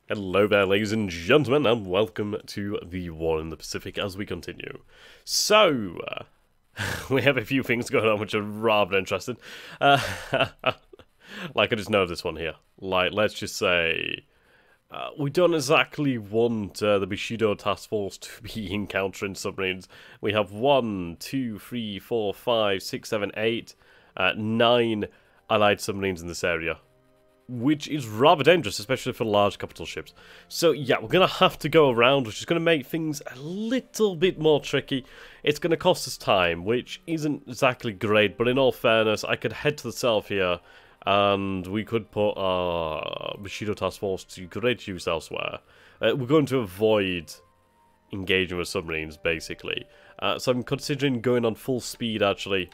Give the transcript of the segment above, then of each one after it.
Hello there, ladies and gentlemen, and welcome to the War in the Pacific as we continue. So, we have a few things going on which are rather interesting. Like, I just know this one here. Like, let's just say, we don't exactly want the Bushido Task Force to be encountering submarines. We have 1, 2, 3, 4, 5, 6, 7, 8, 9 Allied submarines in this area, which is rather dangerous, especially for large capital ships. So yeah, we're going to have to go around, which is going to make things a little bit more tricky. It's going to cost us time, which isn't exactly great, but in all fairness, I could head to the south here, and we could put our Bushido Task Force to great use elsewhere. We're going to avoid engaging with submarines, basically. So I'm considering going on full speed, actually.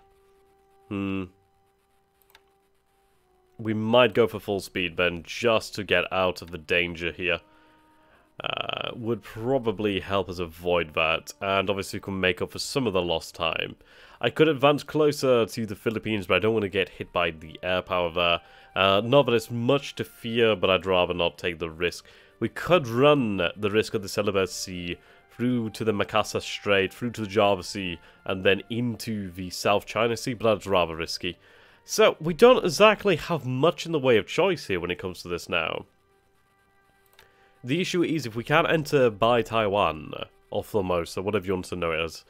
We might go for full speed, Ben, just to get out of the danger here. Would probably help us avoid that, and obviously we can make up for some of the lost time. I could advance closer to the Philippines, but I don't want to get hit by the air power there. Not that it's much to fear, but I'd rather not take the risk. We could run the risk of the Celebes Sea through to the Makassar Strait, through to the Java Sea, and then into the South China Sea, but that's rather risky. So, we don't exactly have much in the way of choice here when it comes to this now. The issue is, if we can't enter by Taiwan, or Formosa, whatever you want to know it as,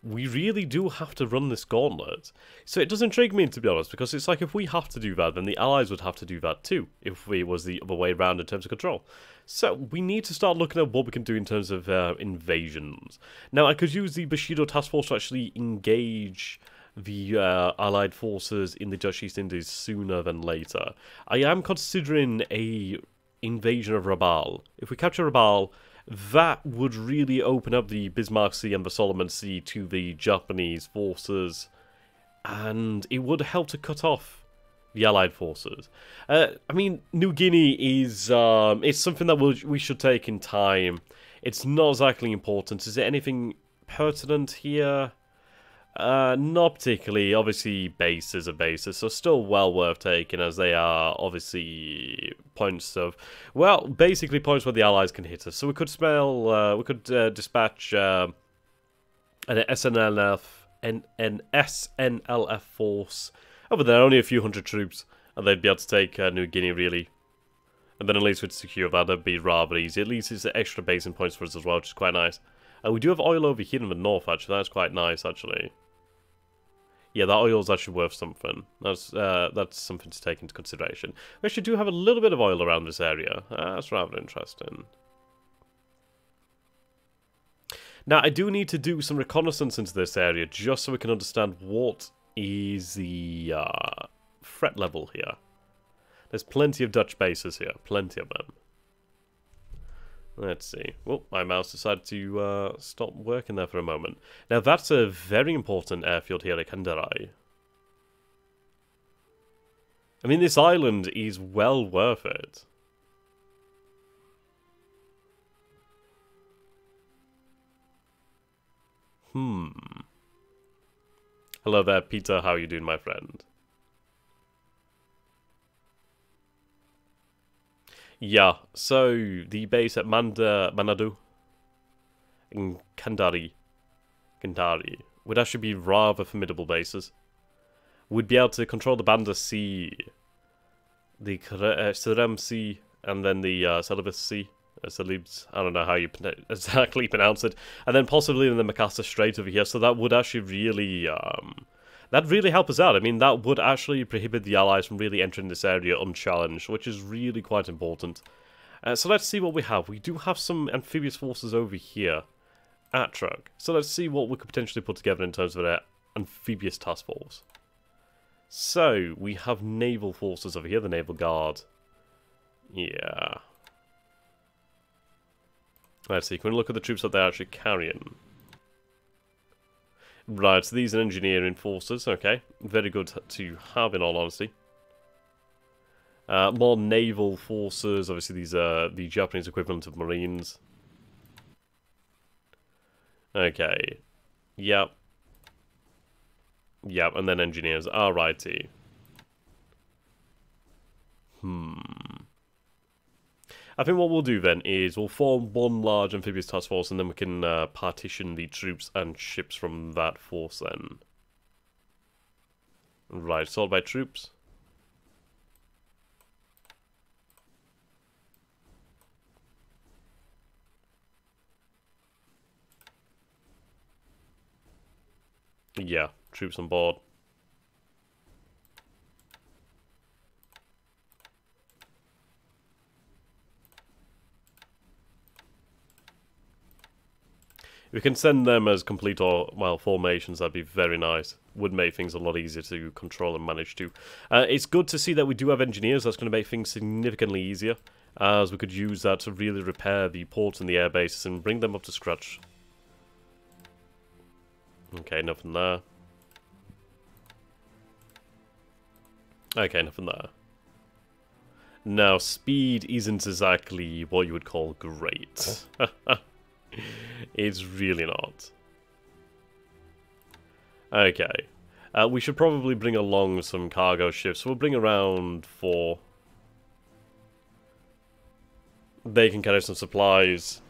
we really do have to run this gauntlet. So it does intrigue me, to be honest, because it's like, if we have to do that, then the Allies would have to do that too, if it was the other way around in terms of control. So, we need to start looking at what we can do in terms of invasions. Now, I could use the Bushido Task Force to actually engage the Allied forces in the Dutch East Indies sooner than later. I am considering a invasion of Rabaul. If we capture Rabaul, that would really open up the Bismarck Sea and the Solomon Sea to the Japanese forces, and it would help to cut off the Allied forces. I mean, New Guinea is it's something that we should take in time. It's not exactly important. Is there anything pertinent here? Not particularly. Obviously, bases are bases, so still well worth taking, as they are obviously points of, well, basically points where the Allies can hit us. So we could dispatch an SNLF force over there, only a few hundred troops, and they'd be able to take New Guinea, really. And then at least we'd secure that. That'd be rather easy. At least it's extra basing points for us as well, which is quite nice. We do have oil over here in the north, actually. That's quite nice, actually. Yeah, that oil is actually worth something. That's something to take into consideration. We actually do have a little bit of oil around this area. That's rather interesting. Now, I do need to do some reconnaissance into this area, just so we can understand what is the threat level here. There's plenty of Dutch bases here. Plenty of them. Let's see. Well, my mouse decided to stop working there for a moment. Now, that's a very important airfield here at Kandarai. I mean, this island is well worth it. Hello there, Peter. How are you doing, my friend? Yeah, so the base at Manado and Kandari would actually be rather formidable bases. We'd be able to control the Banda Sea, the Serem Sea, and then the Celebes Sea. Celebes, I don't know how you exactly pronounce it. And then possibly in the Makassar Strait over here, so that would actually really that'd really help us out. I mean, that would actually prohibit the Allies from really entering this area unchallenged, which is really quite important. So let's see what we have. We do have some amphibious forces over here at Truk. So let's see what we could potentially put together in terms of an amphibious task force. So, we have naval forces over here, the Naval Guard. Yeah. Let's see, can we look at the troops that they're actually carrying? Right, so these are engineering forces, okay. Very good to have, in all honesty. More naval forces, obviously these are the Japanese equivalent of Marines. Okay. Yep. Yep, and then engineers. Alrighty. I think what we'll do then is we'll form one large amphibious task force, and then we can partition the troops and ships from that force then. Right, sort by troops. Yeah, troops on board. If we can send them as complete or, well, formations, that'd be very nice. Would make things a lot easier to control and manage too. It's good to see that we do have engineers. That's going to make things significantly easier, as we could use that to really repair the ports and the air bases and bring them up to scratch. Okay, nothing there. Okay, nothing there. Now, speed isn't exactly what you would call great. It's really not. Okay. We should probably bring along some cargo ships. We'll bring around 4. They can carry some supplies.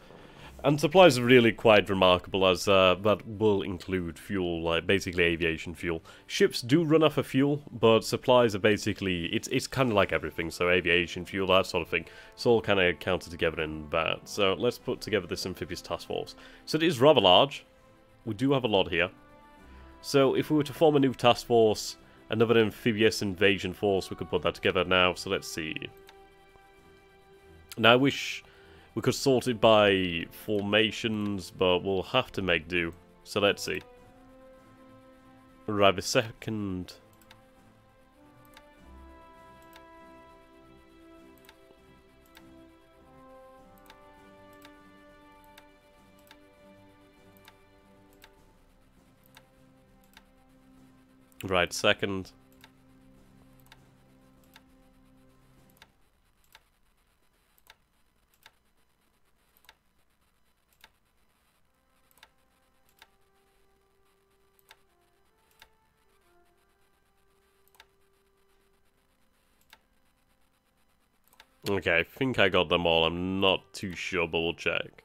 And supplies are really quite remarkable, as that will include fuel, like basically aviation fuel. Ships do run off of fuel, but supplies are basically, it's kind of like everything, so aviation fuel, that sort of thing. It's all kind of counted together in that. So let's put together this amphibious task force. So it is rather large. We do have a lot here. So if we were to form a new task force, another amphibious invasion force, we could put that together now. So let's see. Now I wish we could sort it by formations, but we'll have to make do. So let's see. Right, the second... Right, second... Okay, I think I got them all. I'm not too sure, but we'll check.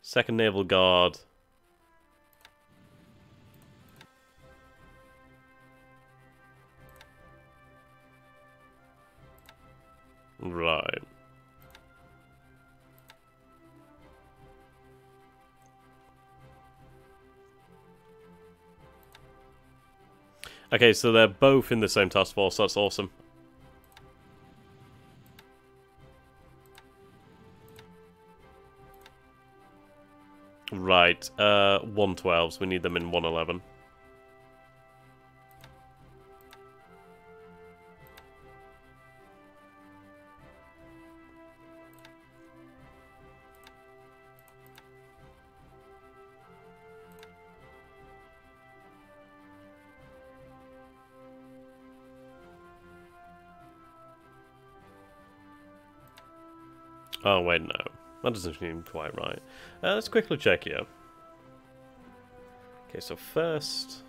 Second Naval Guard. Right. Okay, so they're both in the same task force. That's awesome. Right, 112s. We need them in 111. Oh, wait, no. That doesn't seem quite right. Let's quickly check here. Okay, so first...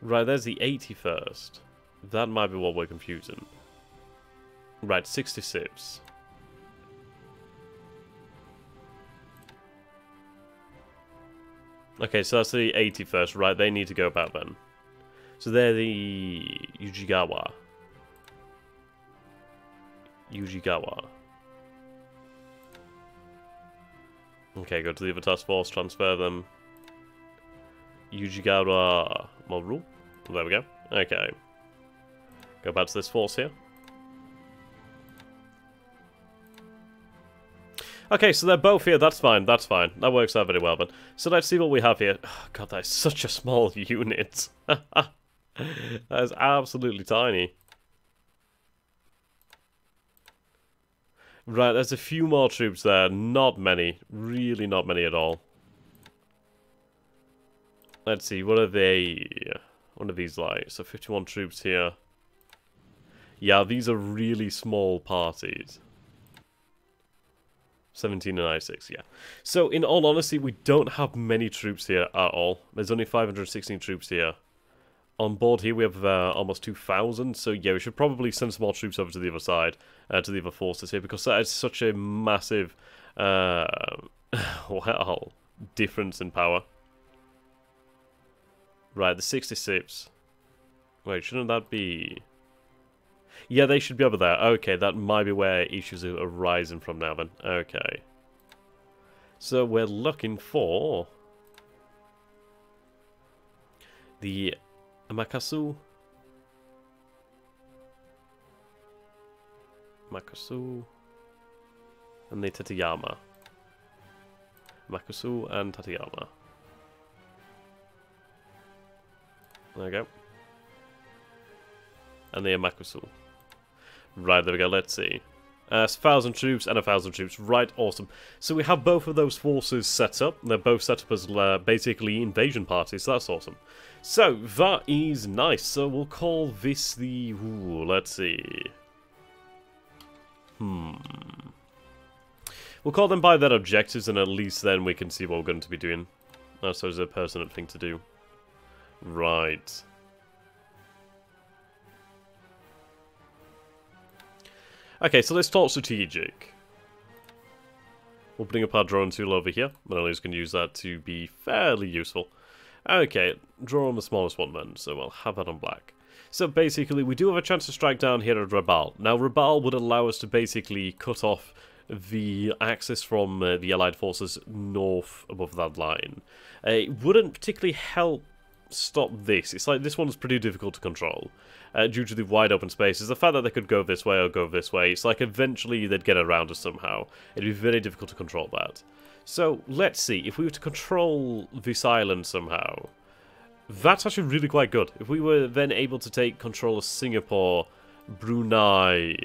Right, there's the 81st. That might be what we're confusing. Right, 66. Okay, so that's the 81st. Right, they need to go back then. So they're the Ujigawa. Ujigawa. Okay, go to the other task force, transfer them. Ujigawa Moru. There we go. Okay. Go back to this force here. Okay, so they're both here. That's fine. That's fine. That works out very well. But so let's see what we have here. Oh, God, that is such a small unit. That is absolutely tiny. Right, there's a few more troops there. Not many. Really not many at all. Let's see, what are they... What are these like? So 51 troops here. Yeah, these are really small parties. 17 and I6, yeah. So, in all honesty, we don't have many troops here at all. There's only 516 troops here on board here. We have almost 2,000, so yeah, we should probably send some more troops over to the other side, to the other forces here, because that is such a massive, well, difference in power. Right, the 66. Wait, shouldn't that be... Yeah, they should be over there. Okay, that might be where issues are arising from now then. Okay. So we're looking for... the Makasu. And the Tateyama. Makasu and Tateyama. There we go. And the Amakusu. Right, there we go, let's see. 1,000 troops and 1,000 troops. Right, awesome. So we have both of those forces set up. They're both set up as basically invasion parties, so that's awesome. So, that is nice. So we'll call this the... Ooh, let's see. We'll call them by their objectives, and at least then we can see what we're going to be doing. I suppose it's a pertinent thing to do. Right. Okay, so let's talk strategic. We'll bring up our drone tool over here. Manoli's going to use that to be fairly useful. Okay, draw on the smallest one then, so we'll have that on black. So basically, we do have a chance to strike down here at Rabaul. Now, Rabaul would allow us to basically cut off the access from the Allied forces north above that line. It wouldn't particularly help stop this. It's like this one's pretty difficult to control due to the wide open spaces. The fact that they could go this way or go this way, it's like eventually they'd get around us somehow. It'd be very difficult to control that. So let's see, if we were to control this island somehow, that's actually really quite good. If we were then able to take control of Singapore, Brunei,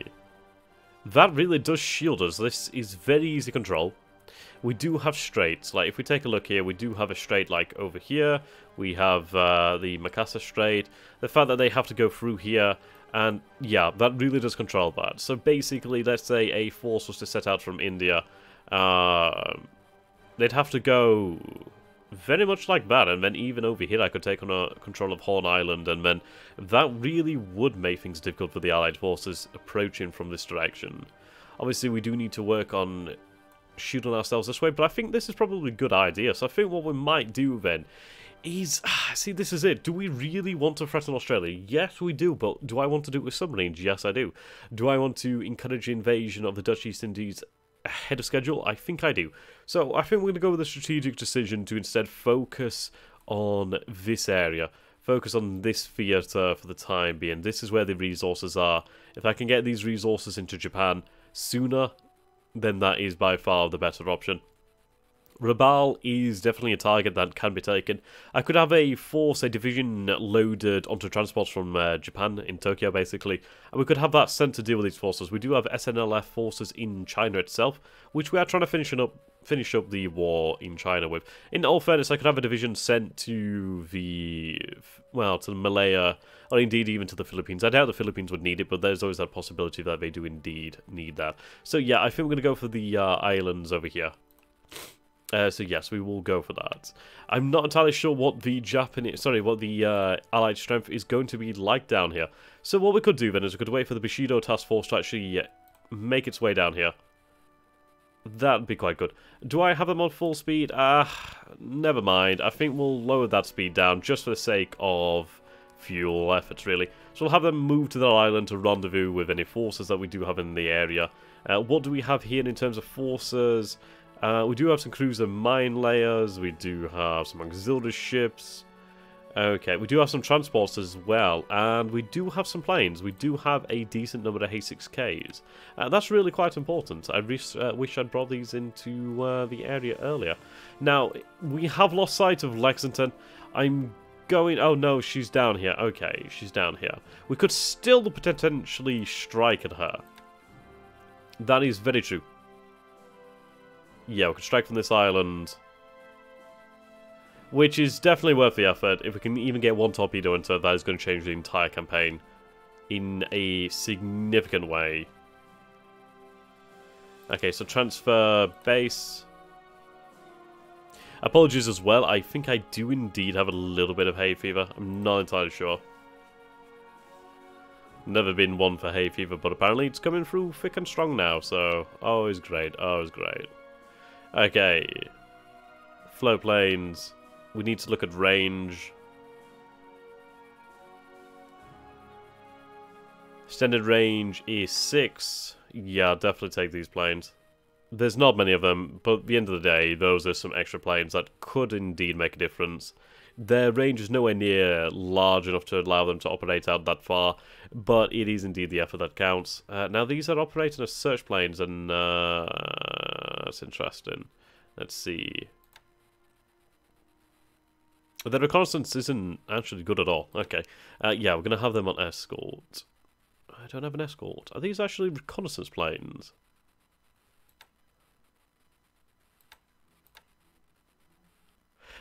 that really does shield us. This is very easy to control. We do have straits. Like, if we take a look here, we do have a strait, like, over here. We have the Makassar Strait. The fact that they have to go through here, and, yeah, that really does control that. So, basically, let's say a force was to set out from India. They'd have to go very much like that, and then even over here I could take on control of Horn Island, and then that really would make things difficult for the Allied forces approaching from this direction. Obviously, we do need to work on shooting ourselves this way, but I think this is probably a good idea. So I think what we might do then is... see, this is it. Do we really want to threaten Australia? Yes, we do, but do I want to do it with submarines? Yes, I do. Do I want to encourage invasion of the Dutch East Indies ahead of schedule? I think I do. So I think we're going to go with a strategic decision to instead focus on this area. Focus on this theatre for the time being. This is where the resources are. If I can get these resources into Japan sooner, then that is by far the better option. Rabaul is definitely a target that can be taken. I could have a force, a division loaded onto transports from Japan, in Tokyo basically, and we could have that sent to deal with these forces. We do have SNLF forces in China itself, which we are trying to finish up the war in China with. In all fairness, I could have a division sent to the, well, to Malaya, or indeed even to the Philippines. I doubt the Philippines would need it, but there's always that possibility that they do indeed need that. So yeah, I think we're going to go for the islands over here. So yes, we will go for that. I'm not entirely sure what the Allied strength is going to be like down here. So what we could do then is we could wait for the Bushido task force to actually make its way down here. That'd be quite good. Do I have them on full speed? Never mind. I think we'll lower that speed down just for the sake of fuel efforts, really. So we'll have them move to that island to rendezvous with any forces that we do have in the area. What do we have here in terms of forces? We do have some cruiser mine layers, we do have some auxiliary ships. Okay, we do have some transports as well, and we do have some planes. We do have a decent number of H6Ks. That's really quite important. I wish I'd brought these into the area earlier. Now, we have lost sight of Lexington. I'm going... oh no, she's down here. Okay, she's down here. We could still potentially strike at her. That is very true. Yeah, we could strike from this island, which is definitely worth the effort. If we can even get one torpedo into it, that is going to change the entire campaign in a significant way. Okay, so transfer base. Apologies as well, I think I do indeed have a little bit of hay fever. I'm not entirely sure. Never been one for hay fever, but apparently it's coming through thick and strong now, so always great, always great. Okay. Float planes. We need to look at range. Extended range is 6. Yeah, I'll definitely take these planes. There's not many of them, but at the end of the day, those are some extra planes that could indeed make a difference. Their range is nowhere near large enough to allow them to operate out that far, but it is indeed the effort that counts. Now, these are operating as search planes, and that's interesting. Let's see. Their reconnaissance isn't actually good at all. Okay. Yeah, we're going to have them on escort. I don't have an escort. Are these actually reconnaissance planes?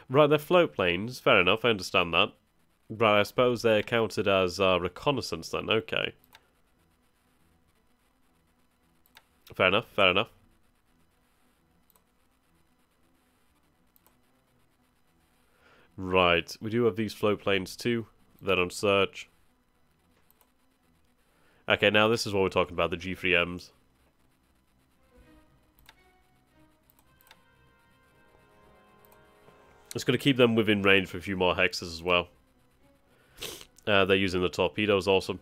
Right, they're float planes. Fair enough, I understand that. Right, I suppose they're counted as reconnaissance then. Okay. Fair enough, fair enough. Right, we do have these float planes too. They're on search. Okay, now this is what we're talking about, the G3Ms. It's going to keep them within range for a few more hexes as well. They're using the torpedoes, awesome.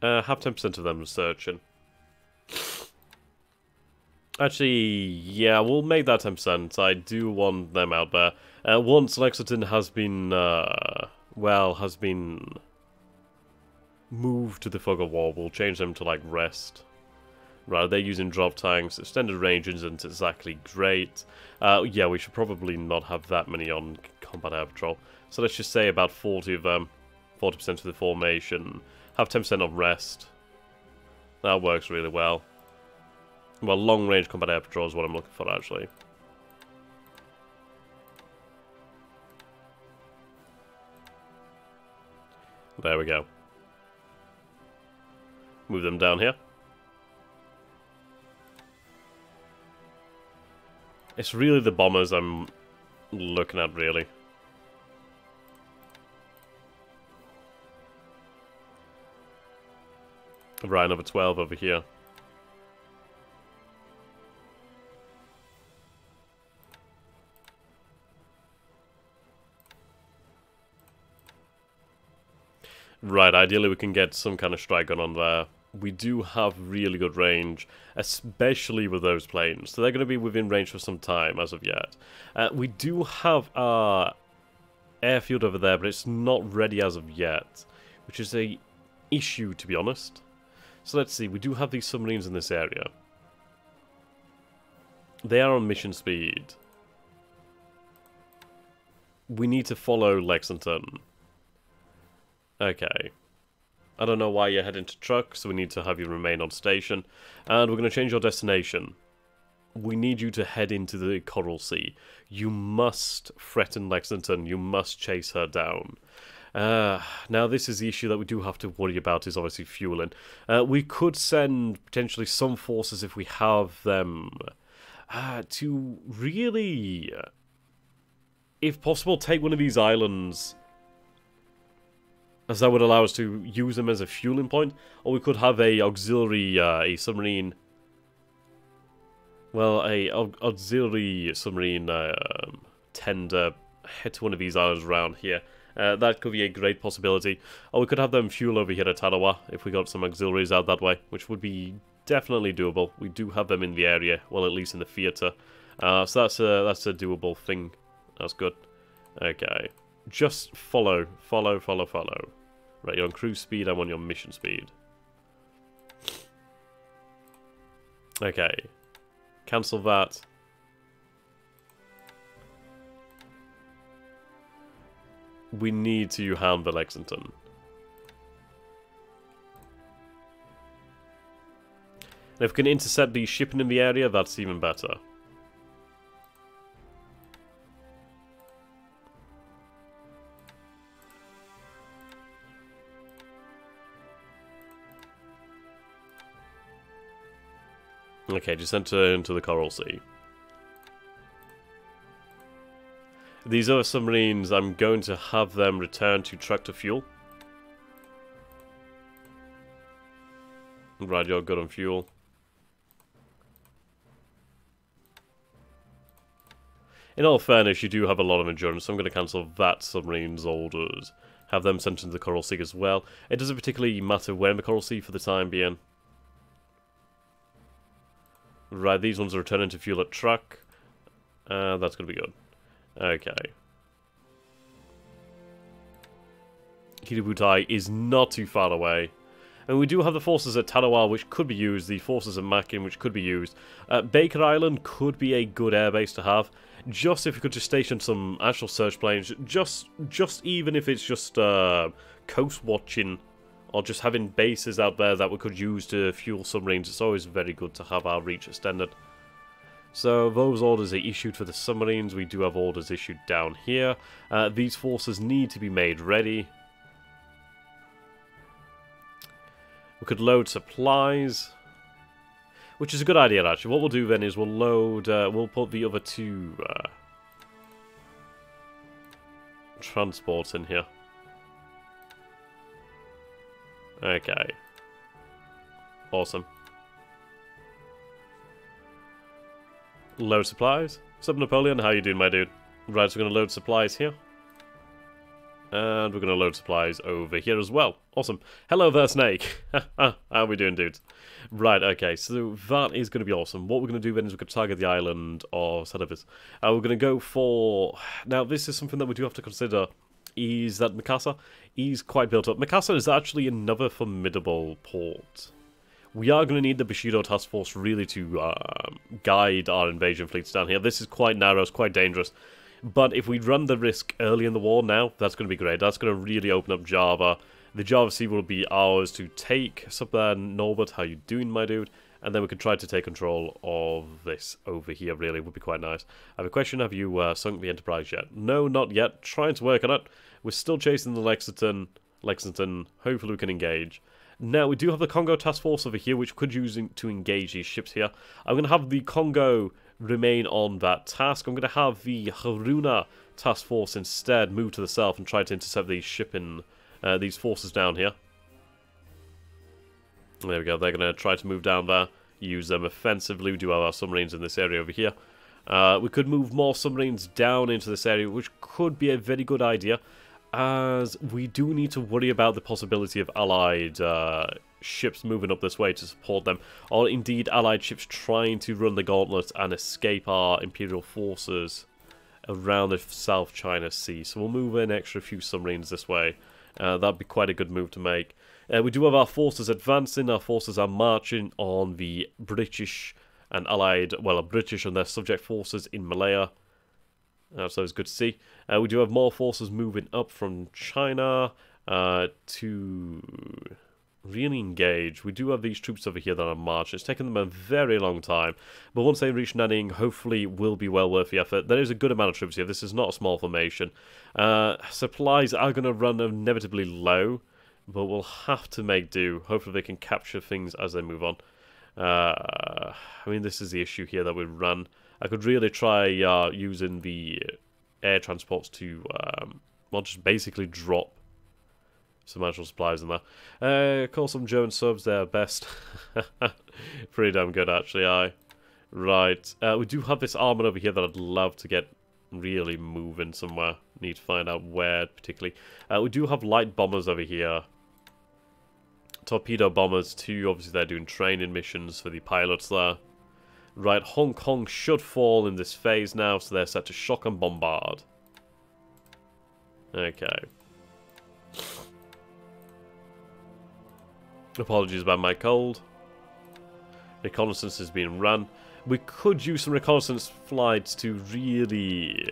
Have 10% of them searching. Actually, yeah, we'll make that 10%. I do want them out there. Once Lexington has been, well, has been moved to the fog of war, we'll change them to, like, rest. Right, they're using drop tanks. Extended range isn't exactly great. Yeah, we should probably not have that many on combat air patrol. So let's just say about 40 of them. 40% of the formation. Have 10% on rest. That works really well. Well, long-range combat air patrol is what I'm looking for, actually. There we go. Move them down here. It's really the bombers I'm looking at, really. Right, number 12 over here. Right, ideally we can get some kind of strike gun on there. We do have really good range, especially with those planes. So they're going to be within range for some time, as of yet. We do have our airfield over there, but it's not ready as of yet, which is a issue, to be honest. So let's see, we do have these submarines in this area. They are on mission speed. We need to follow Lexington. Okay. I don't know why you're heading to truck, so we need to have you remain on station. And we're going to change your destination. We need you to head into the Coral Sea. You must threaten Lexington. You must chase her down. Now, this is the issue that we do have to worry about, is obviously fueling. We could send potentially some forces, if we have them, to really, if possible, take one of these islands, as that would allow us to use them as a fueling point. Or we could have a auxiliary, a submarine, well, a auxiliary submarine tender head to one of these islands around here. That could be a great possibility. Or we could have them fuel over here at Tarawa if we got some auxiliaries out that way, which would be definitely doable. We do have them in the area, well, at least in the theatre. So that's a doable thing. That's good. Okay. Just follow. Right, you're on cruise speed, I'm on your mission speed. Okay. Cancel that. We need to hound the Lexington. And if we can intercept the shipping in the area, that's even better. Okay, just enter into the Coral Sea. These other submarines, I'm going to have them return to tractor fuel. Right, you're good on fuel. In all fairness, you do have a lot of endurance, so I'm going to cancel that submarine's orders. Have them sent into the Coral Sea as well. It doesn't particularly matter where in the Coral Sea for the time being. Right, these ones are returning to fuel at track. That's going to be good. Okay. Kiributai is not too far away. And we do have the forces at Tarawa, which could be used. The forces at Makin, which could be used. Baker Island could be a good airbase to have. Just if we could just station some actual search planes. Just even if it's just coast watching. Or just having bases out there that we could use to fuel submarines. It's always very good to have our reach extended. So those orders are issued for the submarines. We do have orders issued down here. These forces need to be made ready. We could load supplies, which is a good idea actually. What we'll do then is we'll load, we'll put the other two transports in here. Okay. Awesome. Load supplies. What's up, Napoleon? How you doing, my dude? Right, so we're going to load supplies here. And we're going to load supplies over here as well. Awesome. Hello there, Snake. How are we doing, dudes? Right, okay, so that is going to be awesome. What we're going to do then is we're going to target the island of Sadabis. We're going to go for... Now, this is something that we do have to consider. Is that Mikasa is quite built up. Mikasa is actually another formidable port. We are going to need the Bushido Task Force really to guide our invasion fleets down here. This is quite narrow, it's quite dangerous. But if we run the risk early in the war now, that's going to be great. That's going to really open up Java. The Java Sea will be ours to take. What's up there, Norbert? How you doing, my dude? And then we can try to take control of this over here, really. Would be quite nice. I have a question. Have you sunk the Enterprise yet? No, not yet. Trying to work on it. We're still chasing the Lexington. Hopefully we can engage. Now, we do have the Congo Task Force over here, which could use to engage these ships here. I'm going to have the Congo remain on that task. I'm going to have the Haruna Task Force instead move to the south and try to intercept these these forces down here. There we go. They're going to try to move down there, use them offensively. We do have our submarines in this area over here. We could move more submarines down into this area, which could be a very good idea, as we do need to worry about the possibility of allied ships moving up this way to support them, or indeed allied ships trying to run the gauntlet and escape our Imperial forces around the South China Sea. So we'll move an extra few submarines this way. That'd be quite a good move to make. We do have our forces advancing. Our forces are marching on the British and allied, well, British and their subject forces in Malaya. So it's good to see. We do have more forces moving up from China to really engage. We do have these troops over here that are marching. It's taken them a very long time, but once they reach Nanning, hopefully will be well worth the effort. There is a good amount of troops here. This is not a small formation. Supplies are going to run inevitably low, but we'll have to make do. Hopefully they can capture things as they move on. I mean, this is the issue here that we run. I could really try using the air transports to, well, just basically drop some actual supplies in there. Call some German subs, they're best. Pretty damn good, actually, aye. Right, we do have this armor over here that I'd love to get really moving somewhere. Need to find out where, particularly. We do have light bombers over here. Torpedo bombers, too. Obviously, they're doing training missions for the pilots there. Right, Hong Kong should fall in this phase now, so they're set to shock and bombard. Okay. Apologies about my cold. Reconnaissance is being run. We could use some reconnaissance flights to really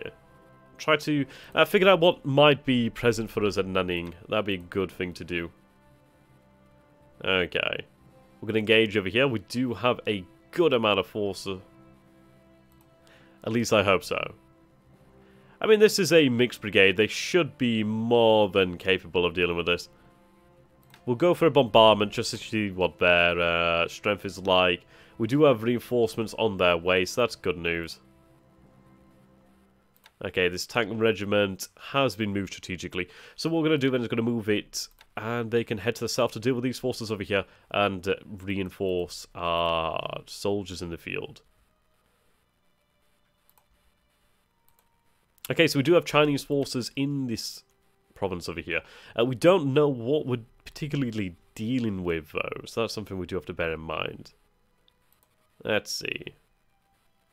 try to figure out what might be present for us at Nanning. That'd be a good thing to do. Okay. We're going to engage over here. We do have a good amount of force. At least I hope so. I mean, this is a mixed brigade. They should be more than capable of dealing with this. We'll go for a bombardment just to see what their strength is like. We do have reinforcements on their way, so that's good news. Okay, this tank regiment has been moved strategically. So what we're going to do then is going to move it, and they can head to the south to deal with these forces over here and reinforce our soldiers in the field. Okay, so we do have Chinese forces in this province over here. We don't know what we're particularly dealing with, though, so that's something we do have to bear in mind. Let's see.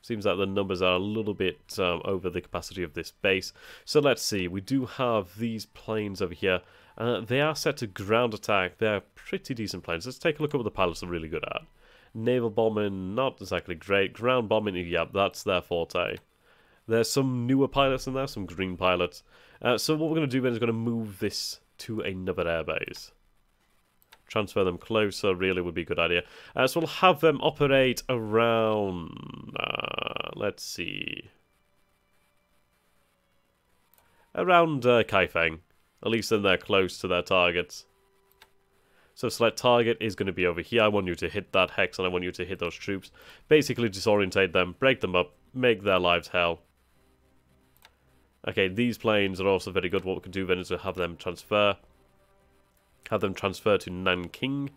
Seems like the numbers are a little bit over the capacity of this base. So let's see. We do have these planes over here. They are set to ground attack. They're pretty decent planes. Let's take a look at what the pilots are really good at. Naval bombing, not exactly great. Ground bombing, yeah, that's their forte. There's some newer pilots in there, some green pilots. So what we're going to do then is going to move this to another airbase. Transfer them closer really would be a good idea. So we'll have them operate around, let's see, around Kaifeng. At least then they're close to their targets. So select target is going to be over here. I want you to hit that hex and I want you to hit those troops. Basically disorientate them, break them up, make their lives hell. Okay, these planes are also very good. What we can do then is to have them transfer. Have them transfer to Nanking.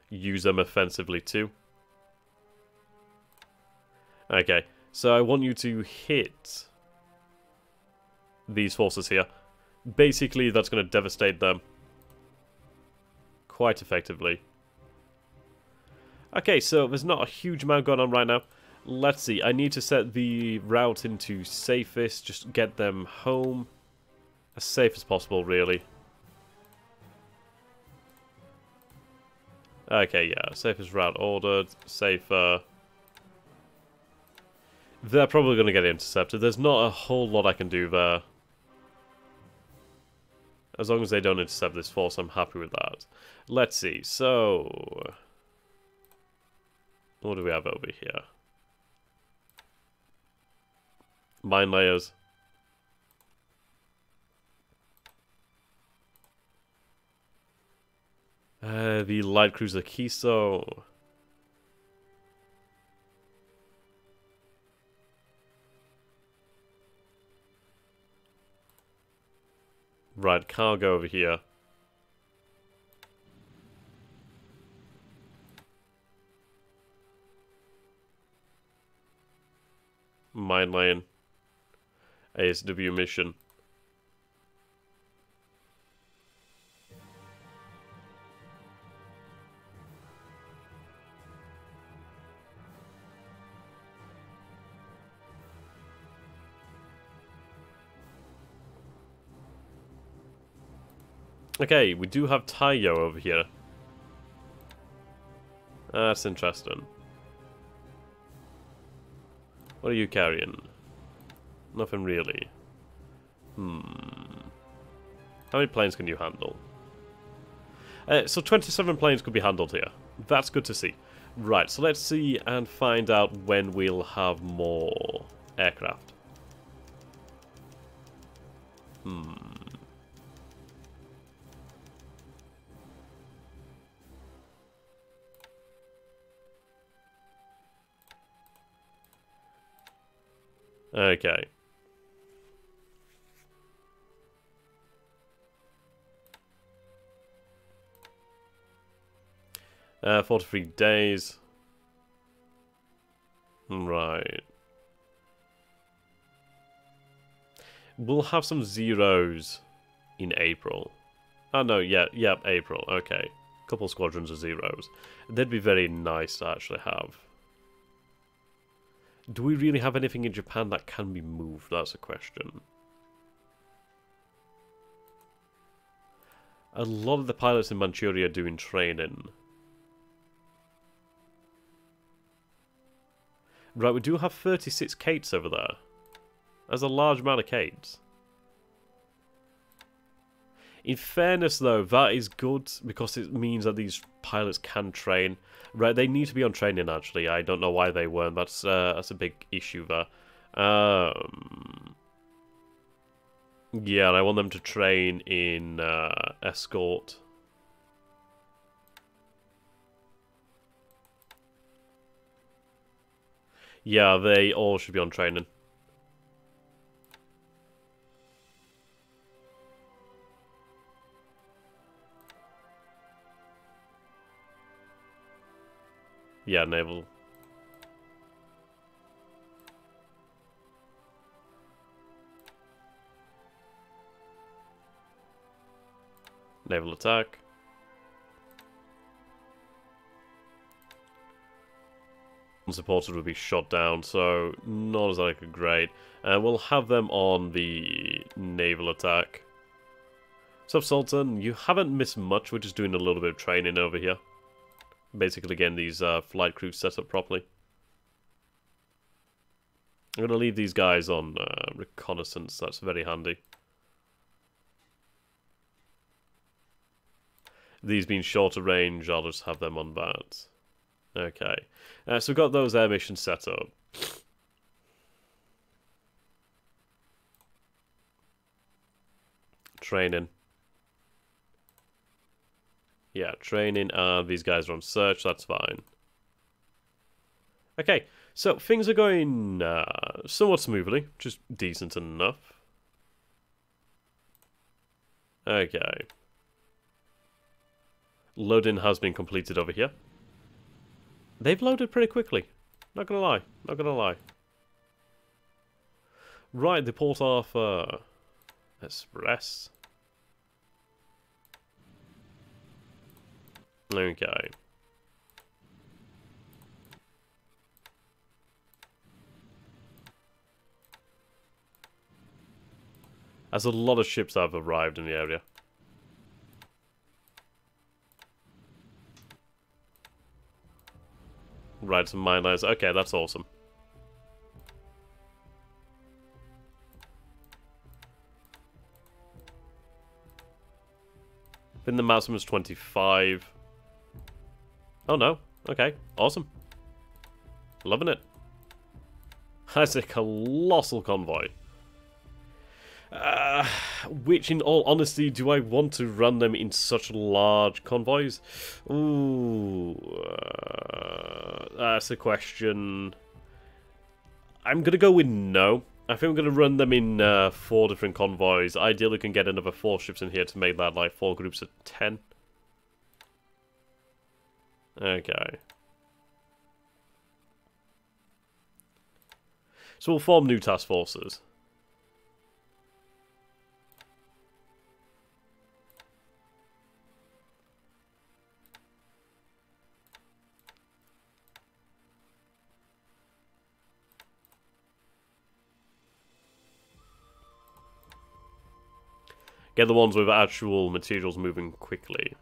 Use them offensively too. Okay, so I want you to hit these forces here. Basically, that's going to devastate them quite effectively. Okay, so there's not a huge amount going on right now. Let's see, I need to set the route into safest, just get them home as safe as possible, really. Okay, yeah, safest route ordered, safer. They're probably going to get intercepted. There's not a whole lot I can do there. As long as they don't intercept this force, I'm happy with that. Let's see, so what do we have over here? Mine layers. The light cruiser Kiso. Right, cargo over here. Mine lane. ASW mission. Okay, we do have Taiyo over here. That's interesting. What are you carrying? Nothing really. How many planes can you handle? So 27 planes could be handled here. That's good to see. Right, so let's see and find out when we'll have more aircraft. Okay. 43 days. Right. We'll have some zeros in April. Oh no, yeah, April. Okay. Couple squadrons of zeros. They'd be very nice to actually have. Do we really have anything in Japan that can be moved? That's a question. A lot of the pilots in Manchuria are doing training. Right, we do have 36 Kates over there. That's a large amount of Kates. In fairness, though, that is good because it means that these pilots can train. Right, they need to be on training, actually. I don't know why they weren't. That's a big issue there. Yeah, and I want them to train in escort. Yeah, they all should be on training. Yeah, naval. Naval attack. Unsupported would be shot down, so not as like a great. We'll have them on the naval attack. So Sultan, you haven't missed much. We're just doing a little bit of training over here. Basically getting these flight crews set up properly. I'm going to leave these guys on reconnaissance. That's very handy. These being shorter range, I'll just have them on that. Okay. So we've got those air missions set up. Training. Yeah, training. These guys are on search. That's fine. Okay. So things are going somewhat smoothly. Just decent enough. Okay. Loading has been completed over here. They've loaded pretty quickly. Not gonna lie. Not gonna lie. Right, the Port Arthur Express. Okay. There's a lot of ships that have arrived in the area. Right, some mine lines. Okay, that's awesome. I think the maximum is 25. Oh no. Okay, awesome. Loving it. That's a colossal convoy. Which, in all honesty, do I want to run them in such large convoys? Ooh, that's a question. I'm gonna go with no. I think I'm gonna run them in 4 different convoys. Ideally, we can get another 4 ships in here to make that like 4 groups of 10. Okay. So we'll form new task forces. Get the ones with actual materials moving quickly.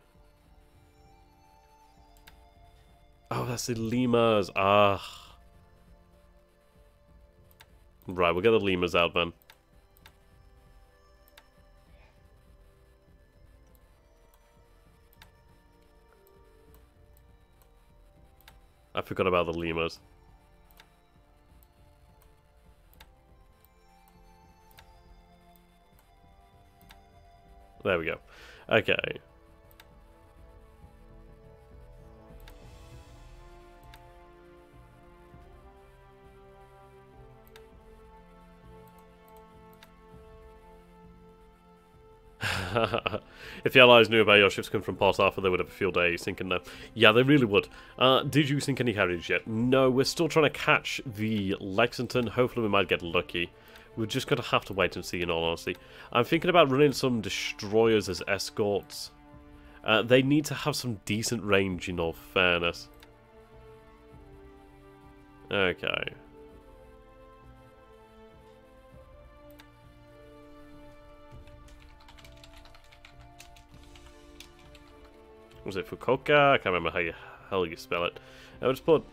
Oh, that's the lemurs. Ah. Right, we'll get the lemurs out then. I forgot about the lemurs. There we go. Okay. If the Allies knew about your ships coming from Port Arthur, they would have a field day sinking them. Yeah, they really would. Did you sink any carriers yet? No, we're still trying to catch the Lexington. Hopefully we might get lucky. We're just going to have to wait and see, in all honesty. I'm thinking about running some destroyers as escorts. They need to have some decent range, in all fairness. Okay. Was it Fukuoka? I can't remember how you spell it. I'll just put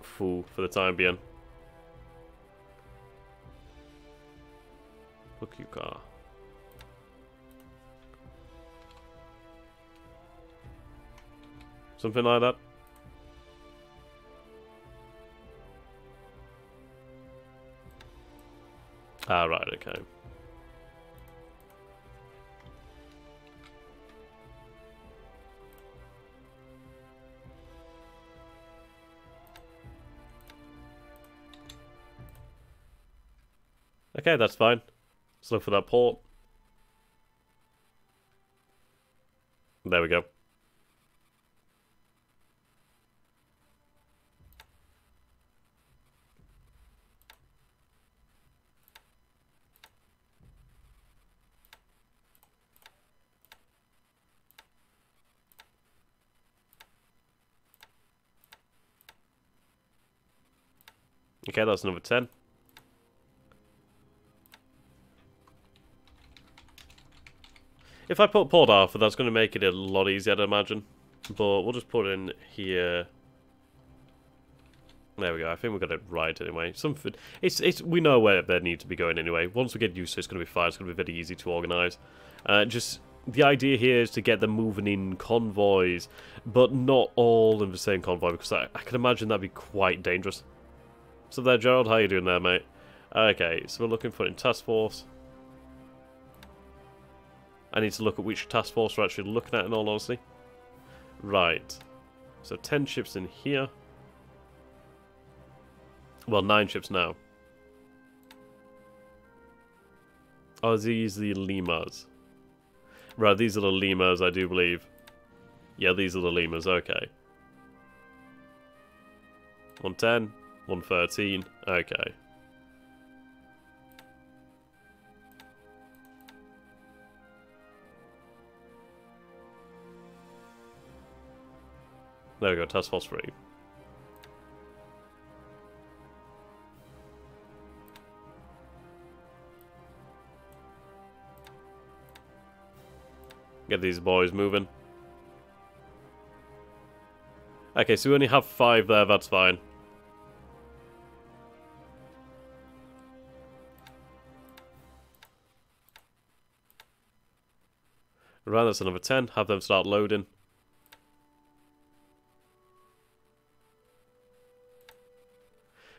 Fu for the time being. Fukuoka. Something like that. Ah, right, okay. Okay, that's fine. Let's look for that port. There we go. Okay, that's number 10. If I put Port Arthur, that's going to make it a lot easier, I'd imagine. But we'll just put in here. There we go. I think we got it right anyway. We know where they need to be going anyway. Once we get used to it, it's going to be fine. It's going to be very easy to organise. Just the idea here is to get them moving in convoys, but not all in the same convoy, because I can imagine that'd be quite dangerous. So there, Gerald, how you doing there, mate? Okay, so we're looking for it in task force. I need to look at which task force we're actually looking at, in all honesty. Right. So 10 ships in here. Well, 9 ships now. Oh, these are the Limas. Right, these are the Limas, I do believe. Yeah, these are the Limas, okay. 110, 113, okay. There we go, task force 3. Get these boys moving. Okay, so we only have 5 there, that's fine. Right, that's another 10. Have them start loading.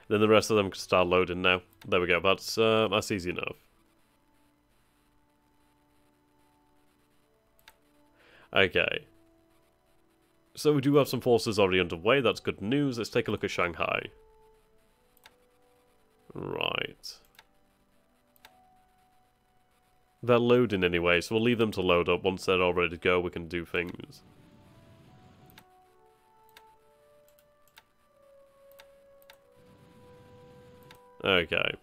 Then the rest of them can start loading now. There we go, that's easy enough. Okay. So we do have some forces already underway, that's good news. Let's take a look at Shanghai. Right. They're loading anyway, so we'll leave them to load up. Once they're all ready to go, we can do things. Okay.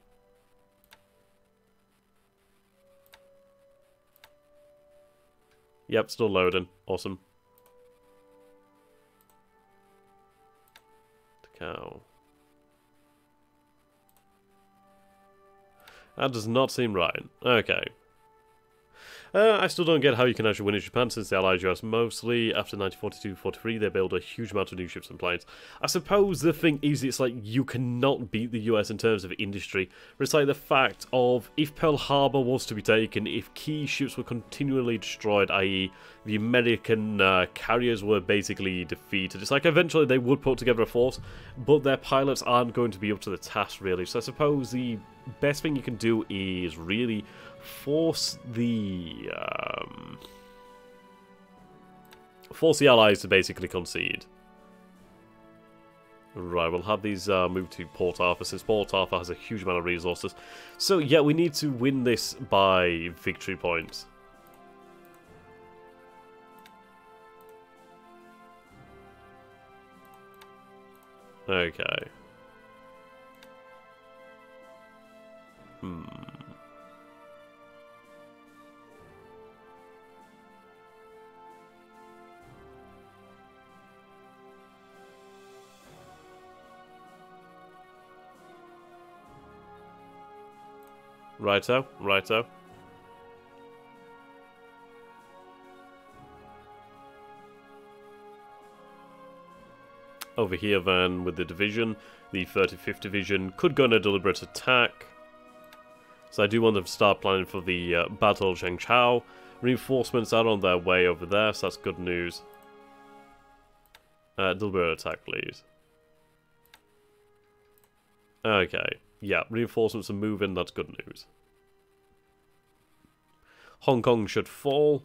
Yep, still loading. Awesome. Cow. That does not seem right. Okay. I still don't get how you can actually win in Japan, since they allied US mostly. After 1942-43, they built a huge amount of new ships and planes. I suppose the thing is, it's like, you cannot beat the US in terms of industry. But it's like the fact of, if Pearl Harbor was to be taken, if key ships were continually destroyed, i.e. the American carriers were basically defeated, it's like eventually they would put together a force, but their pilots aren't going to be up to the task, really. So I suppose the best thing you can do is really force the Allies to basically concede. Right, we'll have these move to Port Arthur, since Port Arthur has a huge amount of resources. So yeah, we need to win this by victory points. Okay. Righto, righto. Over here then, with the division, the 35th Division could go on a deliberate attack. So I do want them to start planning for the Battle of Chengchao. Reinforcements are on their way over there, so that's good news. Deliberate attack, please. Okay. Yeah, reinforcements are moving, that's good news. Hong Kong should fall.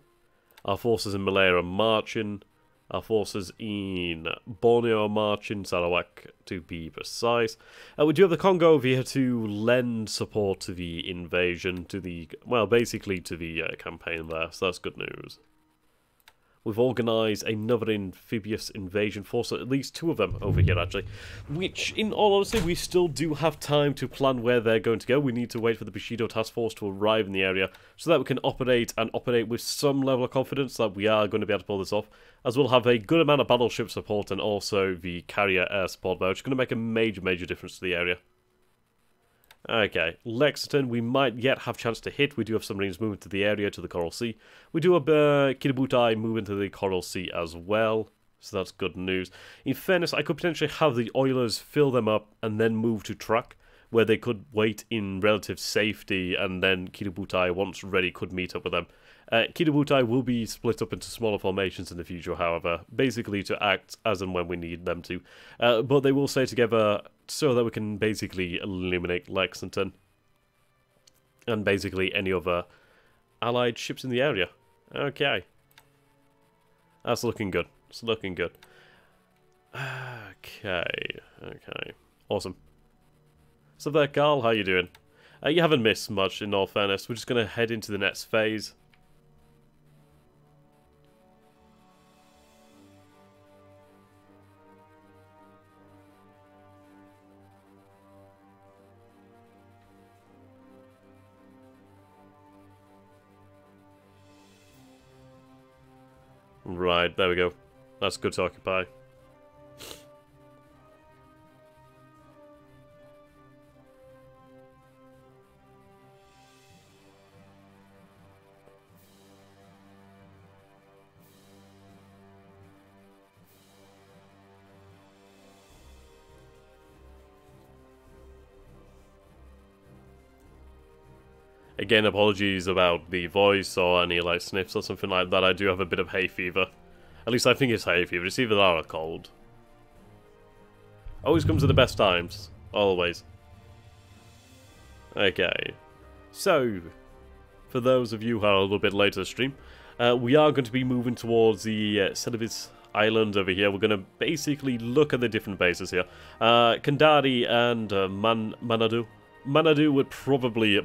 Our forces in Malaya are marching. Our forces in Borneo march in Sarawak, to be precise. We do have the Congo over here to lend support to the invasion, to the, well, basically to the campaign there, so that's good news. We've organised another amphibious invasion force, at least 2 of them over here actually, which in all honesty we still do have time to plan where they're going to go. We need to wait for the Bushido task force to arrive in the area so that we can operate with some level of confidence that we are going to be able to pull this off, as we'll have a good amount of battleship support and also the carrier air support there, which is going to make a major difference to the area. Okay, Lexington, we might yet have a chance to hit. We do have some Marines moving to the area, to the Coral Sea. We do have Kiributai moving to the Coral Sea as well, so that's good news. In fairness, I could potentially have the Oilers fill them up and then move to Track, where they could wait in relative safety, and then Kiributai, once ready, could meet up with them. Kiributai will be split up into smaller formations in the future, however, basically to act as and when we need them to. But they will stay together so that we can basically eliminate Lexington and basically any other allied ships in the area. Okay. That's looking good. It's looking good. Okay. Awesome. So there, Carl, how you doing? You haven't missed much, in all fairness. We're just going to head into the next phase. Right, there we go. That's good to occupy. Again, apologies about the voice or any like sniffs or something like that. I do have a bit of hay fever. At least I think it's hay fever. It's either that or a cold. Always comes at the best times. Always. Okay. So, for those of you who are a little bit later to the stream, we are going to be moving towards the Celebes Island over here. We're going to basically look at the different bases here. Kandari and Manado. Manado would probably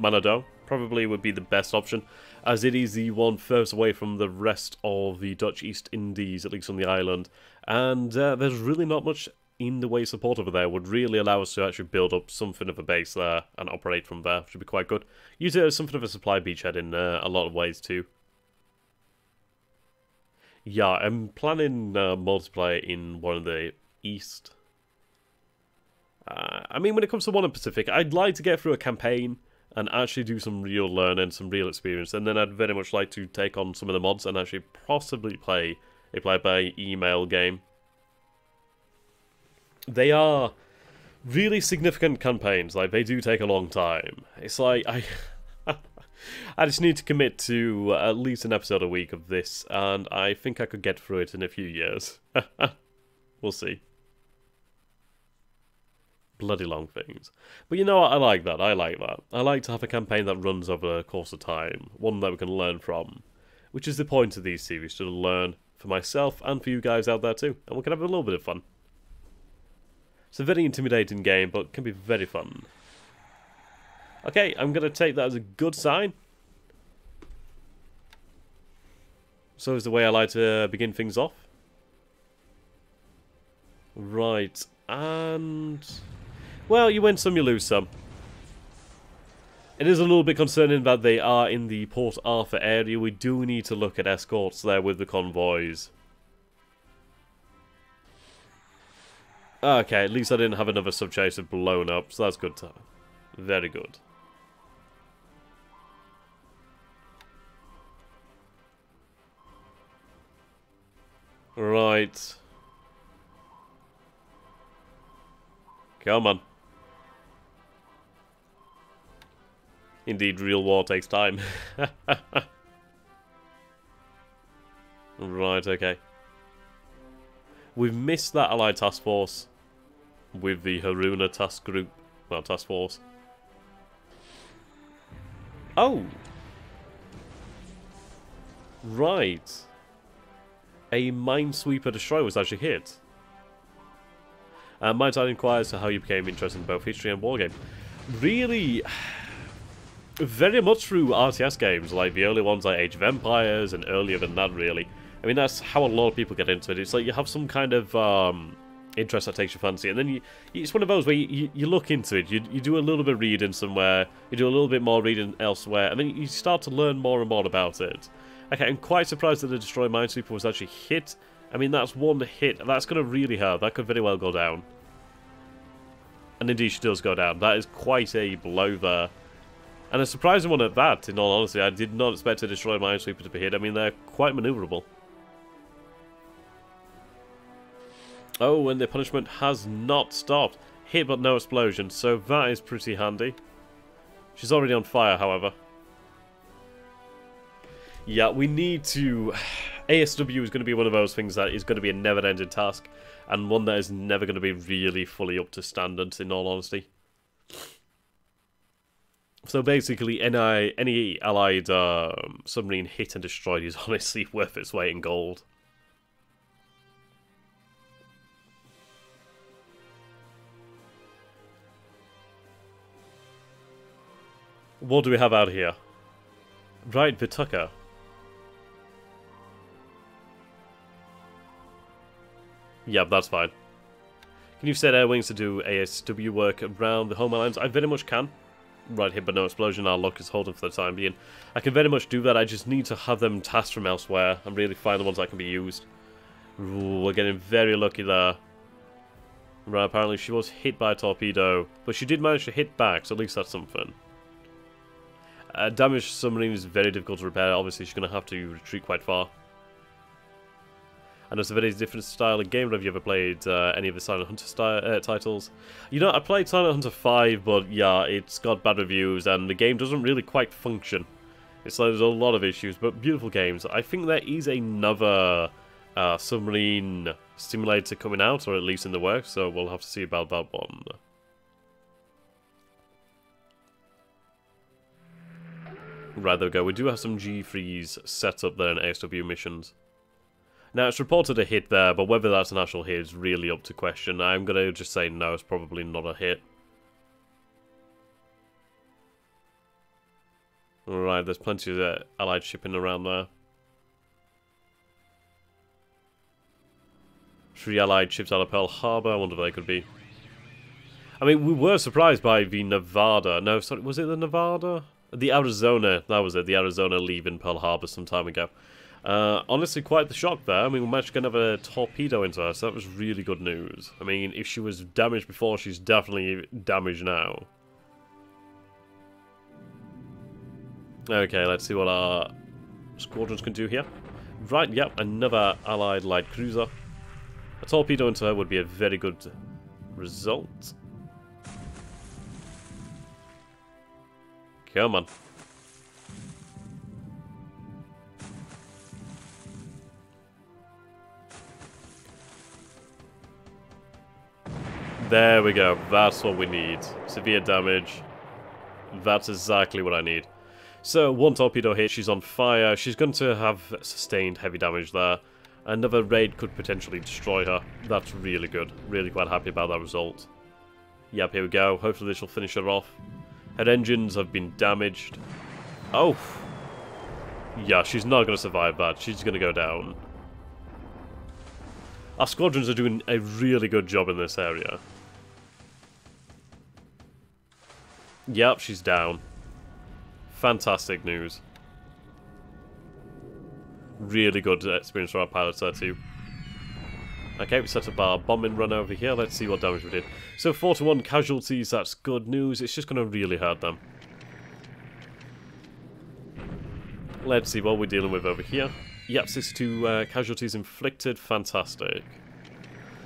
would be the best option, as it is the one furthest away from the rest of the Dutch East Indies, at least on the island, and there's really not much in the way of support over there. Would really allow us to actually build up something of a base there and operate from there, which would be quite good. Use it as something of a supply beachhead in a lot of ways too. Yeah, I'm planning multiplayer in one of the East. I mean, when it comes to one in Pacific, I'd like to get through a campaign and actually do some real learning, some real experience, and then I'd very much like to take on some of the mods and actually possibly play a play-by-email game. They are really significant campaigns, like, they do take a long time. It's like, I just need to commit to at least an episode a week of this, and I think I could get through it in a few years. We'll see. Bloody long things. But you know what, I like that. I like to have a campaign that runs over a course of time, one that we can learn from, which is the point of these series, to learn for myself and for you guys out there too, and we can have a little bit of fun. It's a very intimidating game, but can be very fun. Okay, I'm going to take that as a good sign. So is the way I like to begin things off. Right, and well, you win some, you lose some. It is a little bit concerning that they are in the Port Arthur area. We do need to look at escorts there with the convoys. Okay, at least I didn't have another subchaser blown up, so that's good. Very good. Right. Come on. Indeed, real war takes time. Right, okay. We've missed that Allied task force with the Haruna task group. Well, task force. Oh! Right. a Minesweeper destroyer was actually hit. Might I inquire as to how you became interested in both history and wargame? Really, very much through RTS games, like the early ones like Age of Empires and earlier than that, really. I mean, that's how a lot of people get into it. It's like you have some kind of interest that takes your fancy, and then it's one of those where you look into it, you do a little bit of reading somewhere, you do a little bit more reading elsewhere, and then you start to learn more and more about it. Okay, I'm quite surprised that the Destroy Minesweeper was actually hit. I mean, that's one hit. That's going to really hurt. That could very well go down. And indeed, she does go down. That is quite a blow there. And a surprising one at that, in all honesty. I did not expect a Destroy Minesweeper to be hit. I mean, they're quite maneuverable. Oh, and the punishment has not stopped. Hit but no explosion, so that is pretty handy. She's already on fire, however. Yeah, we need to... ASW is going to be one of those things that is going to be a never-ending task, and one that is never going to be really fully up to standards, in all honesty. So basically, any allied submarine hit and destroyed is honestly worth its weight in gold. What do we have out here? Right, Vituka. Yep, that's fine. Can you set air wings to do ASW work around the home islands? I very much can. Right, hit but no explosion. Our luck is holding for the time being. I can very much do that. I just need to have them tasked from elsewhere and really find the ones that can be used. Ooh, we're getting very lucky there. Right, apparently she was hit by a torpedo, but she did manage to hit back, so at least that's something. Damaged submarine is very difficult to repair. Obviously, she's going to have to retreat quite far. And it's a very different style of game. Have you ever played any of the Silent Hunter titles? You know, I played Silent Hunter 5, but yeah, it's got bad reviews, and the game doesn't really quite function. It's like there's a lot of issues, but beautiful games. I think there is another submarine simulator coming out, or at least in the works, so we'll have to see about that one. Right, there we go. We do have some G3s set up there in ASW missions. Now, it's reported a hit there, but whether that's an actual hit is really up to question. I'm going to just say no, it's probably not a hit. Alright, there's plenty of allied shipping around there. 3 allied ships out of Pearl Harbor. I wonder if they could be. I mean, we were surprised by the Nevada. No, sorry, was it the Nevada? The Arizona, that was it, the Arizona leaving Pearl Harbor some time ago. Honestly, quite the shock there. I mean, we managed to get another torpedo into her, so that was really good news. I mean, if she was damaged before, she's definitely damaged now. Okay, let's see what our squadrons can do here. Right, yep, another allied light cruiser. A torpedo into her would be a very good result. Come on. There we go. That's what we need. Severe damage. That's exactly what I need. So, 1 torpedo hit. She's on fire. She's going to have sustained heavy damage there. Another raid could potentially destroy her. That's really good. Really quite happy about that result. Yep, here we go. Hopefully this will finish her off. Her engines have been damaged. Oh. Yeah, she's not going to survive that. She's going to go down. Our squadrons are doing a really good job in this area. Yep, she's down. Fantastic news. Really good experience for our pilots there too. Okay, we set up our bombing run over here. Let's see what damage we did. So 41 casualties, that's good news. It's just going to really hurt them. Let's see what we're dealing with over here. Yep, 62 casualties inflicted. Fantastic.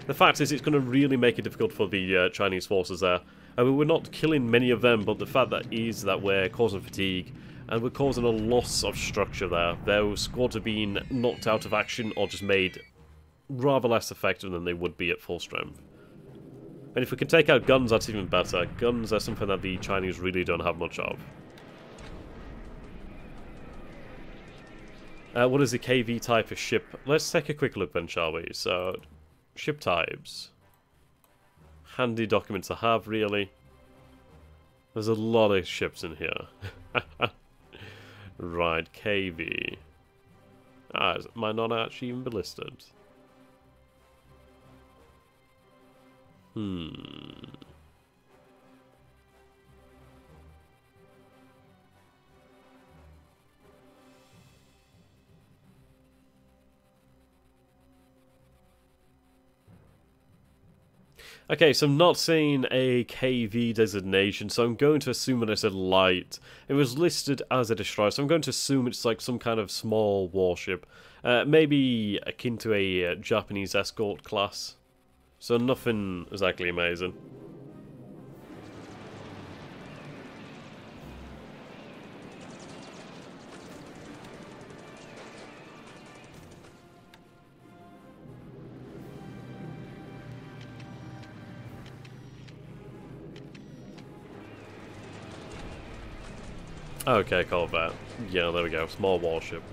The fact is, it's going to really make it difficult for the Chinese forces there. I mean, we're not killing many of them, but the fact that is that we're causing fatigue, and we're causing a loss of structure there. Those squads are being knocked out of action or just made rather less effective than they would be at full strength. And if we can take out guns, that's even better. Guns are something that the Chinese really don't have much of. What is the KV type of ship? Let's take a quick look then, shall we? So, ship types. Handy documents to have, really. There's a lot of ships in here. Right, KV. Might not actually even be listed. Okay, so I'm not seeing a KV designation, so I'm going to assume that I said light. It was listed as a destroyer, so I'm going to assume it's like some kind of small warship. Maybe akin to a Japanese escort class. So nothing exactly amazing. Okay, Corvette. Yeah, there we go. Small warship.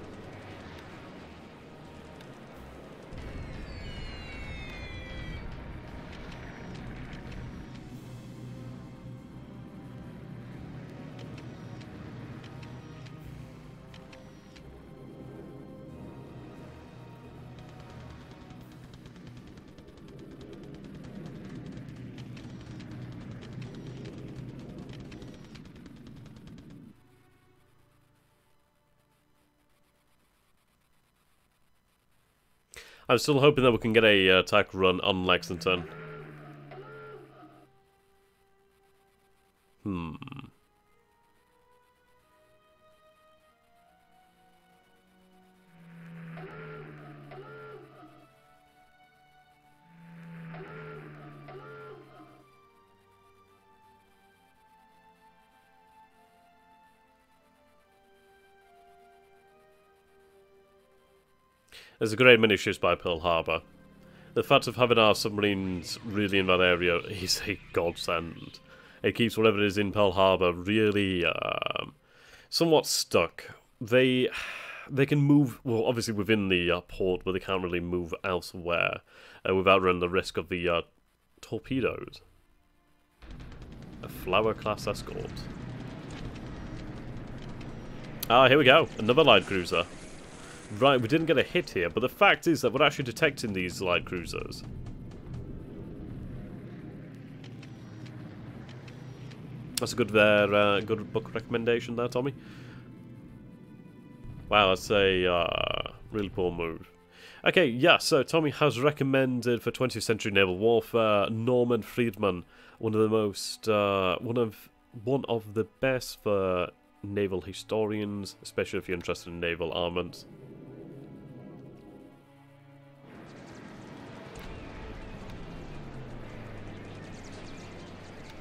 I'm still hoping that we can get a attack run on Lexington. There's a great many ships by Pearl Harbor. The fact of having our submarines really in that area is a godsend. It keeps whatever is in Pearl Harbor really somewhat stuck. They can move, well, obviously within the port, but they can't really move elsewhere without running the risk of the torpedoes. A Flower-class escort. Ah, here we go. Another light cruiser. Right, we didn't get a hit here, but the fact is that we're actually detecting these light cruisers. That's a good good book recommendation there, Tommy. Wow, that's a really poor move. Okay, yeah, so Tommy has recommended for 20th century naval warfare Norman Friedman, one of the most one of the best for naval historians, especially if you're interested in naval armaments.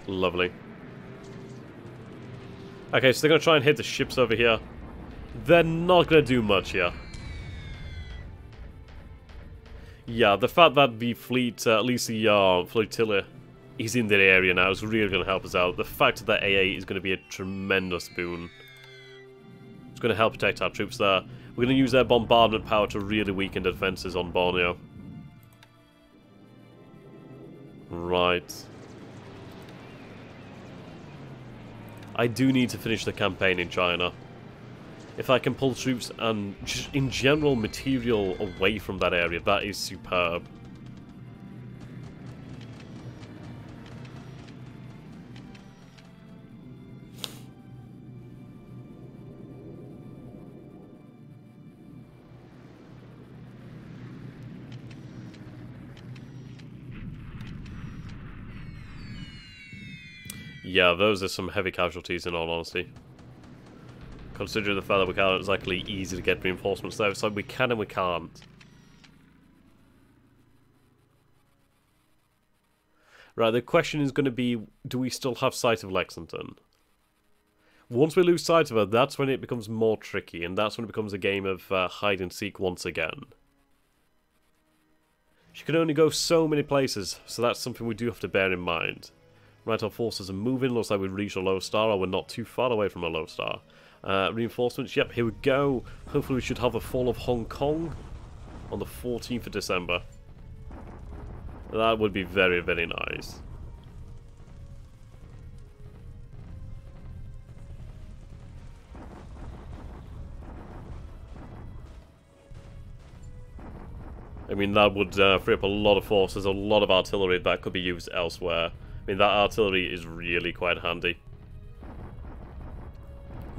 Lovely. Okay, so they're going to try and hit the ships over here. They're not going to do much here. Yeah, the fact that the fleet, at least the flotilla, is in that area now is really going to help us out. The fact that AA is going to be a tremendous boon. It's going to help protect our troops there. We're going to use their bombardment power to really weaken the defenses on Borneo. Right. I do need to finish the campaign in China. If I can pull troops and just in general material away from that area, that is superb. Yeah, those are some heavy casualties in all honesty. Considering the fact that we can't exactly easy to get reinforcements there, it's like we can and we can't. Right, the question is going to be, do we still have sight of Lexington? Once we lose sight of her, that's when it becomes more tricky, and that's when it becomes a game of hide and seek once again. She can only go so many places, so that's something we do have to bear in mind. Right, our forces are moving. Looks like we've reached a low star, or we're not too far away from a low star. Reinforcements, yep, here we go. Hopefully we should have a fall of Hong Kong on the 14th of December. That would be very, very nice. I mean, that would free up a lot of forces, a lot of artillery that could be used elsewhere. I mean, that artillery is really quite handy.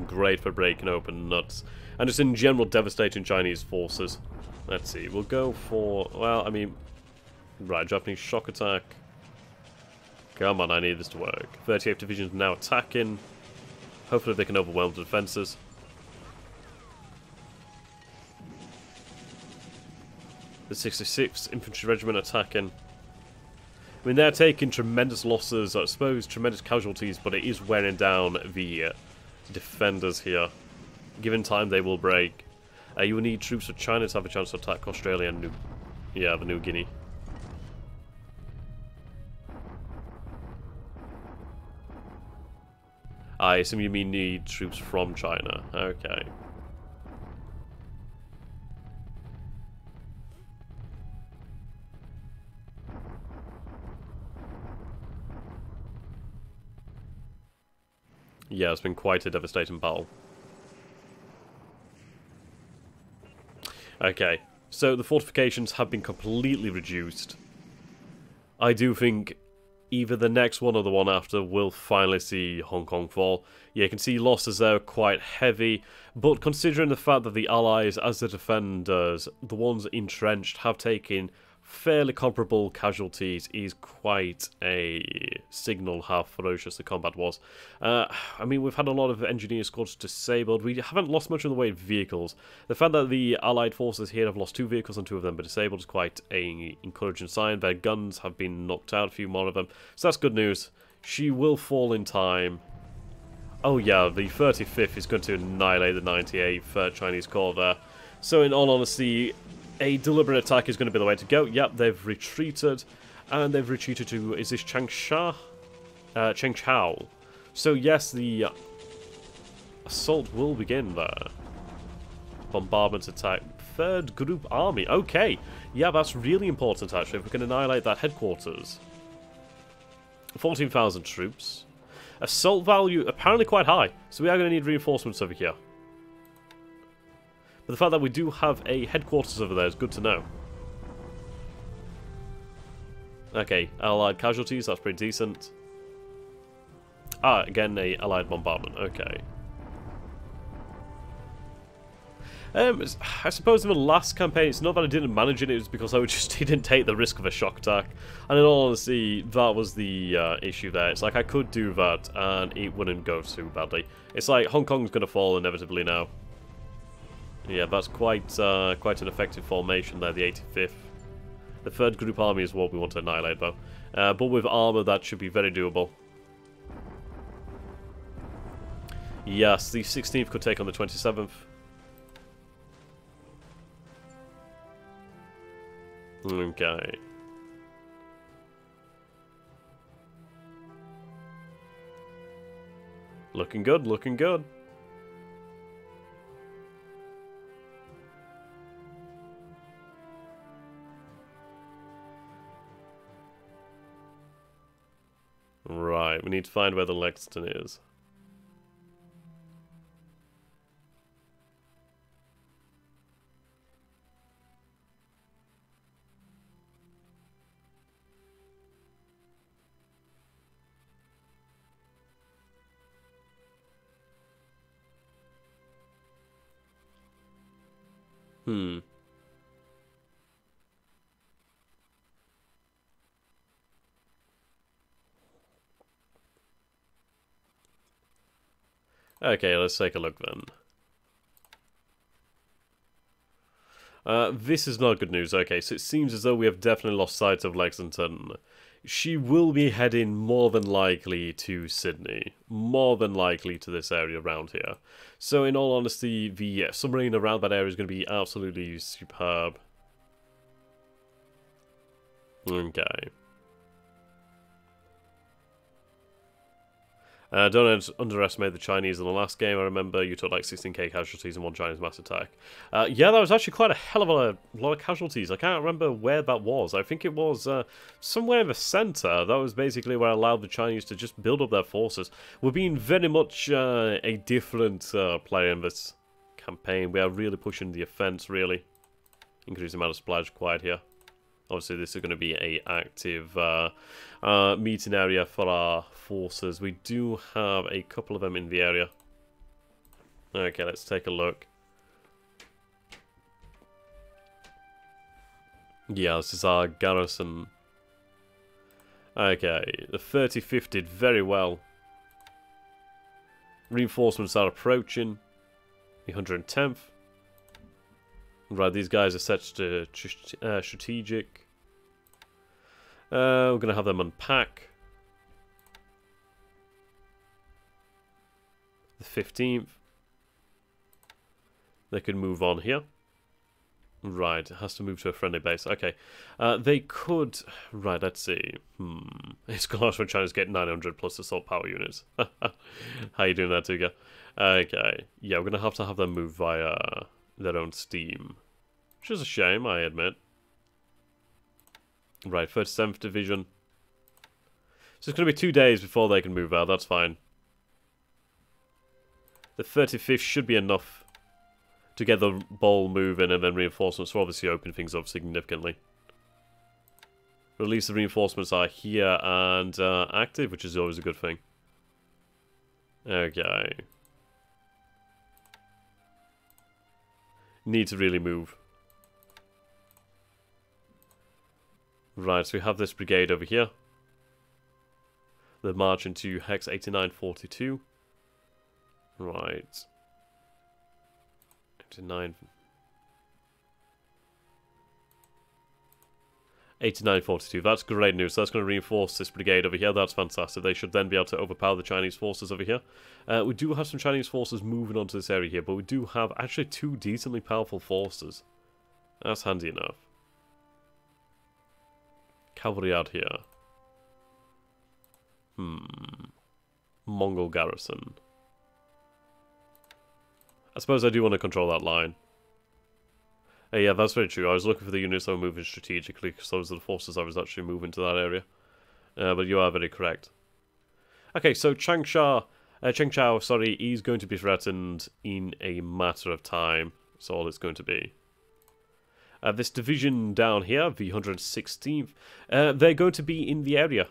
Great for breaking open nuts. And just in general, devastating Chinese forces. Let's see, we'll go for... Well, I mean... Right, Japanese shock attack. Come on, I need this to work. 38th Division is now attacking. Hopefully they can overwhelm the defences. The 66th Infantry Regiment attacking. I mean, they're taking tremendous losses, I suppose, tremendous casualties, but it is wearing down the defenders here. Given time, they will break. You will need troops for China to have a chance to attack Australia and the New Guinea. I assume you mean need troops from China. Okay. Yeah, it's been quite a devastating battle. Okay, so the fortifications have been completely reduced. I do think either the next one or the one after will finally see Hong Kong fall. Yeah, you can see losses there are quite heavy, but considering the fact that the Allies, as the defenders, the ones entrenched, have taken fairly comparable casualties, is quite a signal how ferocious the combat was. I mean, we've had a lot of engineer squads disabled. We haven't lost much in the way of vehicles. The fact that the Allied forces here have lost 2 vehicles and 2 of them are disabled is quite an encouraging sign. Their guns have been knocked out, a few more of them. So that's good news. She will fall in time. Oh yeah, the 35th is going to annihilate the 98th Chinese Corps there. So in all honesty, a deliberate attack is going to be the way to go. Yep, they've retreated. And they've retreated to, is this Changsha? Chengchao. So yes, the assault will begin there. Bombardment attack. 3rd Group Army. Okay. Yeah, that's really important actually. If we can annihilate that headquarters. 14,000 troops. Assault value apparently quite high. So we are going to need reinforcements over here. But the fact that we do have a headquarters over there is good to know. Okay, Allied casualties, that's pretty decent. Ah, again, a Allied bombardment, okay. I suppose in the last campaign, it's not that I didn't manage it was because I just didn't take the risk of a shock attack. And in all honesty, that was the issue there. It's like I could do that, and it wouldn't go too badly. It's like Hong Kong's going to fall inevitably now. Yeah, that's quite an effective formation there, the 85th. The 3rd Group Army is what we want to annihilate, though. But with armor, that should be very doable. Yes, the 16th could take on the 27th. Okay. Looking good, looking good. Right, we need to find where the Lexington is. Okay, let's take a look then. This is not good news. Okay, so it seems as though we have definitely lost sight of Lexington. She will be heading more than likely to Sydney. More than likely to this area around here. So in all honesty, the submarine around that area is going to be absolutely superb. Okay. Don't underestimate the Chinese in the last game. I remember you took like 16k casualties in one Chinese mass attack. Yeah, that was actually quite a hell of a lot of casualties. I can't remember where that was. I think it was somewhere in the center. That was basically where I allowed the Chinese to just build up their forces. We're being very much a different player in this campaign. We are really pushing the offense, really. Increasing the amount of splash required here. Obviously, this is going to be a active meeting area for our forces. We do have a couple of them in the area. Okay, let's take a look. Yeah, this is our garrison. Okay, the 35th did very well. Reinforcements are approaching. The 110th. Right, these guys are set to strategic. We're going to have them unpack. The 15th. They could move on here. Right, it has to move to a friendly base. Okay. They could... Right, let's see. It's class when China's get 900 plus assault power units. How you doing there, Tuga? Okay. Yeah, we're going to have them move via their own steam. Which is a shame, I admit. Right, 37th Division. So it's going to be 2 days before they can move out, that's fine. The 35th should be enough to get the ball moving, and then reinforcements will obviously open things up significantly. At least the reinforcements are here and active, which is always a good thing. Okay. Need to really move. Right, so we have this brigade over here. They're marching to Hex 8942. Right. 8942. That's great news. So that's going to reinforce this brigade over here. That's fantastic. They should then be able to overpower the Chinese forces over here. We do have some Chinese forces moving onto this area here, but we do have actually 2 decently powerful forces. That's handy enough. Cavalry out here. Mongol garrison. I suppose I do want to control that line. Yeah, that's very true. I was looking for the units that were moving strategically, because those are the forces I was actually moving to that area. But you are very correct. Okay, so Cheng Chao, sorry, he's going to be threatened in a matter of time. That's all it's going to be. This division down here, the 116th, they're going to be in the area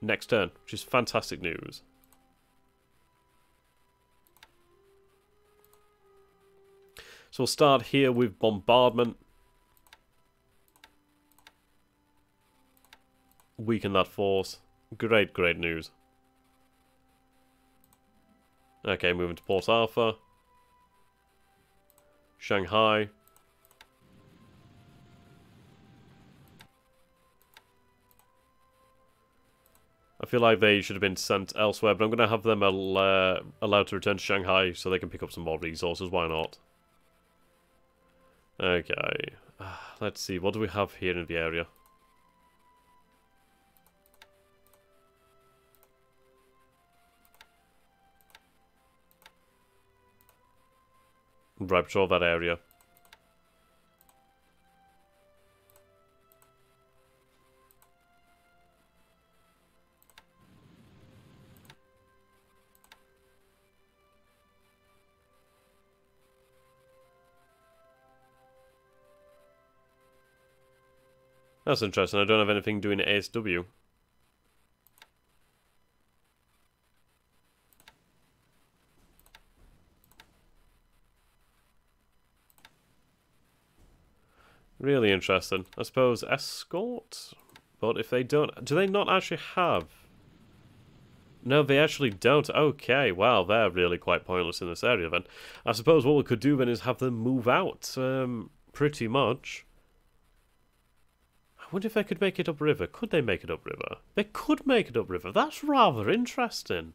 next turn, which is fantastic news. So we'll start here with bombardment. Weaken that force. Great, great news. Okay, moving to Port Arthur. Shanghai. I feel like they should have been sent elsewhere, but I'm going to have them allowed to return to Shanghai so they can pick up some more resources. Why not? Okay. Let's see. What do we have here in the area? Right, patrol that area. That's interesting. I don't have anything doing ASW. Really interesting. I suppose escort? But if they don't... Do they not actually have... No, they actually don't. Okay, wow, they're really quite pointless in this area then. I suppose what we could do then is have them move out, pretty much. I wonder if they could make it upriver. Could they make it upriver? They could make it upriver. That's rather interesting.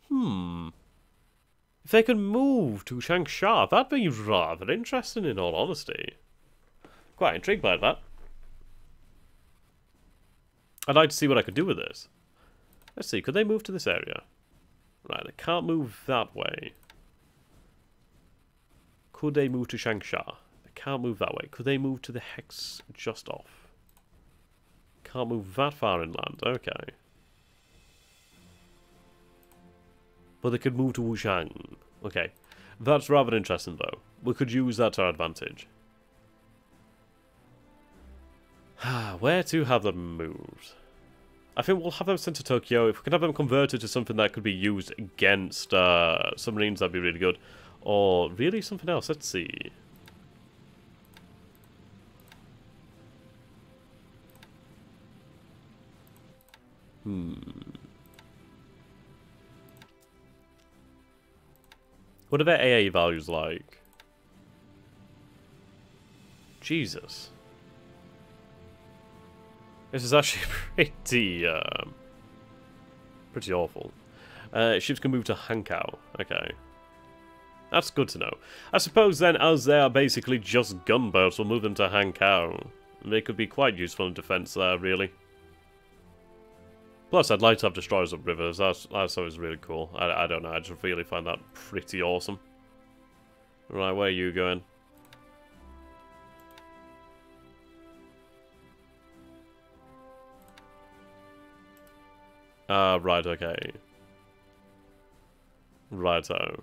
If they could move to Changsha, that'd be rather interesting in all honesty. Quite intrigued by that. I'd like to see what I could do with this. Let's see, could they move to this area? Right, they can't move that way. Could they move to Changsha? They can't move that way. Could they move to the Hex just off? Can't move that far inland, okay. But they could move to Wuchang. Okay, that's rather interesting though. We could use that to our advantage. Where to have them moved? I think we'll have them sent to Tokyo. If we can have them converted to something that could be used against submarines, that'd be really good. Or really something else. Let's see. What are their AA values like? Jesus. This is actually pretty awful. Ships can move to Hankow. Okay. That's good to know. I suppose then, as they are basically just gunboats, we'll move them to Hankow. They could be quite useful in defense there, really. Plus, I'd like to have destroyers up rivers. That's always really cool. I don't know, I just really find that pretty awesome. Right, where are you going? Right, okay. Righto.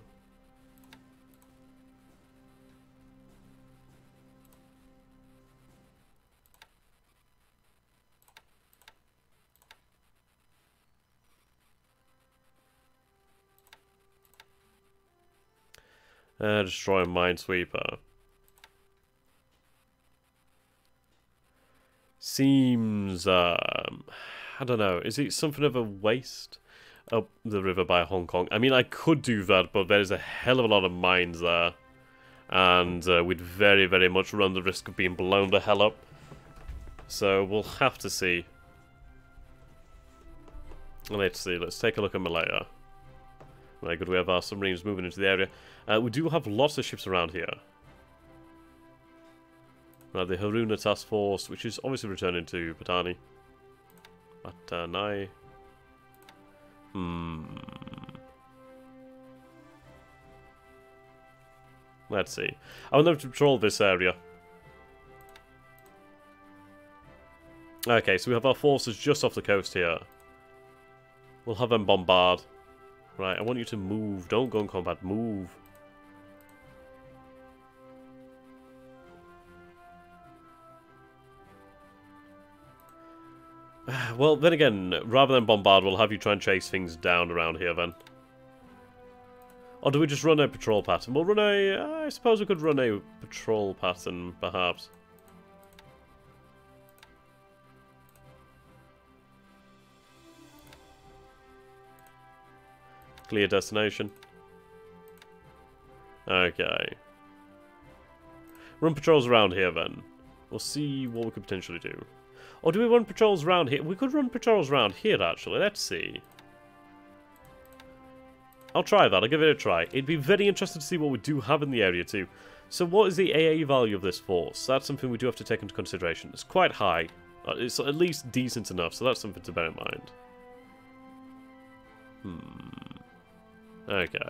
Destroy a minesweeper. Seems, I don't know, is it something of a waste up the river by Hong Kong? I mean, I could do that, but there's a hell of a lot of mines there. And we'd very, very much run the risk of being blown the hell up. So we'll have to see. Let's see, let's take a look at Malaya. Very good, we have our submarines moving into the area. We do have lots of ships around here. Right, the Haruna Task Force, which is obviously returning to Patani. Patanai. Let's see. I want them to patrol this area. Okay, so we have our forces just off the coast here. We'll have them bombard. Right, I want you to move. Don't go in combat. Move. Well, then again, rather than bombard, we'll have you try and chase things down around here then. Or do we just run a patrol pattern? We'll run a... I suppose we could run a patrol pattern, perhaps. Clear destination. Okay. Run patrols around here then. We'll see what we could potentially do. Or do we run patrols around here? We could run patrols around here, actually. Let's see. I'll try that. I'll give it a try. It'd be very interesting to see what we do have in the area, too. So what is the AA value of this force? That's something we do have to take into consideration. It's quite high. It's at least decent enough, so that's something to bear in mind. Okay.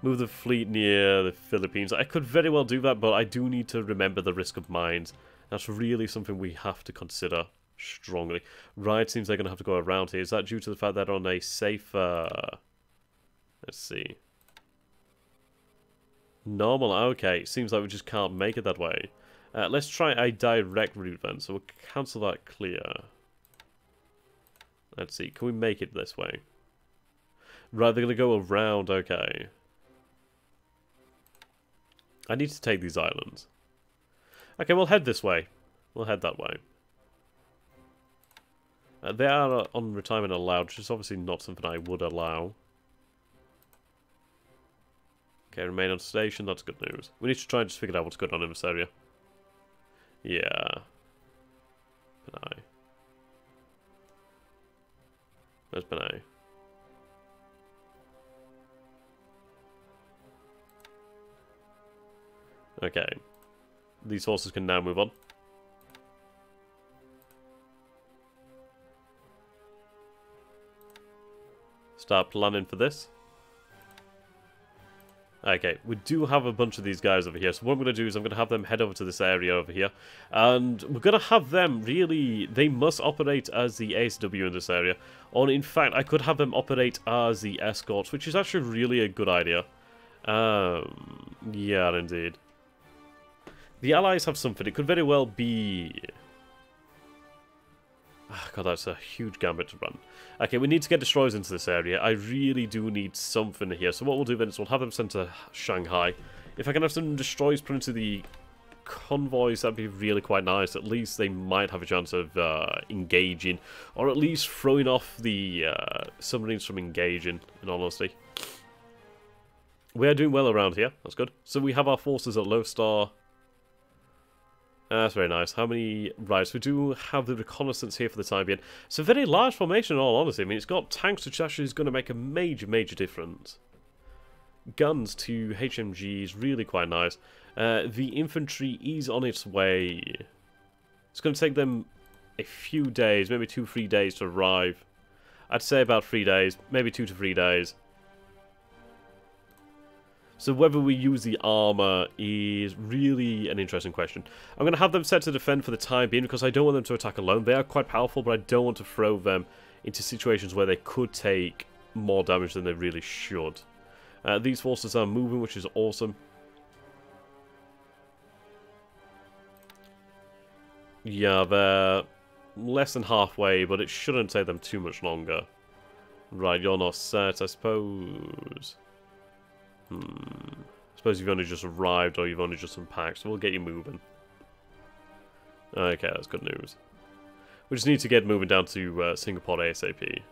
Move the fleet near the Philippines. I could very well do that, but I do need to remember the risk of mines. That's really something we have to consider strongly. Right, seems they're going to have to go around here. Is that due to the fact that they're on a safer... Let's see. Normal, okay. Seems like we just can't make it that way. Let's try a direct route then. So we'll cancel that clear. Let's see, can we make it this way? Right, they're going to go around, okay. I need to take these islands. Okay, we'll head this way. We'll head that way. They are on retirement allowed, which is obviously not something I would allow. Okay, remain on station, that's good news. We need to try and just figure out what's going on in this area. Yeah. Benai. Where's Benai? Okay. These horses can now move on. start planning for this. Okay, we do have a bunch of these guys over here, so what I'm going to do is I'm going to have them head over to this area over here, and we're going to have them really, they must operate as the ASW in this area, or in fact, I could have them operate as the escorts, which is actually really a good idea. Yeah, indeed. The Allies have something, it could very well be... Oh, God, that's a huge gambit to run. Okay, we need to get destroyers into this area. I really do need something here. So what we'll do then is we'll have them sent to Shanghai. If I can have some destroyers put into the convoys, that'd be really quite nice. At least they might have a chance of engaging, or at least throwing off the submarines from engaging, in all honesty. We are doing well around here. That's good. So we have our forces at Low Star. That's very nice. How many... Right, so we do have the reconnaissance here for the time being. It's a very large formation, in all honesty. I mean, it's got tanks, which actually is going to make a major, major difference. Guns to HMGs, really quite nice. The infantry is on its way. It's going to take them a few days, maybe 2-3 days to arrive. I'd say about 3 days, maybe 2 to 3 days. So whether we use the armor is really an interesting question. I'm going to have them set to defend for the time being because I don't want them to attack alone. They are quite powerful, but I don't want to throw them into situations where they could take more damage than they really should. These forces are moving, which is awesome. Yeah, they're less than halfway, but it shouldn't take them too much longer. Right, you're not set, I suppose. I suppose you've only just arrived or you've only just unpacked, so we'll get you moving. Okay, that's good news. We just need to get moving down to Singapore ASAP.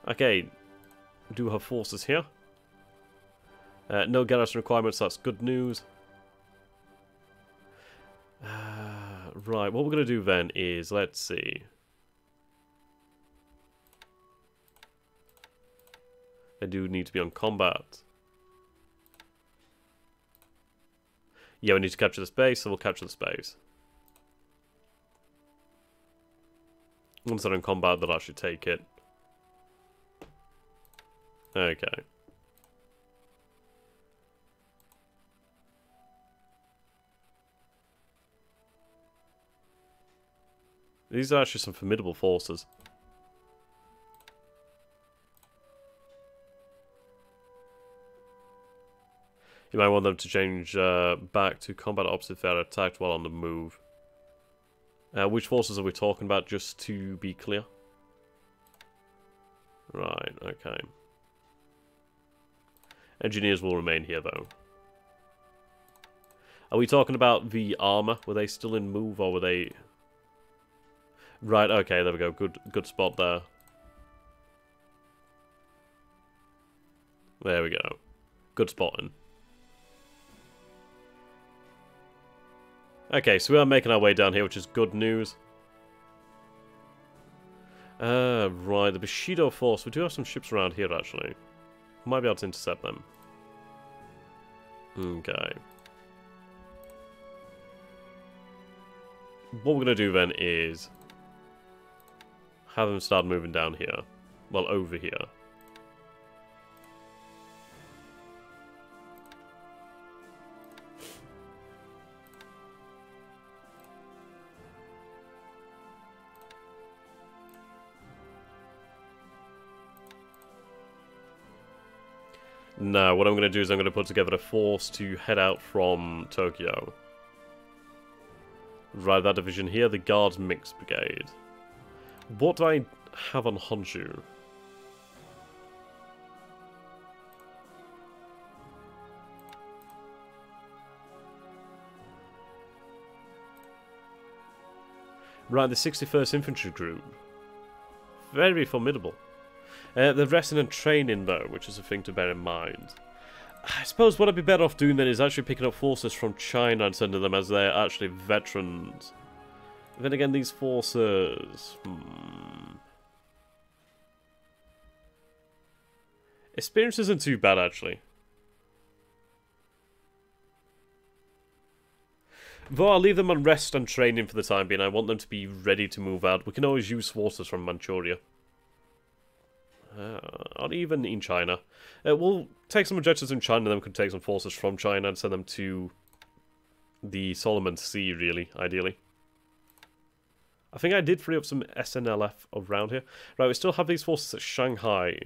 Okay, we do have forces here. No garrison requirements, that's good news. Right, what we're going to do then is, let's see. They do need to be on combat. Yeah, we need to capture the space, so we'll capture the space. Once they're in combat, they'll actually take it. Okay. These are actually some formidable forces. You might want them to change back to combat ops if they're attacked while on the move. Which forces are we talking about, just to be clear? Right, okay. Engineers will remain here, though. Are we talking about the armor? Were they still in move, or were they... Right, okay, there we go. Good spot there. There we go. Good spotting. Okay, so we are making our way down here, which is good news. Right, the Bushido force. We do have some ships around here, actually. Might be able to intercept them. Okay. What we're going to do then is have them start moving down here. Well, over here. Now, what I'm going to do is I'm going to put together a force to head out from Tokyo. Right, that division here, the Guards Mixed Brigade. What do I have on Honshu? Right, the 61st Infantry Group. Very formidable. They're resting and training, though, which is a thing to bear in mind. I suppose what I'd be better off doing then is actually picking up forces from China and sending them as they're actually veterans. Then again, these forces... Experience isn't too bad, actually. Though I'll leave them on rest and training for the time being, I want them to be ready to move out. We can always use forces from Manchuria. Or even in China. We'll take some objectives in China, then we could take some forces from China and send them to the Solomon Sea, really, ideally. I think I did free up some SNLF around here. Right, we still have these forces at Shanghai.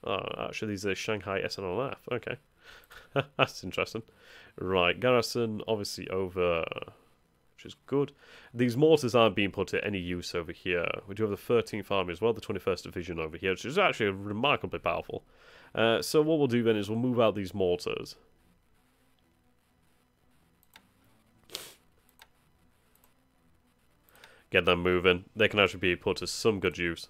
Oh, actually, these are Shanghai SNLF. Okay. That's interesting. Right, garrison, obviously over... which is good. These mortars aren't being put to any use over here. We do have the 13th Army as well, the 21st Division over here, which is actually remarkably powerful. So what we'll do then is we'll move out these mortars. Get them moving. They can actually be put to some good use.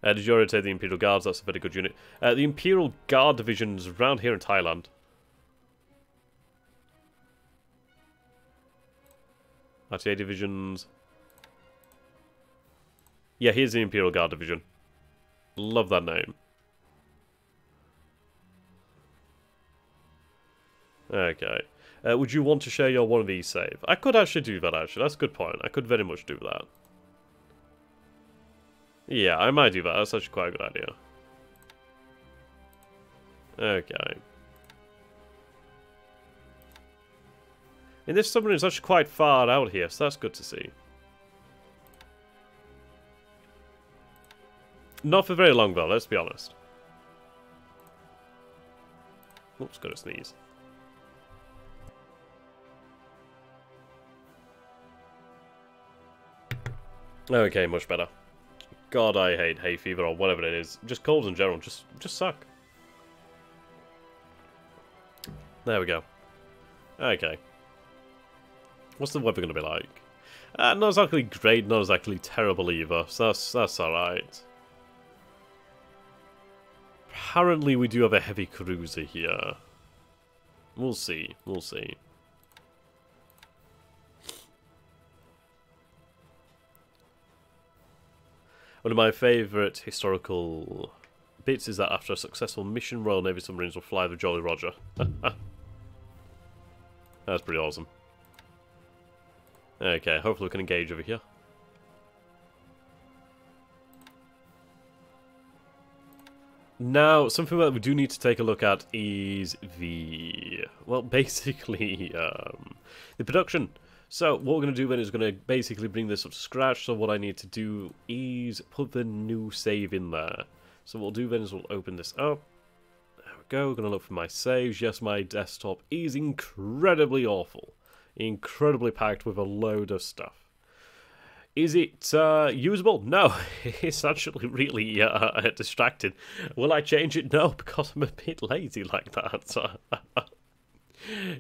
Did you already take the Imperial Guards? That's a very good unit. The Imperial Guard Division's around here in Thailand. RTA divisions. Yeah, here's the Imperial Guard Division. Love that name. Okay. Would you want to share your one of these save? I could actually do that, actually. That's a good point. I could very much do that. Yeah, I might do that. That's actually quite a good idea. Okay. And this submarine is actually quite far out here, so that's good to see. Not for very long, though, let's be honest. Oops, got to sneeze. Okay, much better. God, I hate hay fever or whatever it is. Just colds in general, just suck. There we go. Okay. What's the weather going to be like? Not exactly great, not exactly terrible either, so that's alright. Apparently we do have a heavy cruiser here. We'll see, we'll see. One of my favourite historical bits is that after a successful mission, Royal Navy submarines will fly the Jolly Roger. That's pretty awesome. Okay, hopefully we can engage over here. Now, something that we do need to take a look at is the... well, basically, the production. So, what we're going to do then is going to basically bring this up to scratch. So what I need to do is put the new save in there. So what we'll do then is we'll open this up. There we go, we're going to look for my saves. Yes, my desktop is incredibly awful. Incredibly packed with a load of stuff. Is it usable? No, it's actually really distracting. Will I change it? No, because I'm a bit lazy like that. So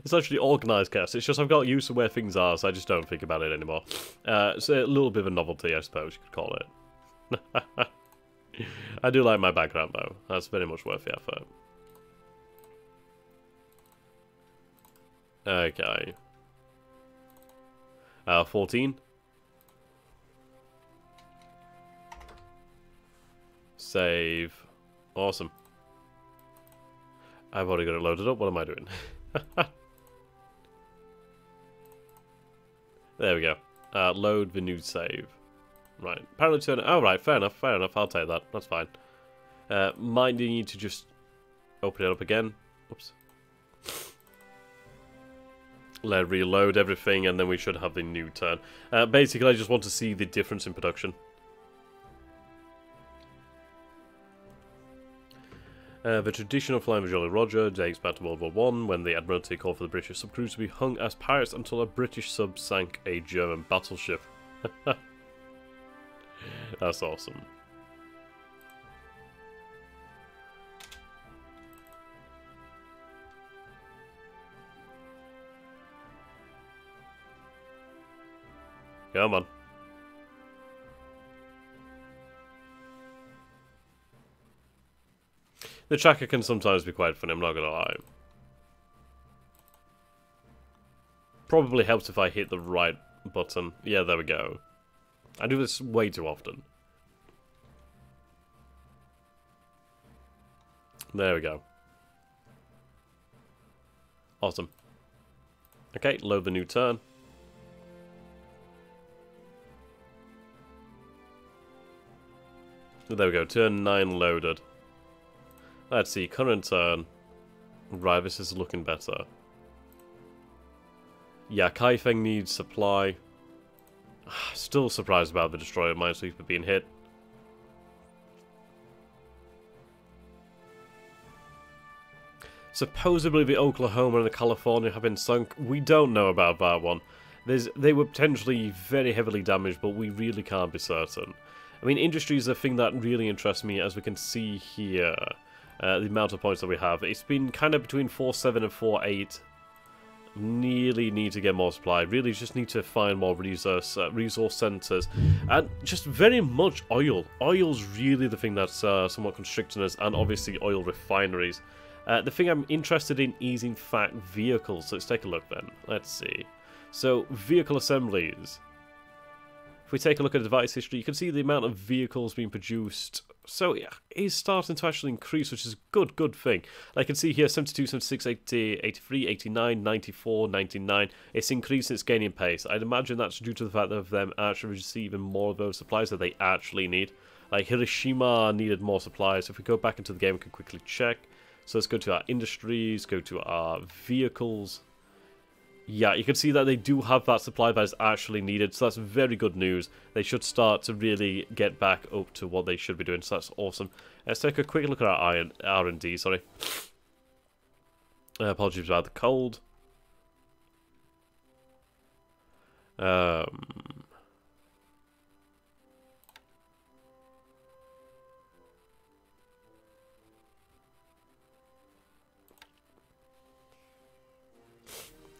it's actually organised chaos. It's just I've got used to where things are, so I just don't think about it anymore. It's a little bit of a novelty, I suppose you could call it. I do like my background, though. That's very much worth the effort. Okay. 14. Save. Awesome. I've already got it loaded up. What am I doing? There we go. Load the new save. Right. Apparently turn it... oh, right. Fair enough. Fair enough. I'll take that. That's fine. Might need to just open it up again. Oops. Let reload everything, and then we should have the new turn. Basically, I just want to see the difference in production. The traditional flying Jolly Roger dates back to World War I, when the Admiralty called for the British subcrews to be hung as pirates until a British sub sank a German battleship. That's awesome. Come on. The tracker can sometimes be quite funny, I'm not gonna lie. Probably helps if I hit the right button. Yeah, there we go. I do this way too often. There we go. Awesome. Okay, load the new turn. There we go, turn 9 loaded. Let's see, current turn. Right, this is looking better. Yeah, Kaifeng needs supply. Still surprised about the destroyer minesweeper being hit. Supposedly the Oklahoma and the California have been sunk. We don't know about that one. They were potentially very heavily damaged, but we really can't be certain. I mean, industry is the thing that really interests me, as we can see here. The amount of points that we have. It's been kind of between 4.7 and 4.8. Really need to get more supply. Really just need to find more resource centers. And just very much oil. Oil's really the thing that's somewhat constricting us, and obviously oil refineries. The thing I'm interested in is, in fact, vehicles. So let's take a look then. Let's see. So, vehicle assemblies. If we take a look at device history, you can see the amount of vehicles being produced. So, yeah, it is starting to actually increase, which is a good thing. I can see here 72, 76, 80, 83, 89, 94, 99. It's increasing, it's gaining pace. I'd imagine that's due to the fact of them actually receiving more of those supplies that they actually need. Like, Hiroshima needed more supplies. If we go back into the game, we can quickly check. So let's go to our industries, go to our vehicles. Yeah, you can see that they do have that supply that is actually needed, so that's very good news. They should start to really get back up to what they should be doing, so that's awesome. Let's take a quick look at our R&D, sorry. Apologies about the cold.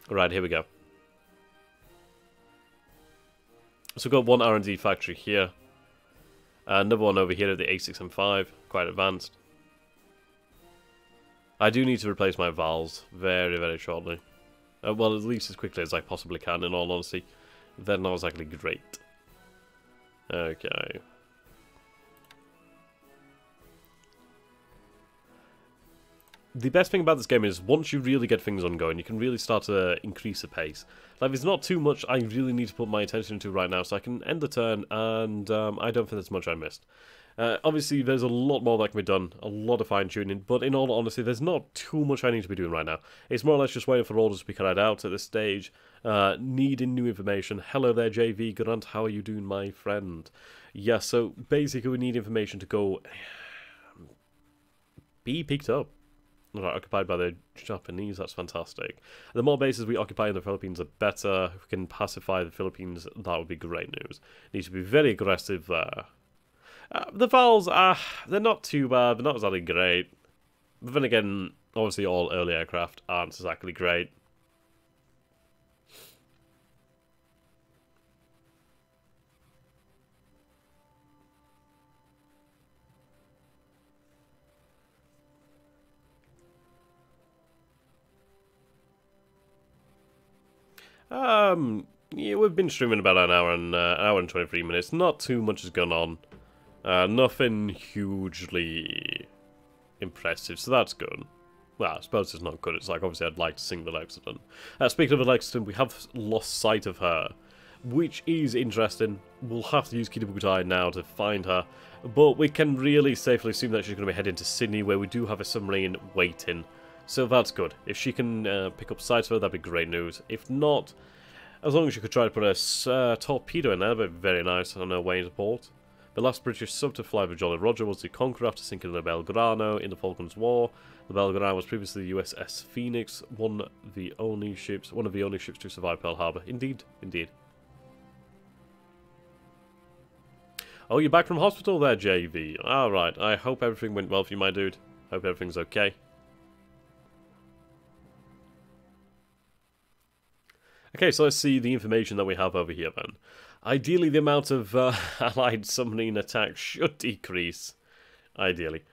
Right, here we go. So we've got one R&D factory here. Another one over here at the A6M5, quite advanced. I do need to replace my valves very, very shortly. Well, at least as quickly as I possibly can, in all honesty. They're not exactly great. Okay. The best thing about this game is, once you really get things ongoing, you can really start to increase the pace. Like, there's not too much I really need to put my attention to right now, so I can end the turn, and I don't think there's much I missed. Obviously, there's a lot more that can be done, a lot of fine-tuning, but in all honesty, there's not too much I need to be doing right now. It's more or less just waiting for orders to be carried out at this stage, needing new information. Hello there, JV Grant, how are you doing, my friend? Yeah, so basically we need information to go be picked up. Right, occupied by the Japanese, that's fantastic. The more bases we occupy in the Philippines, the better. If we can pacify the Philippines, that would be great news. Need to be very aggressive there. The vowels, they're not too bad, they're not exactly great. But then again, obviously all early aircraft aren't exactly great. Yeah, we've been streaming about an hour and 23 minutes. Not too much has gone on. Nothing hugely impressive, so that's good. Well, I suppose it's not good. It's like, obviously, I'd like to sing the Lexington. Speaking of the Lexington, we have lost sight of her, which is interesting. We'll have to use Kidabutai now to find her, but we can really safely assume that she's going to be heading to Sydney, where we do have a submarine waiting. So that's good. If she can pick up sight of her, that'd be great news. If not, as long as you could try to put a torpedo in there, that'd be very nice on her way into port. The last British sub to fly the Jolly Roger was the Conqueror after sinking the Belgrano in the Falklands War. The Belgrano was previously the USS Phoenix, one of the only ships to survive Pearl Harbor. Indeed, indeed. Oh, you're back from hospital there, JV. Alright, I hope everything went well for you, my dude. Hope everything's okay. Okay, so let's see the information that we have over here then. Ideally, the amount of allied submarine attacks should decrease. Ideally.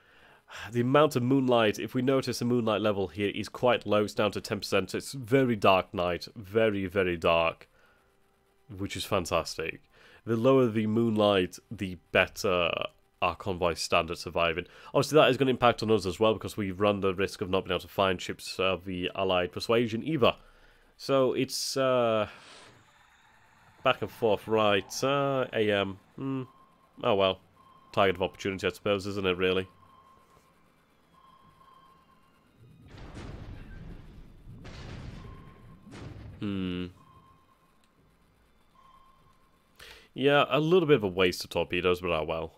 The amount of moonlight, if we notice the moonlight level here is quite low, it's down to 10%. It's very dark night, very, very dark, which is fantastic. The lower the moonlight, the better our convoy stand at surviving. Obviously, that is going to impact on us as well, because we run the risk of not being able to find ships of the allied persuasion either. So it's back and forth, right? AM. Oh well. target of opportunity, I suppose, isn't it, really? Yeah, a little bit of a waste of torpedoes, but oh well.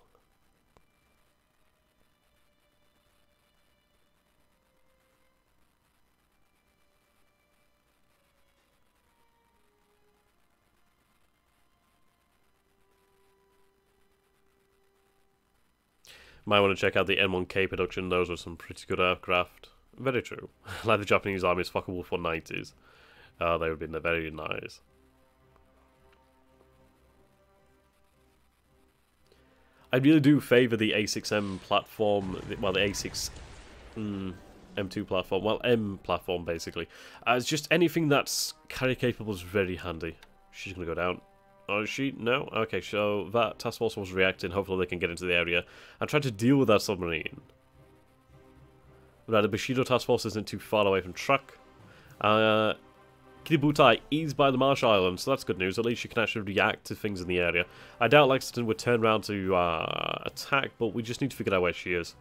Might want to check out the N1K production. Those were some pretty good aircraft. Very true. Like the Japanese Army's Focke-Wulf 190s. They would have been very nice. I really do favour the A6M platform. Well, the A6 M2 platform. Well, M platform, basically. It's just anything that's carrier capable is very handy. She's going to go down. Oh, is she? No? Okay, so that task force was reacting. Hopefully they can get into the area and try to deal with that submarine. Right, the Bushido task force isn't too far away from track. Kiributai is by the Marsh Islands, so that's good news. At least you can actually react to things in the area. I doubt Lexington would turn around to attack, but we just need to figure out where she is.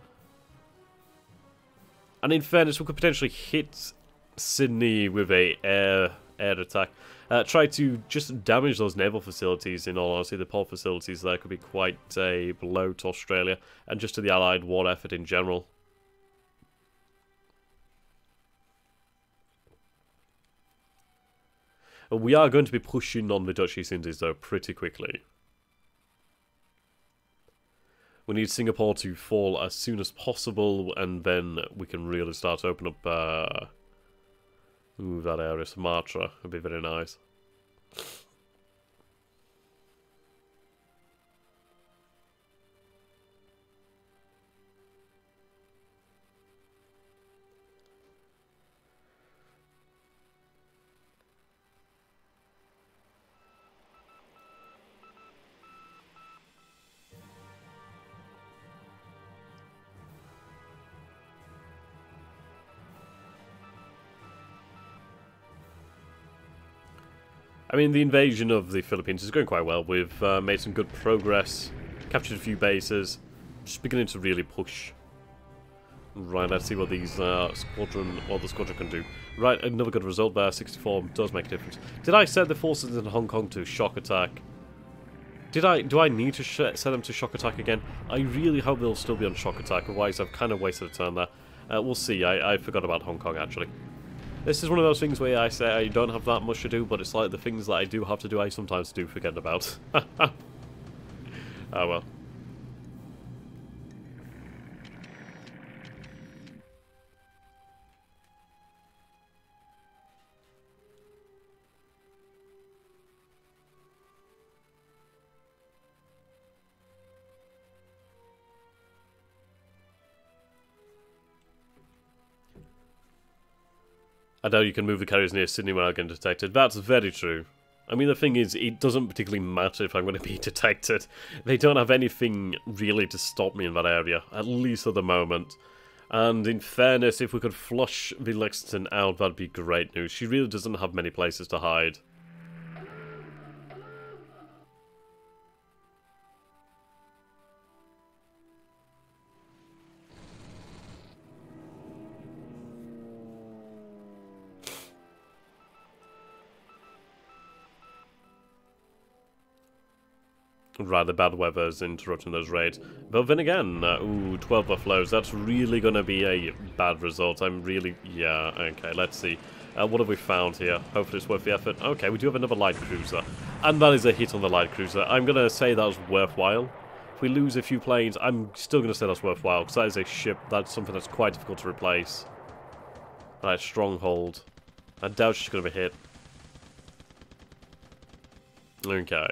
And in fairness, we could potentially hit Sydney with a air attack. Try to just damage those naval facilities, in all honesty. The port facilities there could be quite a blow to Australia, and just to the Allied war effort in general. We are going to be pushing on the Dutch East Indies, though, pretty quickly. We need Singapore to fall as soon as possible, and then we can really start to open up that area. Sumatra would be very nice. I mean, the invasion of the Philippines is going quite well. We've made some good progress, captured a few bases, just beginning to really push. Right, let's see what these the squadron can do. Right, another good result there. 64 does make a difference. Did I set the forces in Hong Kong to shock attack? Do I need to set them to shock attack again? I really hope they'll still be on shock attack. Otherwise, I've kind of wasted a turn there. We'll see. I forgot about Hong Kong actually. This is one of those things where I say I don't have that much to do, but it's like the things that I do have to do, I sometimes do forget about. Oh well. I know you can move the carriers near Sydney without getting detected. That's very true. I mean, the thing is, it doesn't particularly matter if I'm going to be detected. They don't have anything really to stop me in that area, at least at the moment. And in fairness, if we could flush the Lexington out, that'd be great news. She really doesn't have many places to hide. Right, the bad weather's interrupting those raids. But then again, ooh, 12 buffaloes, that's really going to be a bad result. I'm really... yeah, okay, let's see. What have we found here? Hopefully it's worth the effort. Okay, we do have another light cruiser. And that is a hit on the light cruiser. I'm going to say that was worthwhile. If we lose a few planes, I'm still going to say that's worthwhile, because that is a ship, that's something that's quite difficult to replace. Right, stronghold. I doubt she's going to be hit. Okay.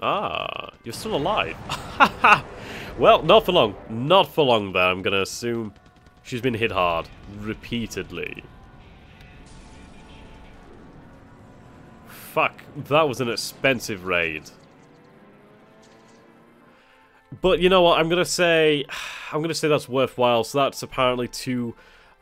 Ah, you're still alive. Well, not for long. Not for long there, I'm going to assume. She's been hit hard. Repeatedly. Fuck, that was an expensive raid. But you know what, I'm going to say that's worthwhile. So that's apparently 2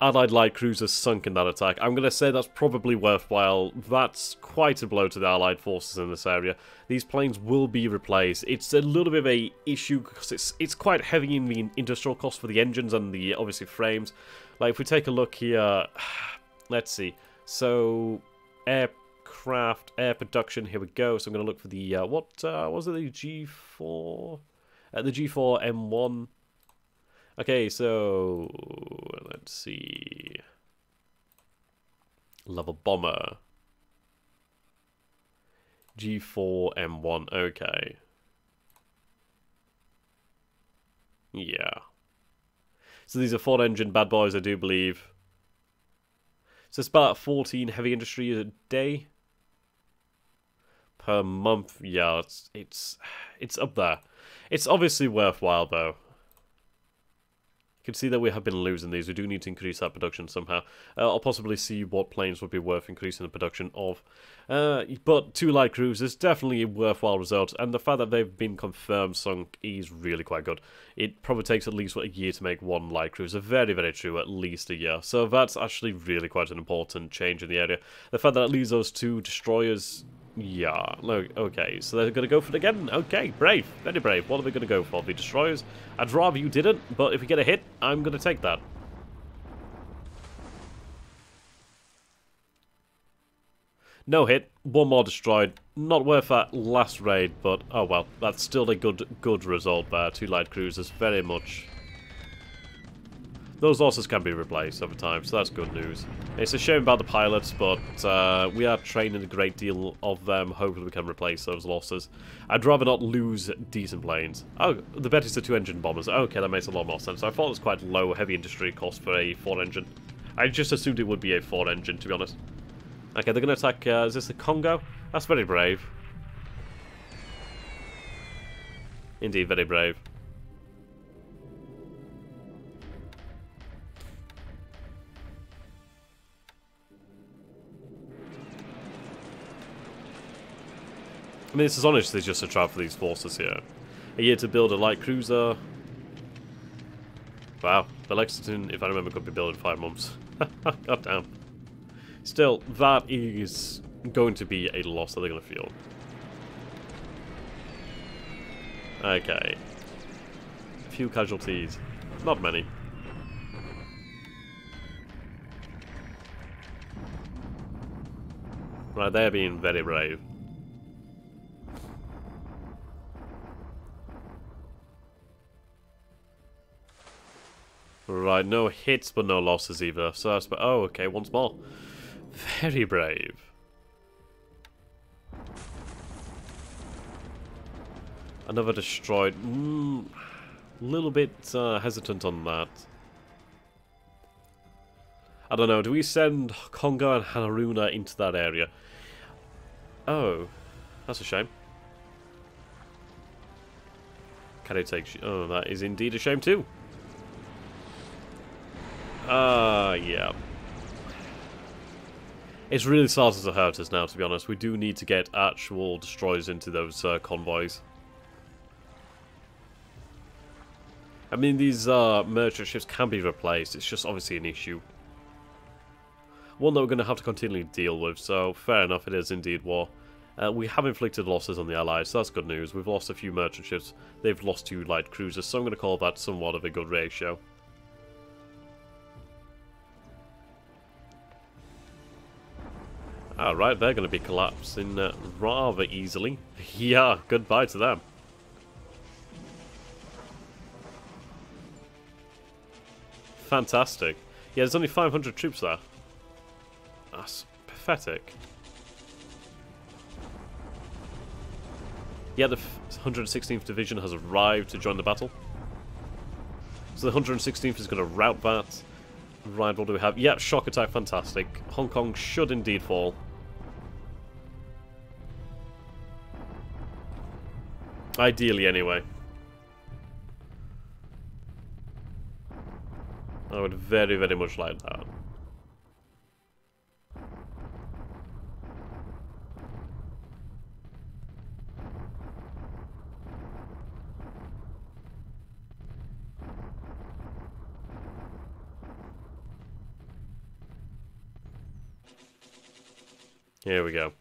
Allied light cruisers sunk in that attack. I'm going to say that's probably worthwhile. That's quite a blow to the Allied forces in this area. These planes will be replaced. It's a little bit of a issue because it's quite heavy in the industrial cost for the engines and the, obviously, frames. Like, if we take a look here, let's see. So, aircraft, air production, here we go. So I'm going to look for the, what was it, the G4? The G4 M1. Okay, so let's see. Level bomber. G4 M1. Okay. Yeah. So these are Ford engine bad boys, I do believe. So it's about 14 heavy industry a day per month. Yeah, it's up there. It's obviously worthwhile though. You can see that we have been losing these. We do need to increase that production somehow. I'll possibly see what planes would be worth increasing the production of. But 2 light cruisers, definitely a worthwhile result. And the fact that they've been confirmed sunk is really quite good. It probably takes at least a year to make 1 light cruiser. Very, very true, at least a year. So that's actually really quite an important change in the area. The fact that it leaves those 2 destroyers... Yeah, look, okay, so they're going to go for it again. Okay, brave, very brave. What are they going to go for? The destroyers? I'd rather you didn't, but if we get a hit, I'm going to take that. No hit, 1 more destroyed. Not worth that last raid, but oh well, that's still a good result there. 2 light cruisers, very much. Those losses can be replaced over time, so that's good news. It's a shame about the pilots, but we are training a great deal of them. Hopefully we can replace those losses. I'd rather not lose decent planes. Oh, the Betis are 2 engine bombers. Okay, that makes a lot more sense. I thought it was quite low heavy industry cost for a 4 engine. I just assumed it would be a 4 engine, to be honest. Okay, they're going to attack, is this the Congo? That's very brave. Indeed, very brave. I mean, this is honestly just a trap for these forces here. A year to build a light cruiser. Wow, the Lexington, if I remember, could be built in 5 months. God damn. Still, that is going to be a loss that they're going to feel. Okay. A few casualties. Not many. Right, they're being very brave. Right, no hits but no losses either. So that's... Oh, okay, once more. Very brave. Another destroyed. Little bit hesitant on that. I don't know, do we send Congo and Hanaruna into that area? Oh, that's a shame. Can it take... Oh, that is indeed a shame too. Yeah. It's really starting to hurt us now, to be honest. We do need to get actual destroyers into those convoys. I mean, these merchant ships can be replaced. It's just obviously an issue. One that we're going to have to continually deal with, so fair enough, it is indeed war. We have inflicted losses on the Allies, so that's good news. We've lost a few merchant ships. They've lost 2 light cruisers, so I'm going to call that somewhat of a good ratio. Alright, they're going to be collapsing rather easily. Yeah, goodbye to them. Fantastic. Yeah, there's only 500 troops there. That's pathetic. Yeah, the 116th Division has arrived to join the battle. So the 116th is going to rout that. Right, what do we have? Yeah, shock attack, fantastic. Hong Kong should indeed fall. Ideally, anyway. I would very, very much like that. Here we go.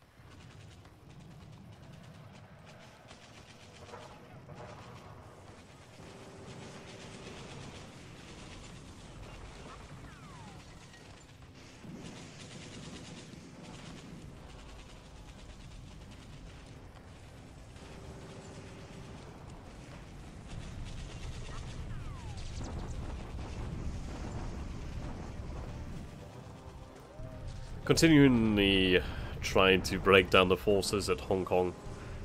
Continuing the trying to break down the forces at Hong Kong.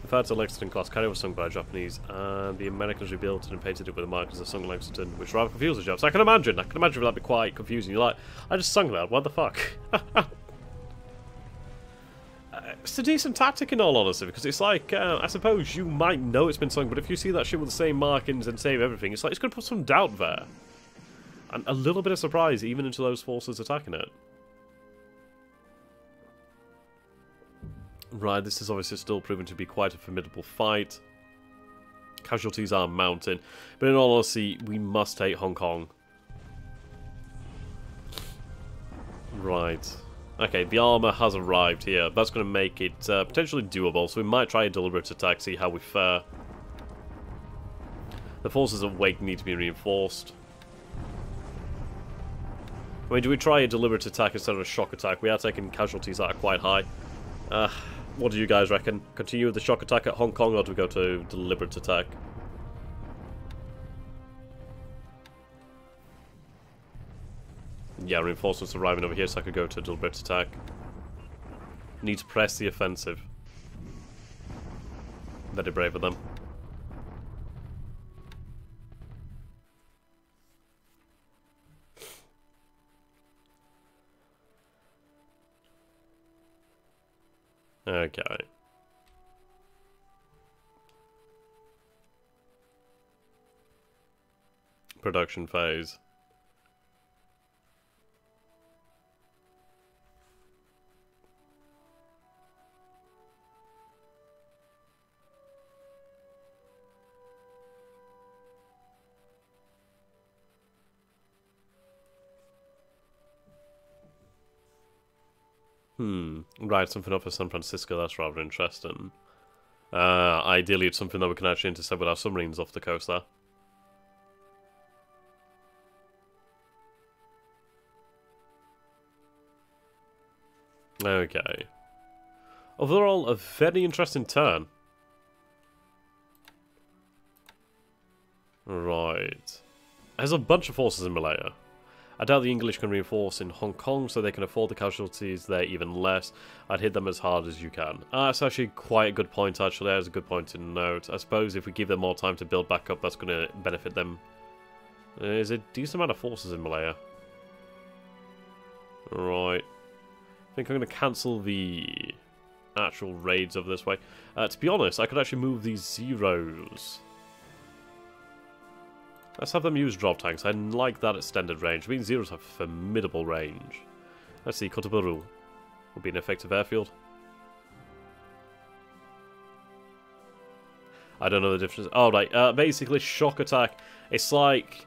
The fact that Lexington class carrier was sunk by the Japanese, and the Americans rebuilt it and painted it with the markers of sunk Lexington, which rather confused the Japs. I can imagine that'd be quite confusing. You're like, I just sunk that, what the fuck? It's a decent tactic in all honesty, because it's like, I suppose you might know it's been sunk, but if you see that shit with the same markings and save everything, it's like, it's going to put some doubt there. And a little bit of surprise even into those forces attacking it. Right, this is obviously still proving to be quite a formidable fight. Casualties are mounting, but in all honesty, we must take Hong Kong. Right. Okay, the armor has arrived here. That's going to make it potentially doable, so we might try a deliberate attack, see how we fare. The forces of Wake need to be reinforced. I mean, do we try a deliberate attack instead of a shock attack? We are taking casualties that are quite high. What do you guys reckon? Continue with the shock attack at Hong Kong, or do we go to deliberate attack? Yeah, reinforcements arriving over here, so I could go to deliberate attack. Need to press the offensive. Very brave of them. Okay. Production phase. Right, something off of San Francisco, that's rather interesting. Ideally it's something that we can actually intercept with our submarines off the coast there. Okay. Overall, a very interesting turn. Right. There's a bunch of forces in Malaya. I doubt the English can reinforce in Hong Kong, so they can afford the casualties there even less. I'd hit them as hard as you can. That's actually quite a good point, actually. That's a good point to note. I suppose if we give them more time to build back up, that's going to benefit them. There's a decent amount of forces in Malaya. Right. I think I'm going to cancel the actual raids over this way. To be honest, I could actually move these zeros. Let's have them use drop tanks. I like that extended range. I mean, zeros have formidable range. Let's see, Kotobaru would be an effective airfield. I don't know the difference. Oh, right. Basically, shock attack. It's like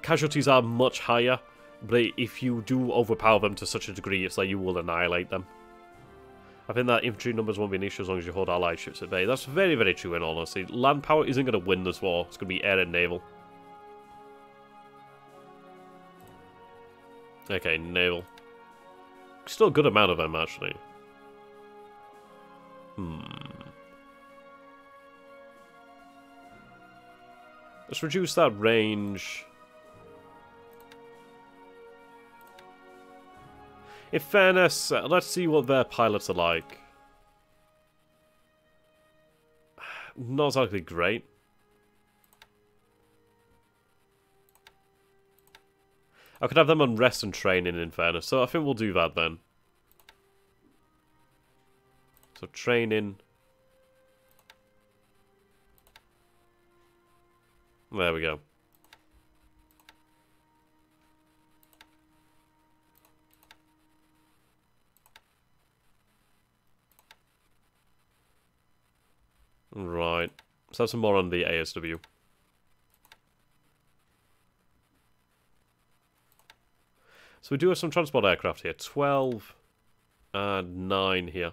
casualties are much higher, but if you do overpower them to such a degree, it's like you will annihilate them. I think that infantry numbers won't be an issue as long as you hold allied ships at bay. That's very, very true in all honesty. Land power isn't going to win this war. It's going to be air and naval. Okay, naval. Still a good amount of them, actually. Let's reduce that range. In fairness, let's see what their pilots are like. Not exactly great. I could have them on rest and training, in fairness, so I think we'll do that then. So training. There we go. Right. Let's have some more on the ASW. So we do have some transport aircraft here. 12 and 9 here.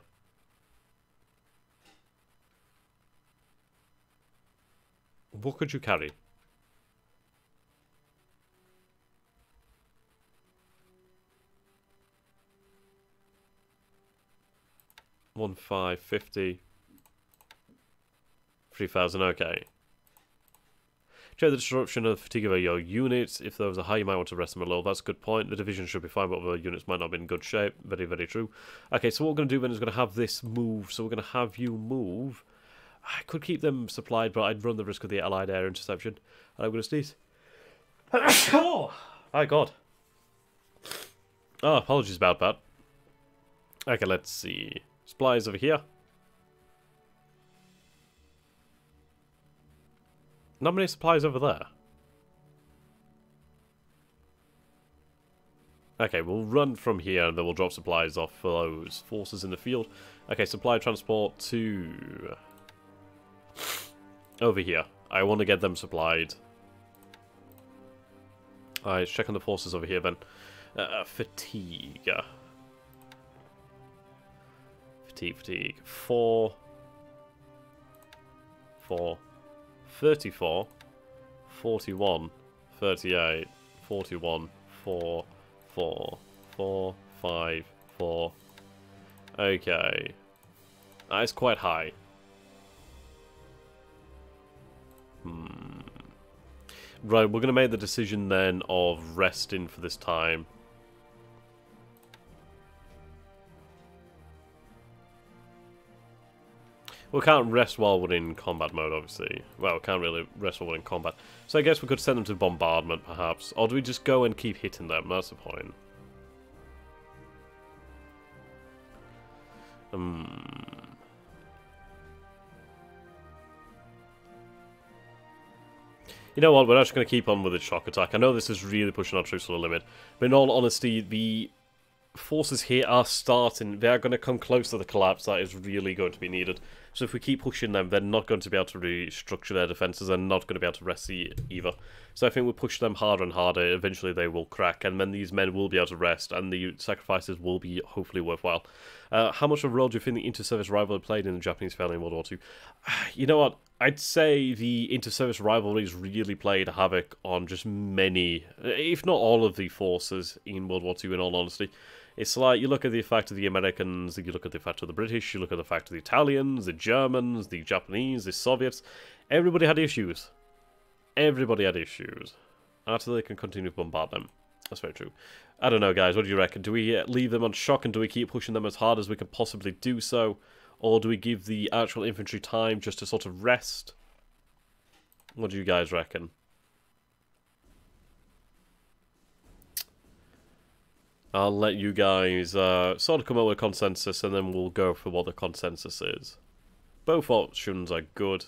What could you carry? One 550. 3,000, okay. Check the disruption of fatigue of your units. If those are high, you might want to rest them a little. That's a good point. The division should be fine, but other units might not be in good shape. Very, very true. Okay, so what we're going to do then is we're going to have this move. So we're going to have you move. I could keep them supplied, but I'd run the risk of the Allied air interception. And I'm going to sneeze. Oh, my God. Oh, apologies about that. Okay, let's see. Supplies over here. Not many supplies over there. Okay, we'll run from here and then we'll drop supplies off for those forces in the field. Okay, supply transport to... over here. I want to get them supplied. Alright, check on the forces over here then. Fatigue. Fatigue. 4. 34, 41, 38, 41, 4, 4, 4, 5, 4. Okay. That's quite high. Right, we're going to make the decision then of resting for this time. We can't rest while we're in combat mode, obviously. Well, we can't really rest while we're in combat. So I guess we could send them to bombardment, perhaps. Or do we just go and keep hitting them? That's the point. You know what, we're actually going to keep on with the shock attack. I know this is really pushing our troops to the limit. But in all honesty, the forces here are starting. They are going to come close to the collapse that is really going to be needed. So if we keep pushing them, they're not going to be able to restructure their defences and not going to be able to rest either. So I think we'll push them harder and harder. Eventually they will crack, and then these men will be able to rest, and the sacrifices will be hopefully worthwhile. How much of a role do you think the inter-service rivalry played in the Japanese failure in World War II? You know what? I'd say the inter-service rivalries really played havoc on just many, if not all of the forces in World War II, in all honesty. It's like, you look at the effect of the Americans, you look at the effect of the British, you look at the effect of the Italians, the Germans, the Japanese, the Soviets. Everybody had issues. Everybody had issues. Until they can continue to bombard them. That's very true. I don't know, guys, what do you reckon? Do we leave them on shock and do we keep pushing them as hard as we can possibly do so? Or do we give the actual infantry time just to sort of rest? What do you guys reckon? I'll let you guys sort of come up with a consensus, and then we'll go for what the consensus is. Both options are good.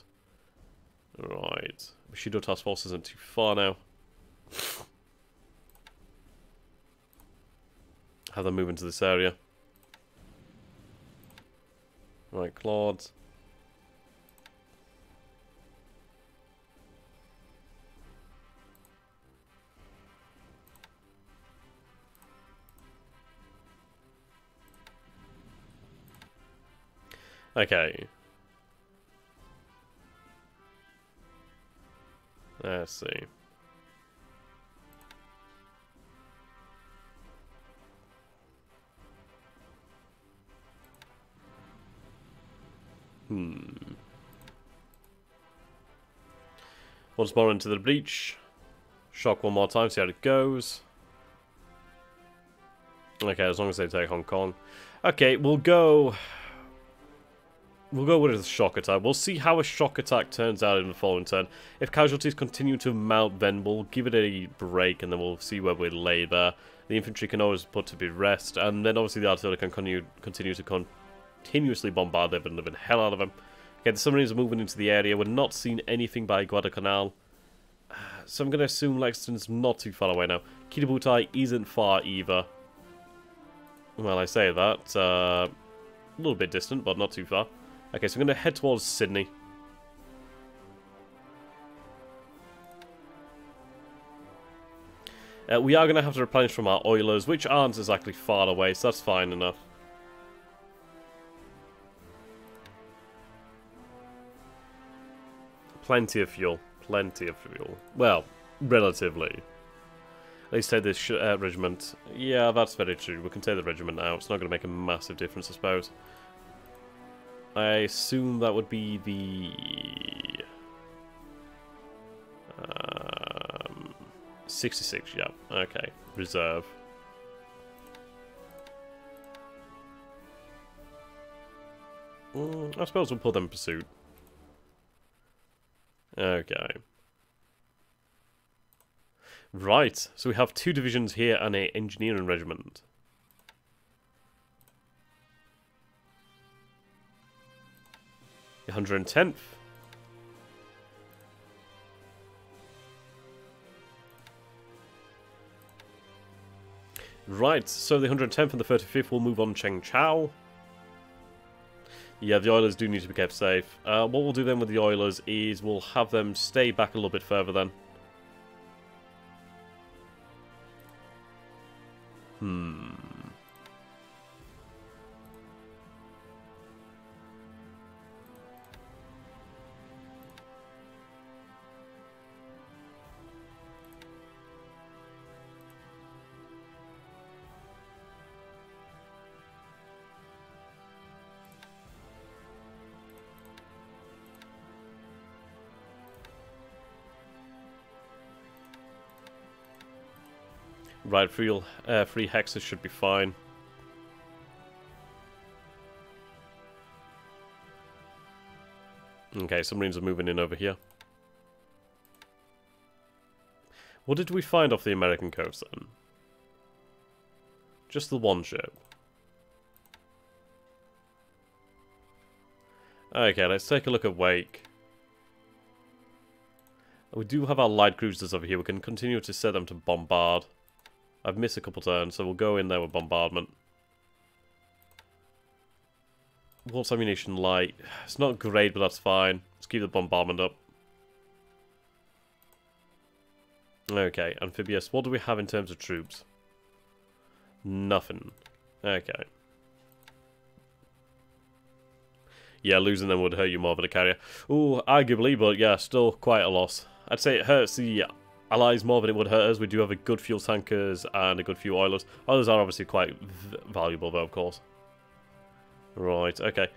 Right. Bushido Task Force isn't too far now. Have them move into this area. Right, Claude. Okay. Let's see. Once more into the breach. Shock one more time, see how it goes. Okay, as long as they take Hong Kong. Okay, we'll go with a shock attack. We'll see how a shock attack turns out in the following turn. If casualties continue to mount, then we'll give it a break, and then we'll see where we lay there. The infantry can always put to be rest, and then obviously the artillery can continue to continuously bombard them and live the hell out of them. Okay, the submarines are moving into the area. We're not seeing anything by Guadalcanal, so I'm going to assume Lexington's not too far away now. Kitabutai isn't far either. Well, I say that. A little bit distant, but not too far. Okay, so I'm going to head towards Sydney. We are going to have to replenish from our oilers, which aren't exactly far away, so that's fine enough. Plenty of fuel. Plenty of fuel. Well, relatively. At least take this regiment. Yeah, that's very true. We can take the regiment now. It's not going to make a massive difference, I suppose. I assume that would be the... 66, yeah. Okay. Reserve. I suppose we'll put them in pursuit. Okay. Right, so we have 2 divisions here and an engineering regiment. The 110th. Right, so the 110th and the 35th will move on Cheng Chao. Yeah, the Oilers do need to be kept safe. What we'll do then with the Oilers is we'll have them stay back a little bit further then. Right, free hexes should be fine. Okay, some Marines are moving in over here. What did we find off the American coast then? Just the one ship. Okay, let's take a look at Wake. We do have our light cruisers over here. We can continue to set them to bombard. I've missed a couple turns, so we'll go in there with bombardment. What's ammunition light? It's not great, but that's fine. Let's keep the bombardment up. Okay, amphibious. What do we have in terms of troops? Nothing. Okay. Yeah, losing them would hurt you more than a carrier. Ooh, arguably, but yeah, still quite a loss. I'd say it hurts the Allies more than it would hurt us. We do have a good fuel tankers and a good few oilers. Oilers are obviously quite valuable though, of course. Right, okay.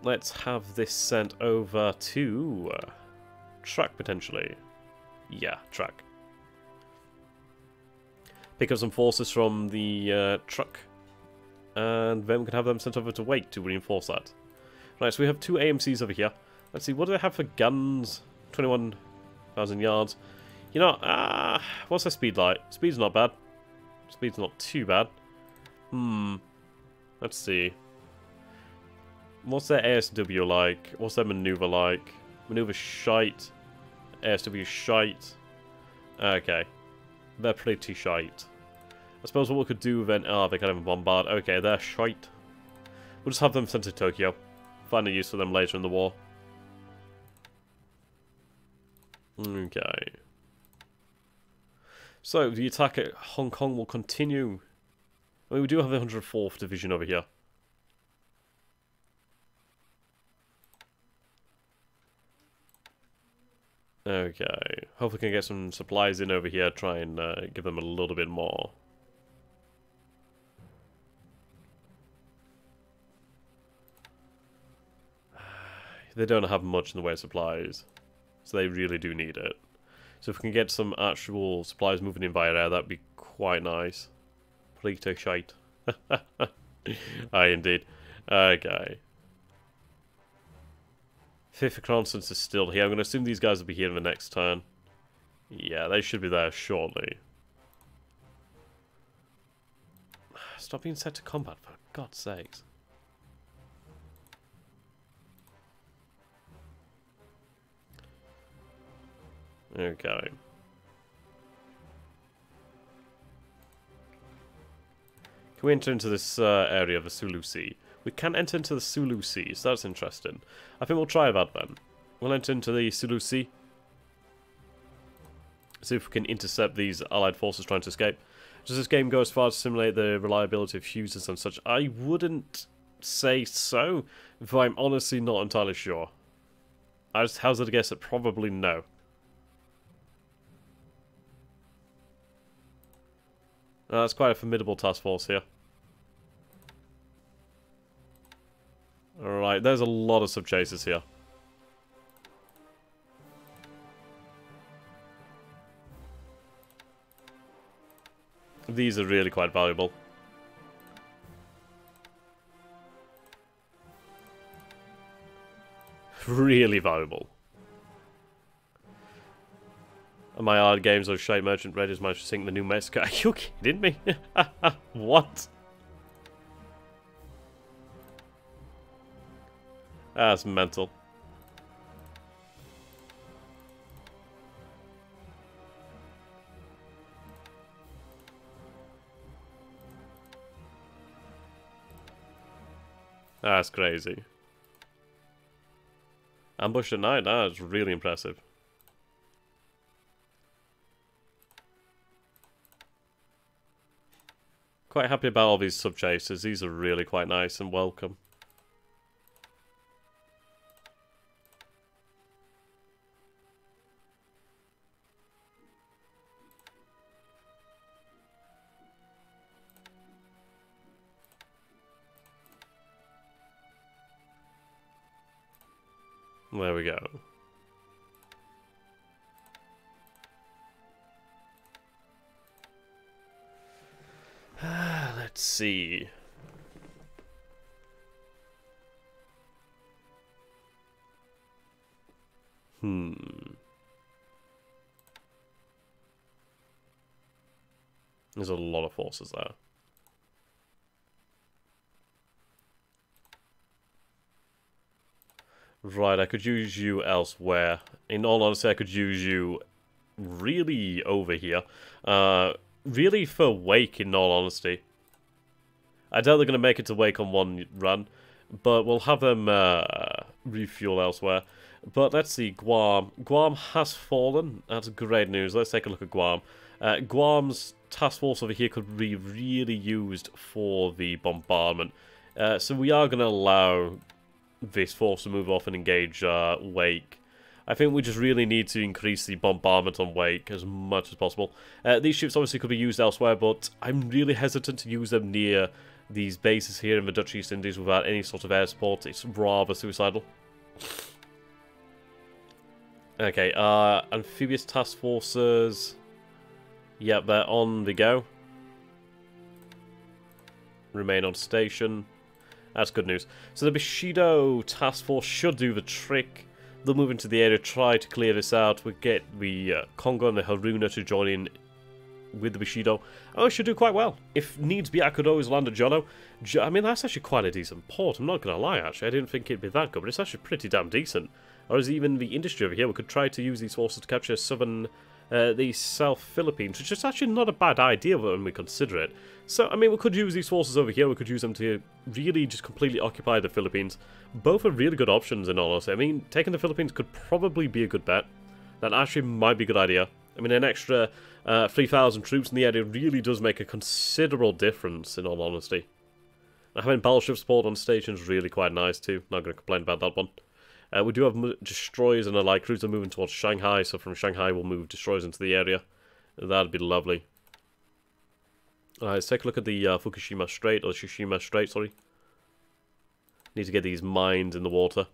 Let's have this sent over to Track, potentially. Yeah, Track. Pick up some forces from the truck. And then we can have them sent over to Wake to reinforce that. Right, so we have 2 AMCs over here. Let's see, what do they have for guns? 21,000 yards. You know, what's their speed like? Speed's not bad. Speed's not too bad. Let's see. What's their ASW like? What's their maneuver like? Maneuver shite. ASW shite. Okay. They're pretty shite. I suppose what we could do then... Oh, they can't even bombard. Okay, they're shite. We'll just have them sent to Tokyo. Find a use for them later in the war. Okay. So, the attack at Hong Kong will continue. I mean, we do have the 104th Division over here. Okay. Hopefully we can get some supplies in over here, try and give them a little bit more. They don't have much in the way of supplies, so they really do need it. So if we can get some actual supplies moving in via air, that'd be quite nice. Pretty shite. Aye, indeed. Okay. 5th reconnaissance is still here. I'm going to assume these guys will be here in the next turn. Yeah, they should be there shortly. Stop being set to combat, for God's sakes. Okay. Can we enter into this area of the Sulu Sea? We can enter into the Sulu Sea, so that's interesting. I think we'll try that then. We'll enter into the Sulu Sea. See if we can intercept these allied forces trying to escape. Does this game go as far as to simulate the reliability of fuses and such? I wouldn't say so, though I'm honestly not entirely sure. I just hazard a guess that probably no. That's quite a formidable task force here. Alright, there's a lot of sub-chasers here. These are really quite valuable. Really valuable. And my hard games of Shite Merchant Raiders managed to sink the New Mexico. Are you kidding me? What? That's mental. That's crazy. Ambushed at night? That's really impressive. Quite happy about all these sub-chasers. These are really quite nice and welcome. There we go. Let's see. There's a lot of forces there. Right, I could use you elsewhere. In all honesty, I could use you really over here. Really for Wake, in all honesty. I doubt they're going to make it to Wake on one run, but we'll have them refuel elsewhere. But let's see, Guam. Guam has fallen. That's great news. Let's take a look at Guam. Guam's task force over here could be really used for the bombardment. So we are going to allow this force to move off and engage Wake. I think we just really need to increase the bombardment on Wake as much as possible. These ships obviously could be used elsewhere, but I'm really hesitant to use them near these bases here in the Dutch East Indies without any sort of air support. It's rather suicidal. Okay, amphibious task forces. Yep, they're on the go. Remain on station. That's good news. So the Bushido task force should do the trick. They'll move into the area, try to clear this out. We'll get the Congo and the Haruna to join in with the Bushido. Oh, it should do quite well. If needs be, I could always land a Jono. I mean, that's actually quite a decent port. I'm not going to lie, actually. I didn't think it'd be that good, but it's actually pretty damn decent. Or is even the industry over here? We could try to use these forces to capture the South Philippines, which is actually not a bad idea when we consider it. So, I mean, we could use these forces over here. We could use them to really just completely occupy the Philippines. Both are really good options, in all honesty. I mean, taking the Philippines could probably be a good bet. That actually might be a good idea. I mean, an extra 3,000 troops in the area really does make a considerable difference, in all honesty. And having battleship support on station is really quite nice, too. Not going to complain about that one. We do have destroyers and a light cruiser moving towards Shanghai, so from Shanghai we'll move destroyers into the area. That'd be lovely. Let's take a look at the Fukushima Strait, or Tsushima Strait, sorry. Need to get these mines in the water.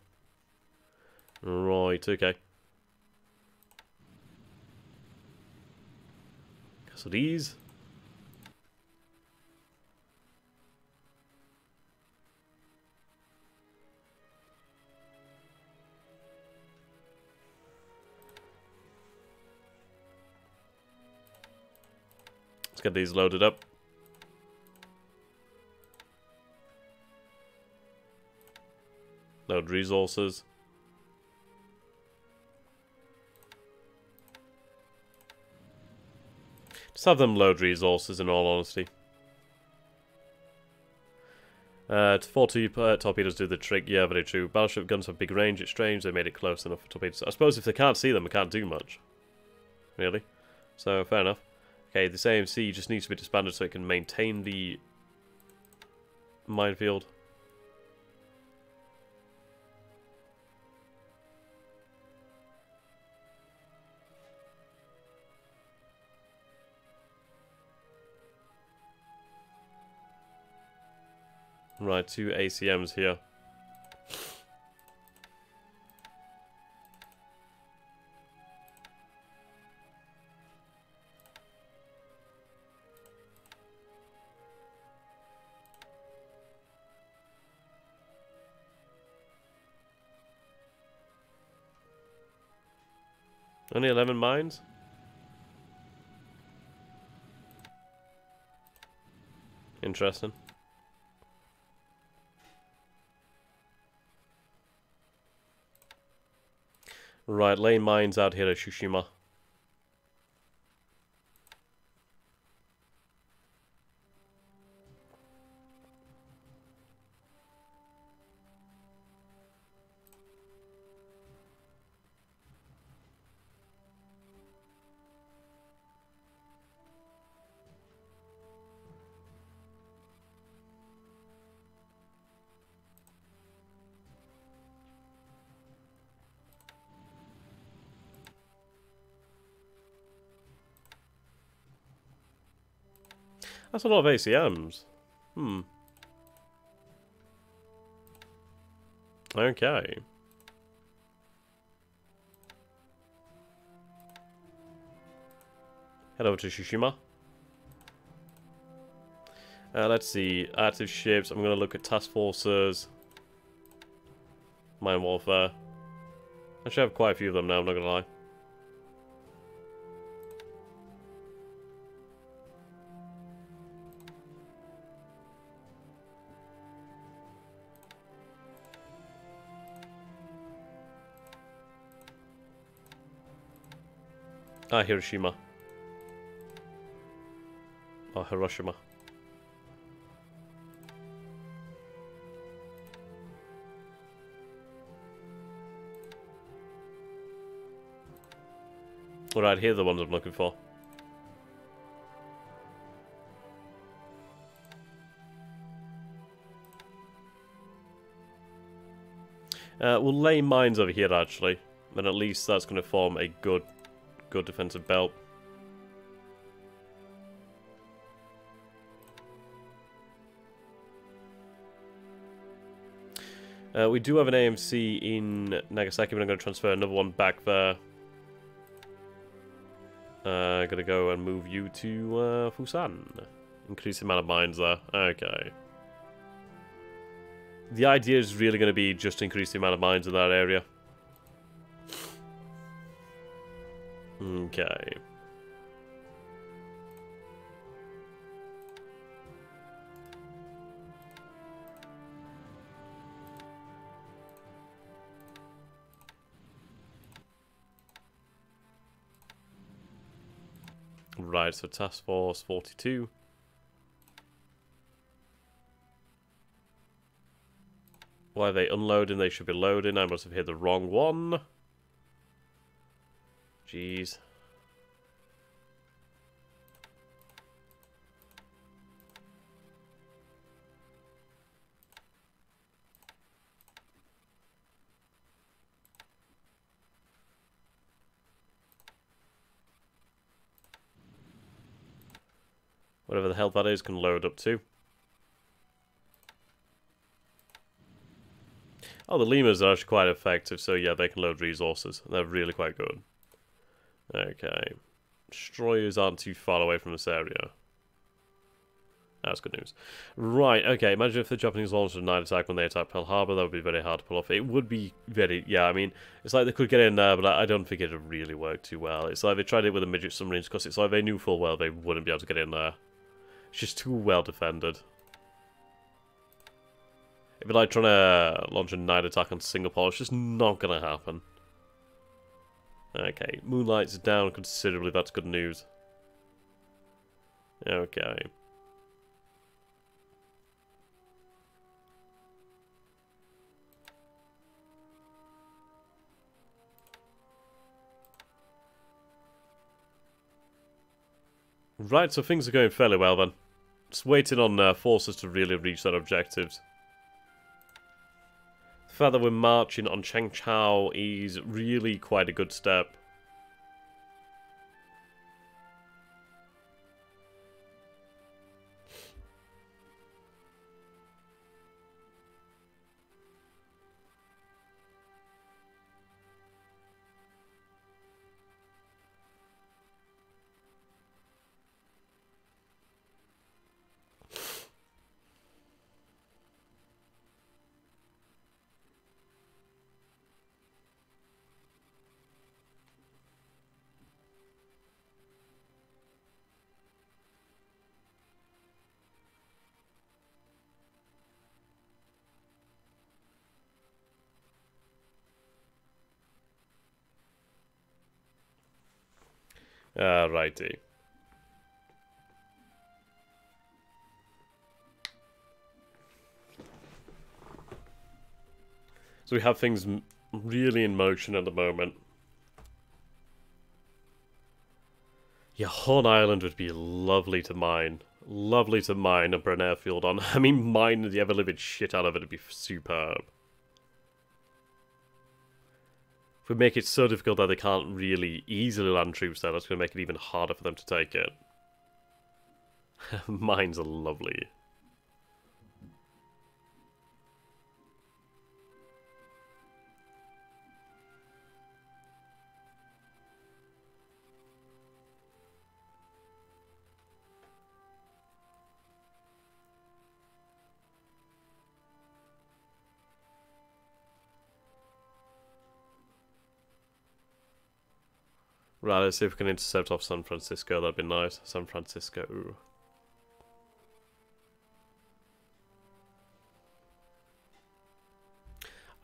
Right, okay. So these... Let's get these loaded up. Load resources. Just have them load resources, in all honesty. 40 torpedoes do the trick. Yeah, very true. Battleship guns have big range. It's strange they made it close enough for torpedoes. I suppose if they can't see them, they can't do much. Really? So, fair enough. Okay, this AMC just needs to be disbanded so it can maintain the minefield. Right, 2 ACMs here. Only 11 mines? Interesting. Right, laying mines out here at Tsushima. That's a lot of ACMs. Hmm. Okay. Head over to Tsushima. Let's see. Active ships. I'm going to look at task forces. Mine warfare. I should have quite a few of them now, I'm not going to lie. Ah, Hiroshima. Or Hiroshima. Alright, here are the ones I'm looking for. We'll lay mines over here, actually. And at least that's going to form a good defensive belt. We do have an AMC in Nagasaki, but I'm going to transfer another one back there. Gonna go and move you to Fusan. Increase the amount of mines there. Okay. The idea is really going to be just to increase the amount of mines in that area. Okay. Right, so Task Force 42. Why are they unloading? They should be loading. I must have hit the wrong one. Jeez. Whatever the hell that is can load up too. Oh, the lemurs are actually quite effective, so yeah, they can load resources. They're really quite good. Okay. Destroyers aren't too far away from this area. That's good news. Right, okay, imagine if the Japanese launched a night attack when they attacked Pearl Harbor. That would be very hard to pull off. It would be very... Yeah, I mean, it's like they could get in there, but I don't think it would really work too well. It's like they tried it with the midget submarines, because it's like they knew full well they wouldn't be able to get in there. It's just too well defended. It'd be like trying to launch a night attack on Singapore. It's just not going to happen. Okay, Moonlight's down considerably. That's good news. Okay. Right, so things are going fairly well then. Just waiting on forces to really reach their objectives. The fact that we're marching on Changchao is really quite a good step. Righty. So we have things really in motion at the moment. Yeah, Horn Island would be lovely to mine. Lovely to mine and put an airfield on. I mean, mine the ever-living shit out of it would be superb. If we make it so difficult that they can't really easily land troops there, that's going to make it even harder for them to take it. Mines are lovely. Right, let's see if we can intercept off San Francisco. That'd be nice. San Francisco. Ooh.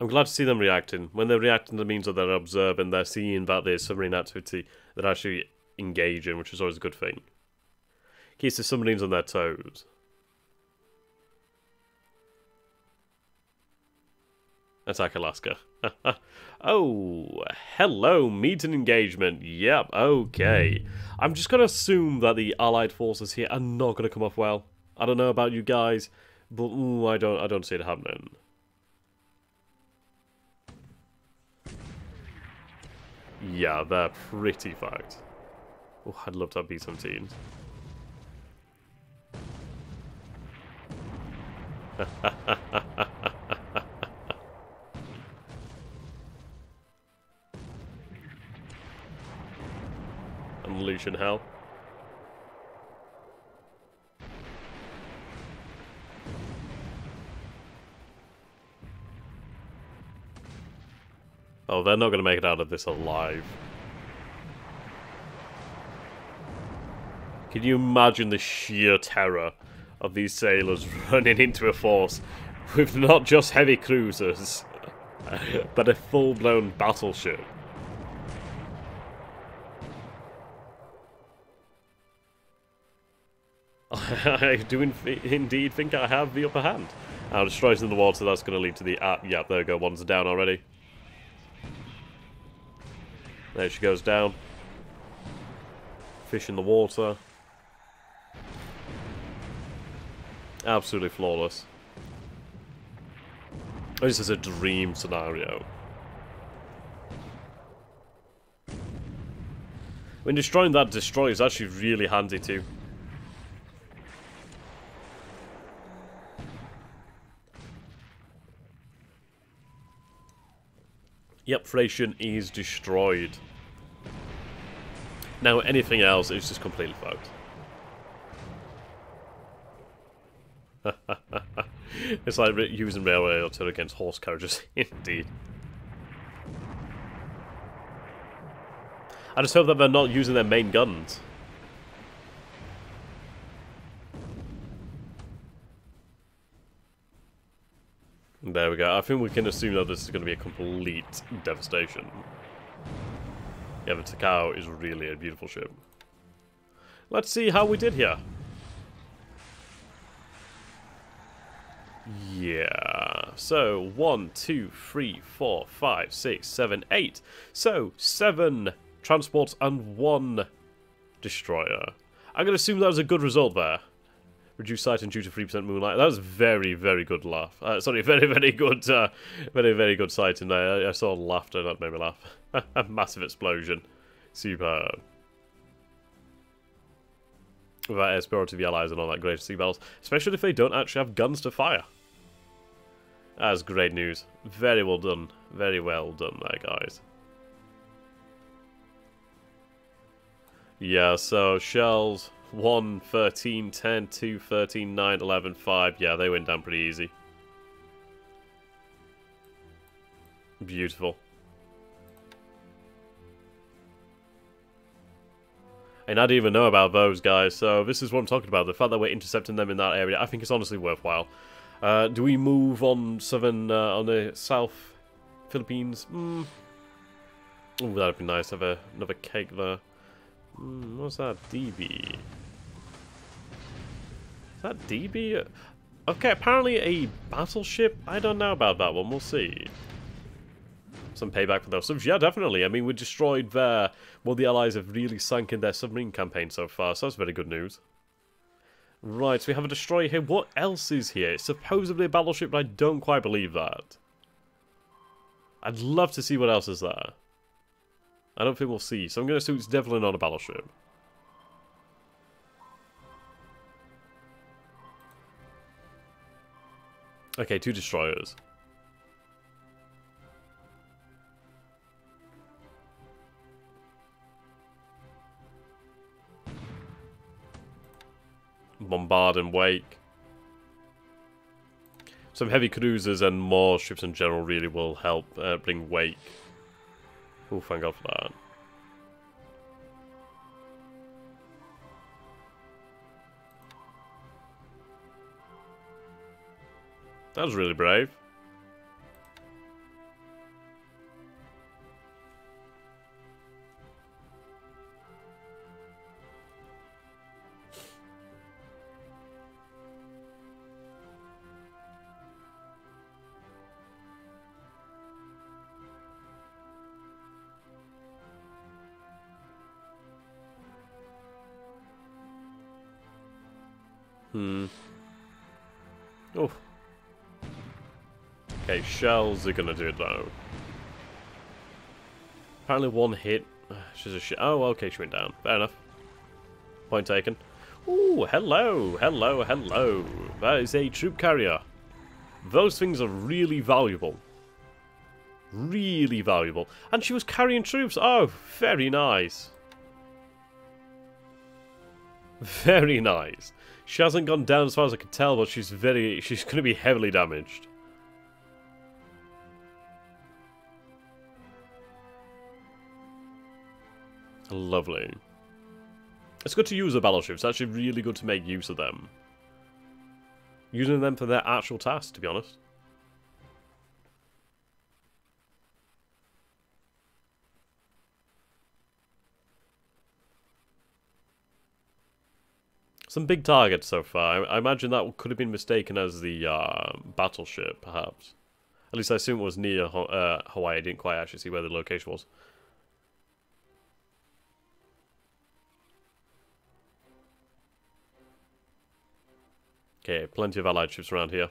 I'm glad to see them reacting. When they're reacting, that means that they're observing, they're seeing that there's submarine activity they're actually engaging, which is always a good thing. Keeps the submarines on their toes. Attack Alaska. Oh, hello, meet and engagement. Yep, okay. I'm just going to assume that the Allied forces here are not going to come off well. I don't know about you guys, but I don't see it happening. Yeah, they're pretty fucked. Oh, I'd love to have B-17s. Unleashing hell. Oh, they're not going to make it out of this alive. Can you imagine the sheer terror of these sailors running into a force with not just heavy cruisers, but a full-blown battleship? I do indeed think I have the upper hand. Our destroys in the water, that's going to lead to the... yeah, there we go, one's down already. There she goes down. Fish in the water. Absolutely flawless. This is a dream scenario. When destroying that destroyer is actually really handy too. Yep, Thracian is destroyed. Now anything else is just completely fucked. It's like using railway artillery against horse carriages, indeed. I just hope that they're not using their main guns. There we go. I think we can assume that this is going to be a complete devastation. Yeah, the Takao is really a beautiful ship. Let's see how we did here. Yeah, so 1, 2, 3, 4, 5, 6, 7, 8. So 7 transports and 1 destroyer. I'm going to assume that was a good result there. Reduced sighting due to 3% moonlight. That was very, very good laugh. Sorry, very, very good, very, very good sighting there. I saw laughter, that made me laugh. A massive explosion. Superb. Without air support to the allies and all that great sea battles, especially if they don't actually have guns to fire. That's great news. Very well done. Very well done there, guys. Yeah, so shells 1, 13, 10, 2, 13, 9, 11, 5. Yeah, they went down pretty easy. Beautiful. And I didn't even know about those guys, so this is what I'm talking about. The fact that we're intercepting them in that area, I think it's honestly worthwhile. Do we move on on the South Philippines? Ooh, that'd be nice. Have another cake there. What's that? DB. Is that DB? Okay, apparently a battleship? I don't know about that one, we'll see. Some payback for those subs? Yeah, definitely. I mean, we destroyed their... Well, the Allies have really sunk in their submarine campaign so far, so that's very good news. Right, so we have a destroyer here. What else is here? It's supposedly a battleship, but I don't quite believe that. I'd love to see what else is there. I don't think we'll see, so I'm going to assume it's definitely not a battleship. Okay, 2 destroyers. Bombard and wake. Some heavy cruisers and more ships in general really will help bring wake. Oh, thank God for that. That was really brave. Oh. Okay, shells are gonna do it though. Apparently one hit. She's a shit. Oh, okay, she went down. Fair enough. Point taken. Ooh, hello, hello, hello. That is a troop carrier. Those things are really valuable. Really valuable. And she was carrying troops. Oh, very nice. Very nice. She hasn't gone down as far as I can tell, but she's going to be heavily damaged. Lovely. It's good to use the battleships. It's actually really good to make use of them. Using them for their actual task, to be honest. Some big targets so far. I imagine that could have been mistaken as the battleship, perhaps. At least I assume it was near Hawaii. I didn't quite actually see where the location was. Okay, plenty of allied ships around here.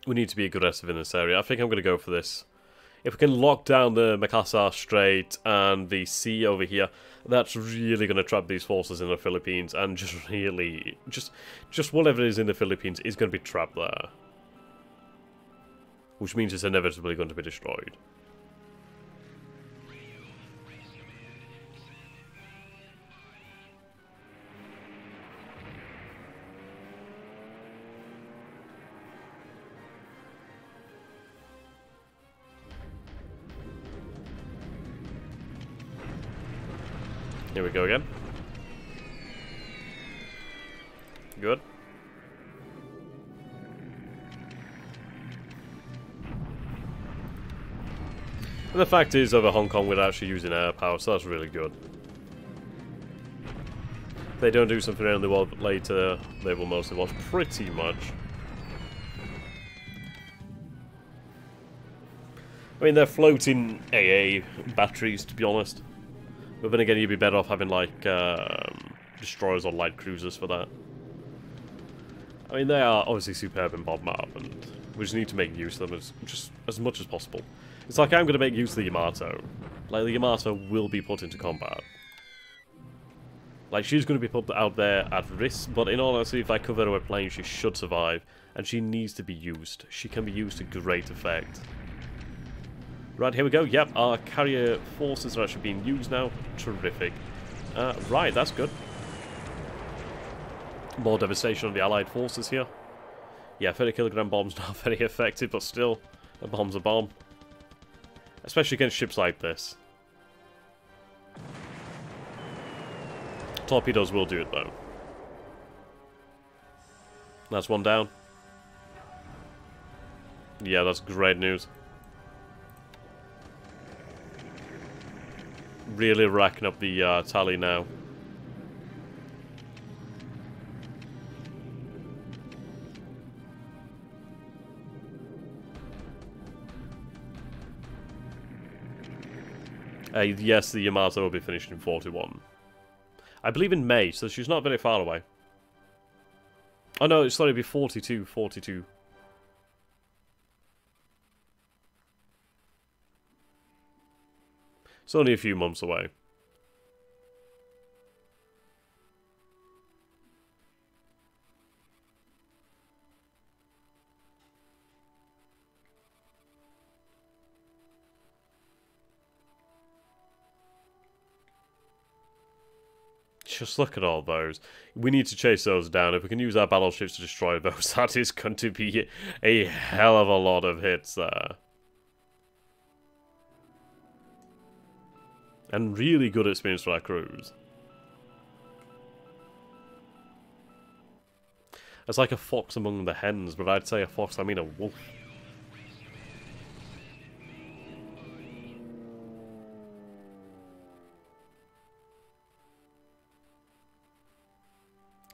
We need to be aggressive in this area. I think I'm going to go for this. If we can lock down the Makassar Strait and the sea over here, that's really going to trap these forces in the Philippines, and just really, just whatever is in the Philippines is going to be trapped there. Which means it's inevitably going to be destroyed. Here we go again. Good. And the fact is, over Hong Kong, we're actually using air power, so that's really good. If they don't do something around the world later, they will mostly watch pretty much. I mean, they're floating AA batteries, to be honest. But then again, you'd be better off having, like, destroyers or light cruisers for that. I mean, they are obviously superb in bomb map, and we just need to make use of them as much as possible. It's like I'm going to make use of the Yamato. Like, the Yamato will be put into combat. Like, she's going to be put out there at risk, but in all honesty, if I cover her with planes, she should survive, and she needs to be used. She can be used to great effect. Right, here we go. Yep, our carrier forces are actually being used now. Terrific. Right, that's good. More devastation on the allied forces here. Yeah, 30 kilogram bomb's not very effective, but still, a bomb's a bomb. Especially against ships like this. torpedoes will do it, though. That's one down. Yeah, that's great news. Really racking up the tally now. Yes, the Yamato will be finished in 41. I believe in May, so she's not very far away. Oh no, it's sorry, it'll be 42, 42. It's only a few months away. Just look at all those. We need to chase those down. If we can use our battleships to destroy those, that is going to be a hell of a lot of hits there. And really good experience for our crews. It's like a fox among the hens, but I'd say a fox, I mean a wolf.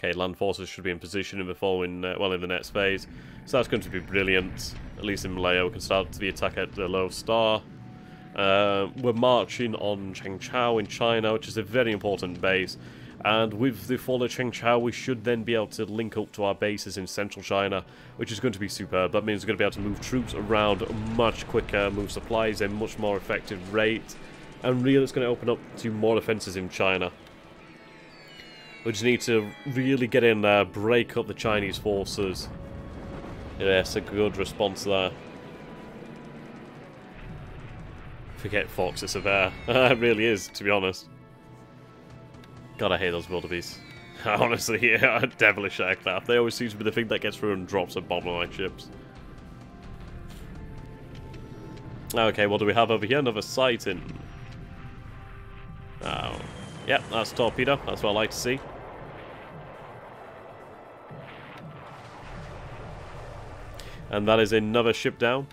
Okay, land forces should be in position in the following, well, in the next phase. So that's going to be brilliant. At least in Malaya, we can start the attack at the low star. We're marching on Chengchao in China, which is a very important base. And with the fall of Chengchao, we should then be able to link up to our bases in central China, which is going to be superb. That means we're going to be able to move troops around much quicker, move supplies at a much more effective rate. And really, it's going to open up to more offences in China. We just need to really get in there, break up the Chinese forces. Yes, a good response there. Forget Fox, it's a bear. It really is, to be honest. God, I hate those wildebeests. Honestly, yeah, devilish aircraft. They always seem to be the thing that gets through and drops a bomb on my ships. Okay, what do we have over here? Another sighting. Oh. Yep, that's a torpedo. That's what I like to see. And that is another ship down.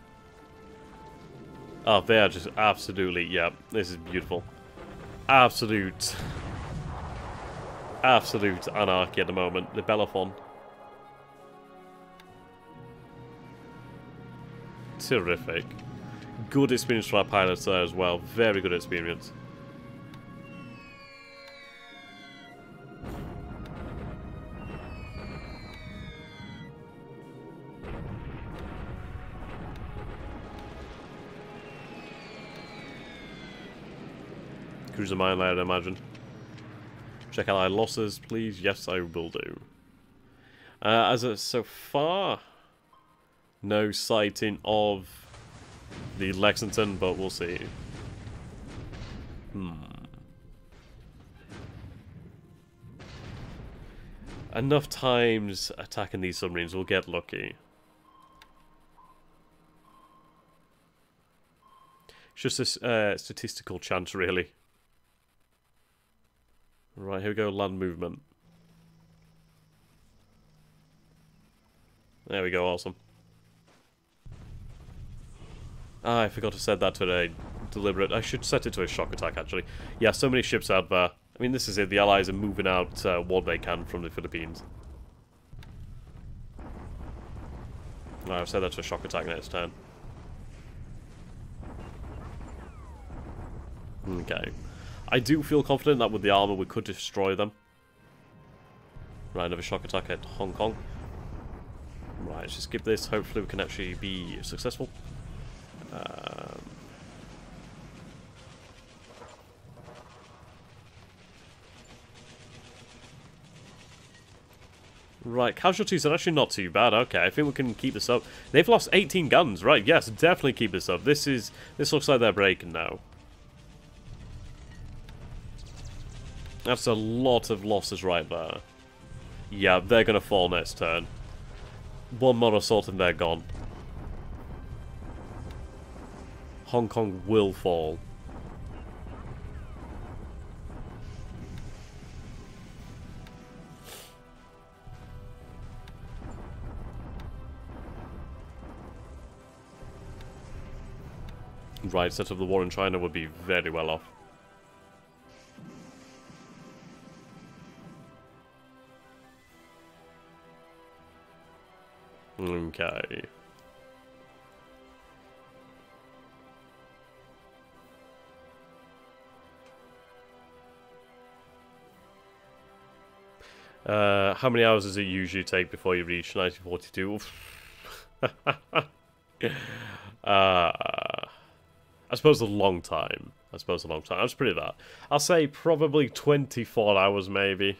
Oh, they are just absolutely, yeah, this is beautiful. Absolute anarchy at the moment. The Bellerophon. Terrific. Good experience for our pilots there as well. Very good experience. Cruiser mine layer, I imagine. Check out our losses, please. Yes, I will do. So far, no sighting of the Lexington, but we'll see. Enough times attacking these submarines, we'll get lucky. It's just a statistical chance, really. Right, here we go, land movement. There we go, awesome. Ah, I forgot to set that to a deliberate... I should set it to a shock attack, actually. Yeah, so many ships out there. I mean, this is it. The Allies are moving out what they can from the Philippines. Alright, I've set that to a shock attack next turn. Okay. I do feel confident that with the armor we could destroy them. Right, another shock attack at Hong Kong. Right, let's just skip this. Hopefully we can actually be successful. Right, casualties are actually not too bad. Okay, I think we can keep this up. They've lost 18 guns. Right, yes, definitely keep this up. This looks like they're breaking now. That's a lot of losses right there. Yeah, they're going to fall next turn. One more assault and they're gone. Hong Kong will fall. Right, set up the war in China would be very well off. Okay. How many hours does it usually take before you reach 1942? I suppose a long time. I suppose a long time. I'll just put it that. I'll say probably 24 hours, maybe.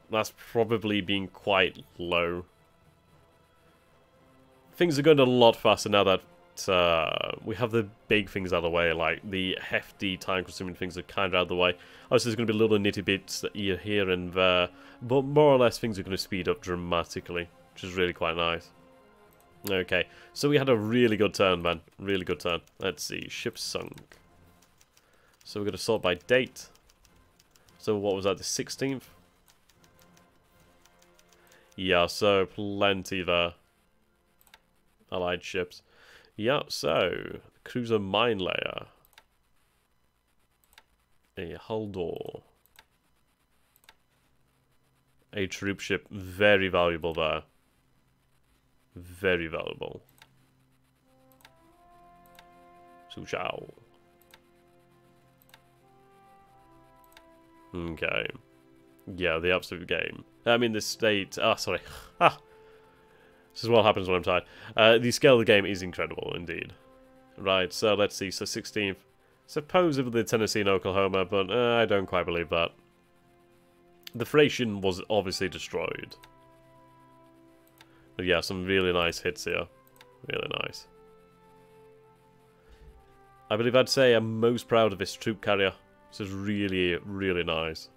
That's probably being quite low. Things are going a lot faster now that we have the big things out of the way, like the hefty, time-consuming things are kind of out of the way. Obviously, there's going to be little nitty bits here and there, but more or less things are going to speed up dramatically, which is really quite nice. Okay, so we had a really good turn, man. Really good turn. Let's see, ship sunk. So we're going to sort by date. So what was that, the 16th? Yeah, so plenty there. Allied ships. Yeah, so cruiser mine layer. A hull door. A troop ship, very valuable there. Very valuable. Su Chao. Okay. Yeah, the absolute game. I mean, the state... Ah, sorry. Ah! This is what happens when I'm tired. The scale of the game is incredible, indeed. Right, so let's see. So 16th. Supposedly Tennessee and Oklahoma, but I don't quite believe that. The Thracian was obviously destroyed. But yeah, some really nice hits here. Really nice. I believe I'd say I'm most proud of this troop carrier. This is really, really nice.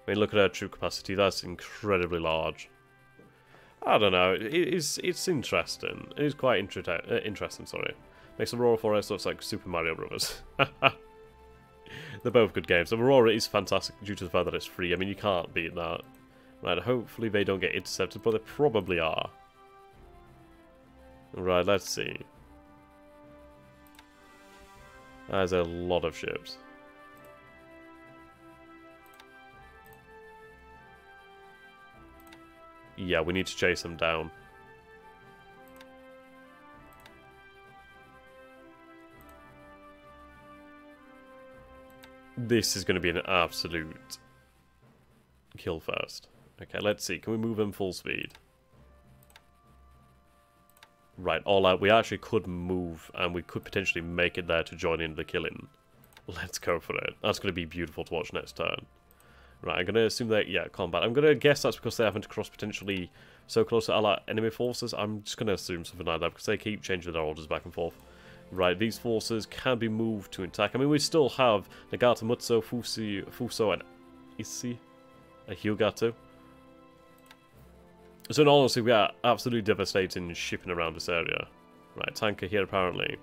I mean, look at her troop capacity. That's incredibly large. I don't know. It's interesting. It is quite interesting, sorry. Makes Aurora Forest looks like Super Mario Brothers. They're both good games. Aurora is fantastic due to the fact that it's free. I mean, you can't beat that. Right, hopefully they don't get intercepted, but they probably are. Right, let's see. There's a lot of ships. Yeah, we need to chase them down. This is going to be an absolute kill fest. Okay, let's see. Can we move them full speed? Right, all out. We actually could move, and we could potentially make it there to join in the killing. Let's go for it. That's going to be beautiful to watch next turn. Right, I'm going to assume that, yeah, combat. I'm going to guess that's because they're having to cross potentially so close to allied enemy forces. I'm just going to assume something like that because they keep changing their orders back and forth. Right, these forces can be moved to attack. I mean, we still have Nagata, Mutsu, Fuso, and Issei, a Hyugato. So in all honesty, we are absolutely devastating shipping around this area. Right, tanker here apparently.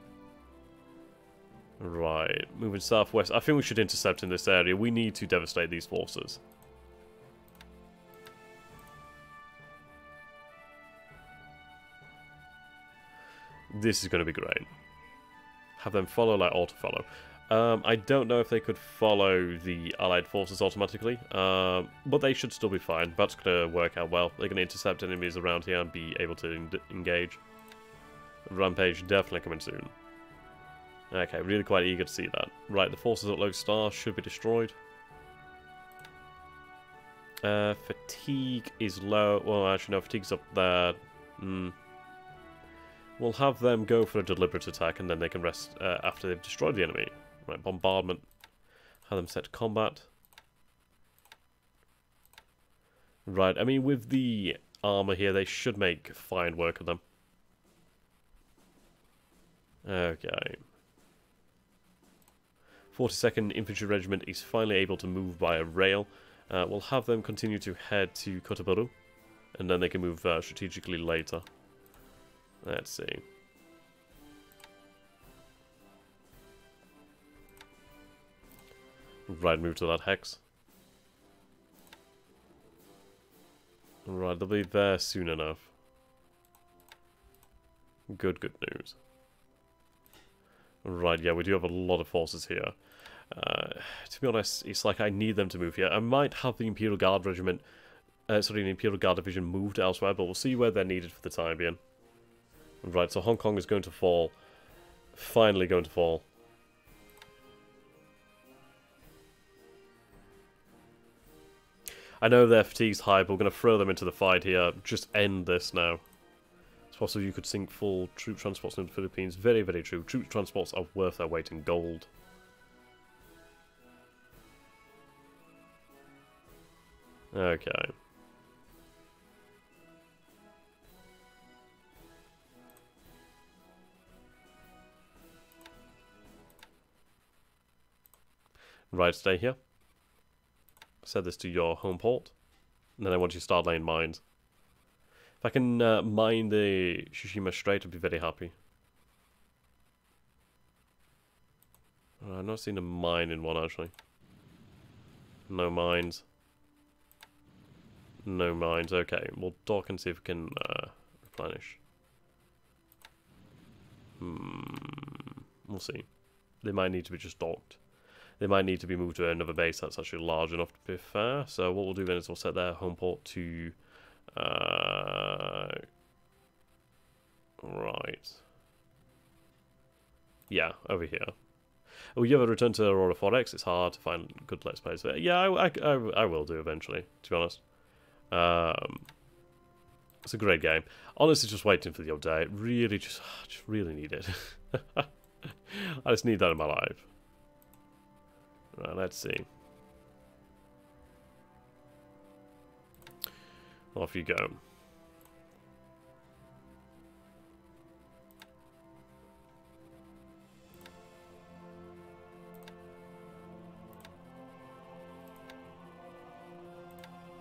Right, moving southwest. I think we should intercept in this area. We need to devastate these forces. This is going to be great. Have them follow, like auto-follow. I don't know if they could follow the allied forces automatically, but they should still be fine. That's going to work out well. They're going to intercept enemies around here and be able to engage. Rampage definitely coming soon. Okay, really quite eager to see that. Right, the forces at Low Star should be destroyed. Fatigue is low. Well, actually, no, fatigue's up there. We'll have them go for a deliberate attack, and then they can rest after they've destroyed the enemy. Right, bombardment. Have them set to combat. Right, I mean, with the armor here, they should make fine work of them. Okay. 42nd Infantry Regiment is finally able to move by rail. We'll have them continue to head to Kotaburo, and then they can move strategically later. Let's see. Right, move to that hex. Right, they'll be there soon enough. Good news. Right, yeah, we do have a lot of forces here. To be honest, it's like I need them to move here. I might have the Imperial Guard Regiment, the Imperial Guard Division moved elsewhere, but we'll see where they're needed for the time being. Right, so Hong Kong is going to fall. Finally going to fall. I know their fatigue's high, but we're going to throw them into the fight here. Just end this now. It's possible you could sink full troop transports into the Philippines. Very, very true. Troop transports are worth their weight in gold. Okay. Right, stay here. Set this to your home port. And then I want you to start laying mines. If I can mine the Tsushima Strait, I'd be very happy. I've not seen a mine in one, actually. No mines. No mines. Okay, we'll dock and see if we can replenish. We'll see. They might need to be just docked. They might need to be moved to another base that's actually large enough to be fair. So what we'll do then is we'll set their home port to... right. Yeah, over here. Oh, you ever return to Aurora Forex? It's hard to find good Let's Plays. Yeah, I will do eventually, to be honest. It's a great game. Honestly, just waiting for the update. Really, just really need it. I just need that in my life. Right, let's see. Off you go.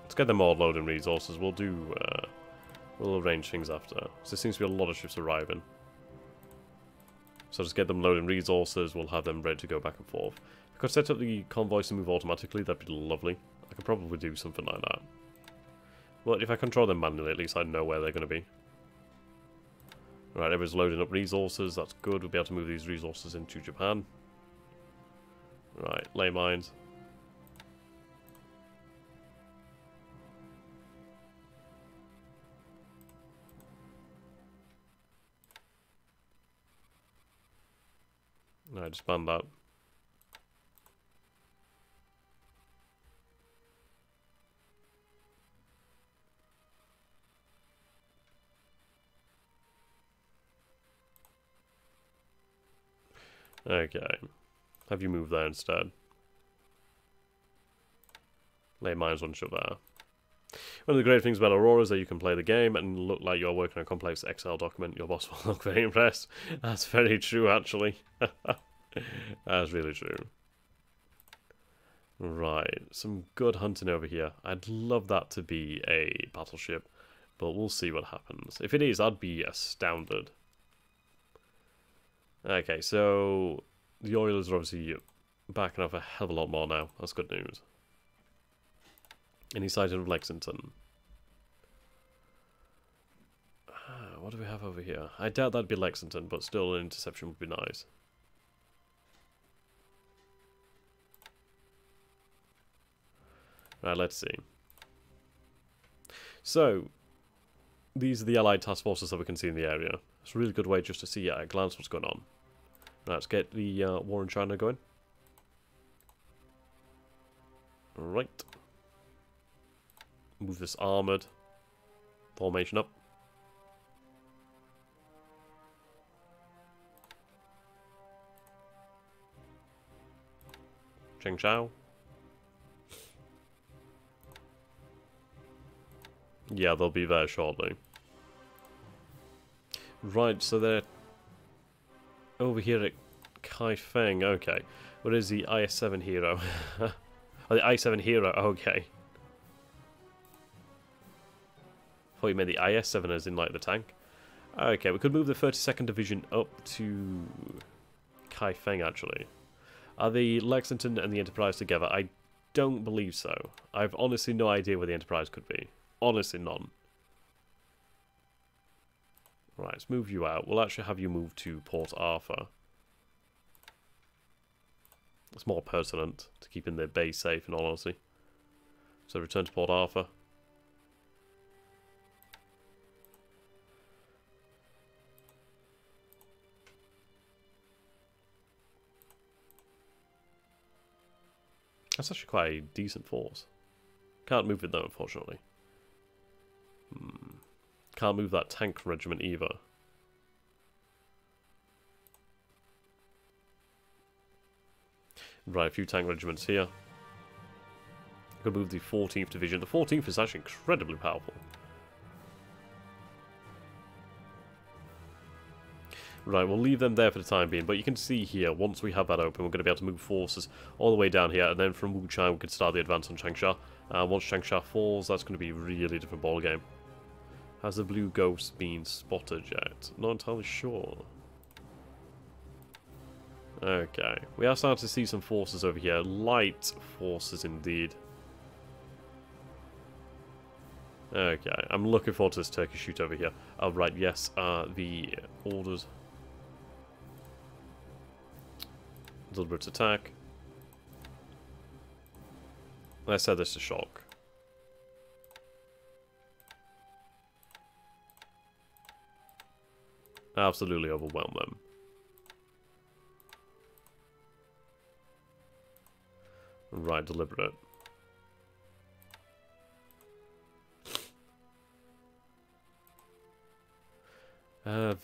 Let's get them all loading resources. We'll do. We'll arrange things after. So there seems to be a lot of ships arriving. So just get them loading resources. We'll have them ready to go back and forth. If I could set up the convoys to move automatically, that'd be lovely. I could probably do something like that. Well, if I control them manually, at least I know where they're going to be. Right, everyone's loading up resources. That's good. We'll be able to move these resources into Japan. Right, lay mines. Right, disband that. Okay. Have you move there instead? Lay mines one shot there. One of the great things about Aurora is that you can play the game and look like you're working on a complex Excel document. Your boss will look very impressed. That's very true, actually. That's really true. Right, some good hunting over here. I'd love that to be a battleship, but we'll see what happens. If it is, I'd be astounded. Okay, so the Oilers are obviously backing off a hell of a lot more now. That's good news. Any sight of Lexington? What do we have over here? I doubt that'd be Lexington, but still an interception would be nice. Right, let's see. So, these are the Allied task forces that we can see in the area. It's a really good way just to see at a glance what's going on. Right, let's get the war in China going. Right. Move this armoured formation up. Cheng Chao. Yeah, they'll be there shortly. Right, so they're over here at Kaifeng. Okay. What is the IS-7 Hero? Oh, the I-7 Hero. Okay. Thought you meant the IS-7 as in, like, the tank. Okay, we could move the 32nd Division up to Kaifeng, actually. Are the Lexington and the Enterprise together? I don't believe so. I've honestly no idea where the Enterprise could be. Honestly, none. Right, let's move you out. We'll actually have you move to Port Arthur. It's more pertinent to keeping their base safe, in all honesty. So return to Port Arthur. That's actually quite a decent force. Can't move it though, unfortunately. Can't move that tank regiment either. Right, a few tank regiments here. Could move the 14th Division. The 14th is actually incredibly powerful. Right, we'll leave them there for the time being, but you can see here, once we have that open, we're going to be able to move forces all the way down here, and then from Wuchang we can start the advance on Changsha. Once Changsha falls, that's going to be a really different ballgame. Has the blue ghost been spotted yet? Not entirely sure. Okay, we are starting to see some forces over here. Light forces indeed. Okay, I'm looking forward to this Turkish shoot over here. Oh, right, yes, the orders. Deliberate attack. I said this to shock. Absolutely overwhelm them. Right, deliberate.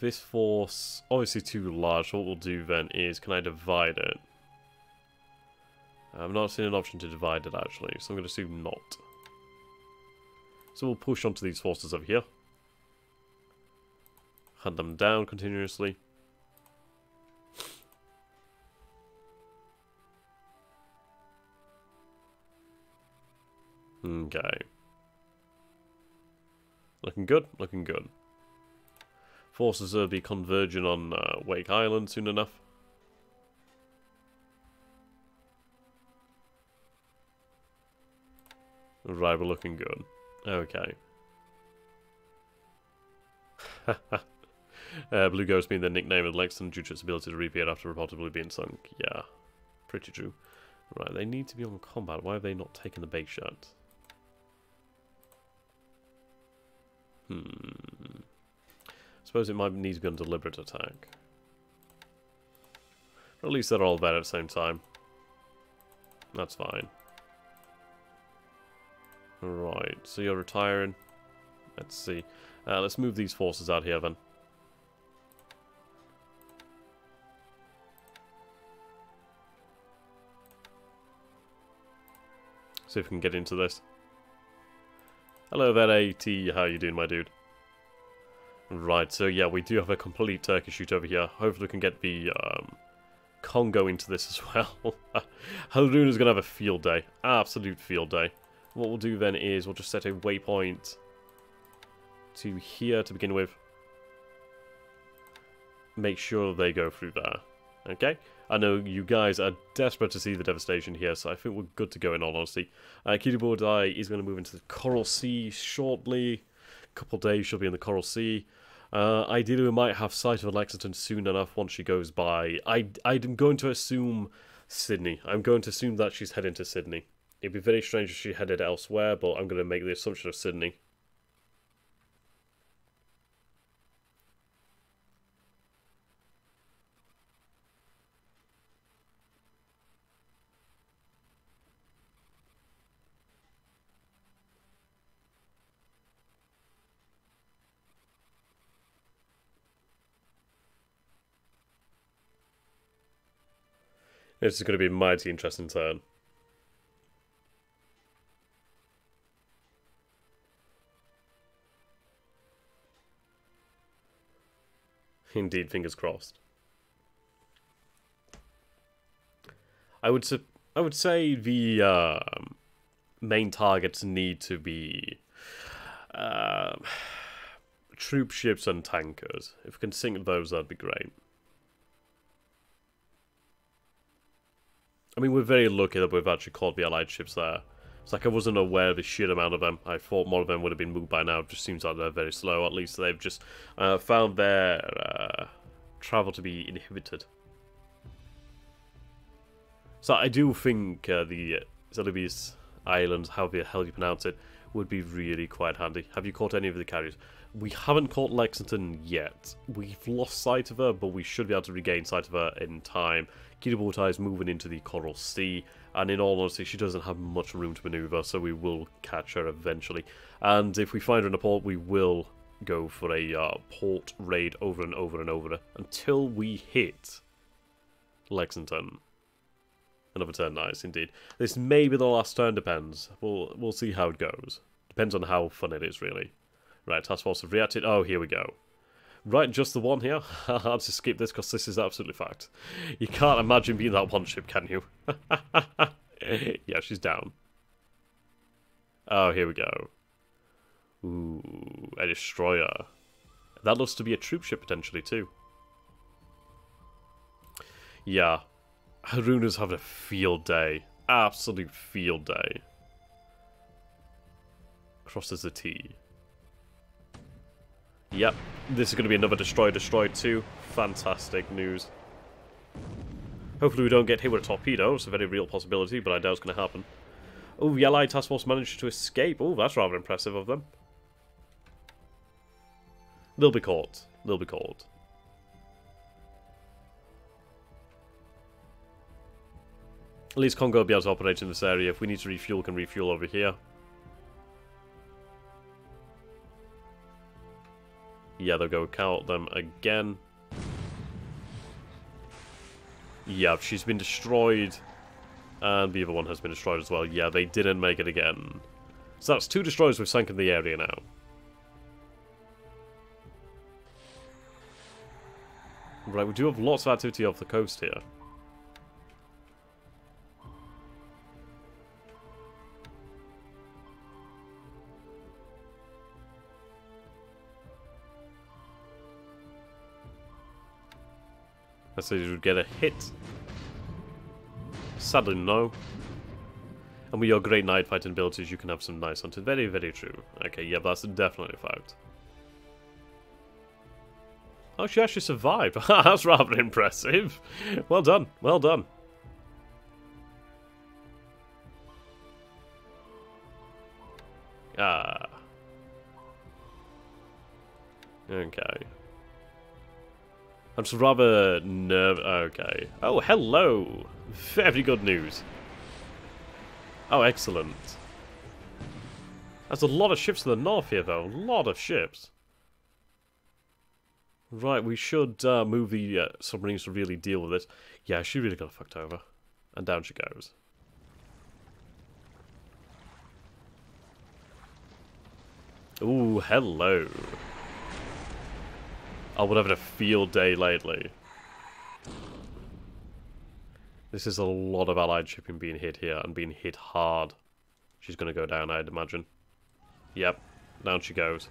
This force, obviously too large. What we'll do then is, can I divide it? I've not seen an option to divide it actually, so I'm going to assume not. So we'll push onto these forces over here. Hunt them down continuously. Okay. Looking good, looking good. Forces will be converging on Wake Island soon enough. Right, we're looking good. Okay. Blue Ghost being the nickname of Lexington due to its ability to reappear after reportedly being sunk. Yeah, pretty true. Right, they need to be on combat. Why have they not taken the base yet? Suppose it might need to be on deliberate attack. Or at least they're all there at the same time. That's fine. Right, so you're retiring. Let's see. Let's move these forces out here then. See if we can get into this. Hello there, AT. How you doing, my dude? Right, so yeah, we do have a complete Turkish shoot over here. Hopefully we can get the Congo into this as well. Haruna's going to have a field day. Absolute field day. What we'll do then is we'll just set a waypoint to here to begin with. Make sure they go through there. Okay? I know you guys are desperate to see the devastation here, so I think we're good to go in all honesty. Kiribudai is going to move into the Coral Sea shortly. A couple of days she'll be in the Coral Sea. Ideally we might have sight of Lexington soon enough once she goes by. I'm going to assume Sydney. I'm going to assume that she's heading to Sydney. It'd be very strange if she headed elsewhere, but I'm going to make the assumption of Sydney. This is going to be a mighty interesting turn. Indeed, fingers crossed. I would say the main targets need to be troop ships and tankers. If we can sink those, that'd be great. I mean, we're very lucky that we've actually caught the Allied ships there. It's like I wasn't aware of the sheer amount of them. I thought more of them would have been moved by now. It just seems like they're very slow. At least they've just found their travel to be inhibited. So I do think the Celebes Islands, however the hell you pronounce it, would be really quite handy. Have you caught any of the carriers? We haven't caught Lexington yet. We've lost sight of her, but we should be able to regain sight of her in time. Kiributai is moving into the Coral Sea, and in all honesty, she doesn't have much room to maneuver, so we will catch her eventually. And if we find her in a port, we will go for a port raid over and over and over until we hit Lexington. Another turn, nice indeed. This may be the last turn, depends. We'll see how it goes. Depends on how fun it is, really. Right, task force have reacted. Oh, here we go. Right, just the one here. I'll have to skip this because this is absolutely fact. You can't imagine being that one ship, can you? Yeah, she's down. Oh, here we go. Ooh, a destroyer. That looks to be a troop ship potentially too. Yeah. Haruna's having a field day. Absolute field day. Crosses the T. Yep. This is going to be another destroy too. Fantastic news. Hopefully we don't get hit with a torpedo. It's a very real possibility, but I doubt it's going to happen. Oh, the Allied Task Force managed to escape. Oh, that's rather impressive of them. They'll be caught. They'll be caught. At least Congo will be able to operate in this area. If we need to refuel, can refuel over here. Yeah, they'll go count them again. Yeah, she's been destroyed. And the other one has been destroyed as well. Yeah, they didn't make it again. So that's 2 destroyers we've sunk in the area now. Right, we do have lots of activity off the coast here. Let's say you would get a hit. Sadly, no. And with your great night fighting abilities, you can have some nice hunting. Very, very true. Okay, yeah, that's definitely a fact. Oh, she actually survived. That's rather impressive. Well done. Well done. Ah. Okay. I'm just rather nervous. Okay. Oh, hello. Very good news. Oh, excellent. There's a lot of ships to the north here, though. A lot of ships. Right, we should move the submarines to really deal with this. Yeah, she really got fucked over. And down she goes. Ooh, hello. Oh, we're having a field day lately. This is a lot of allied shipping being hit here, and being hit hard. She's going to go down, I'd imagine. Yep, down she goes.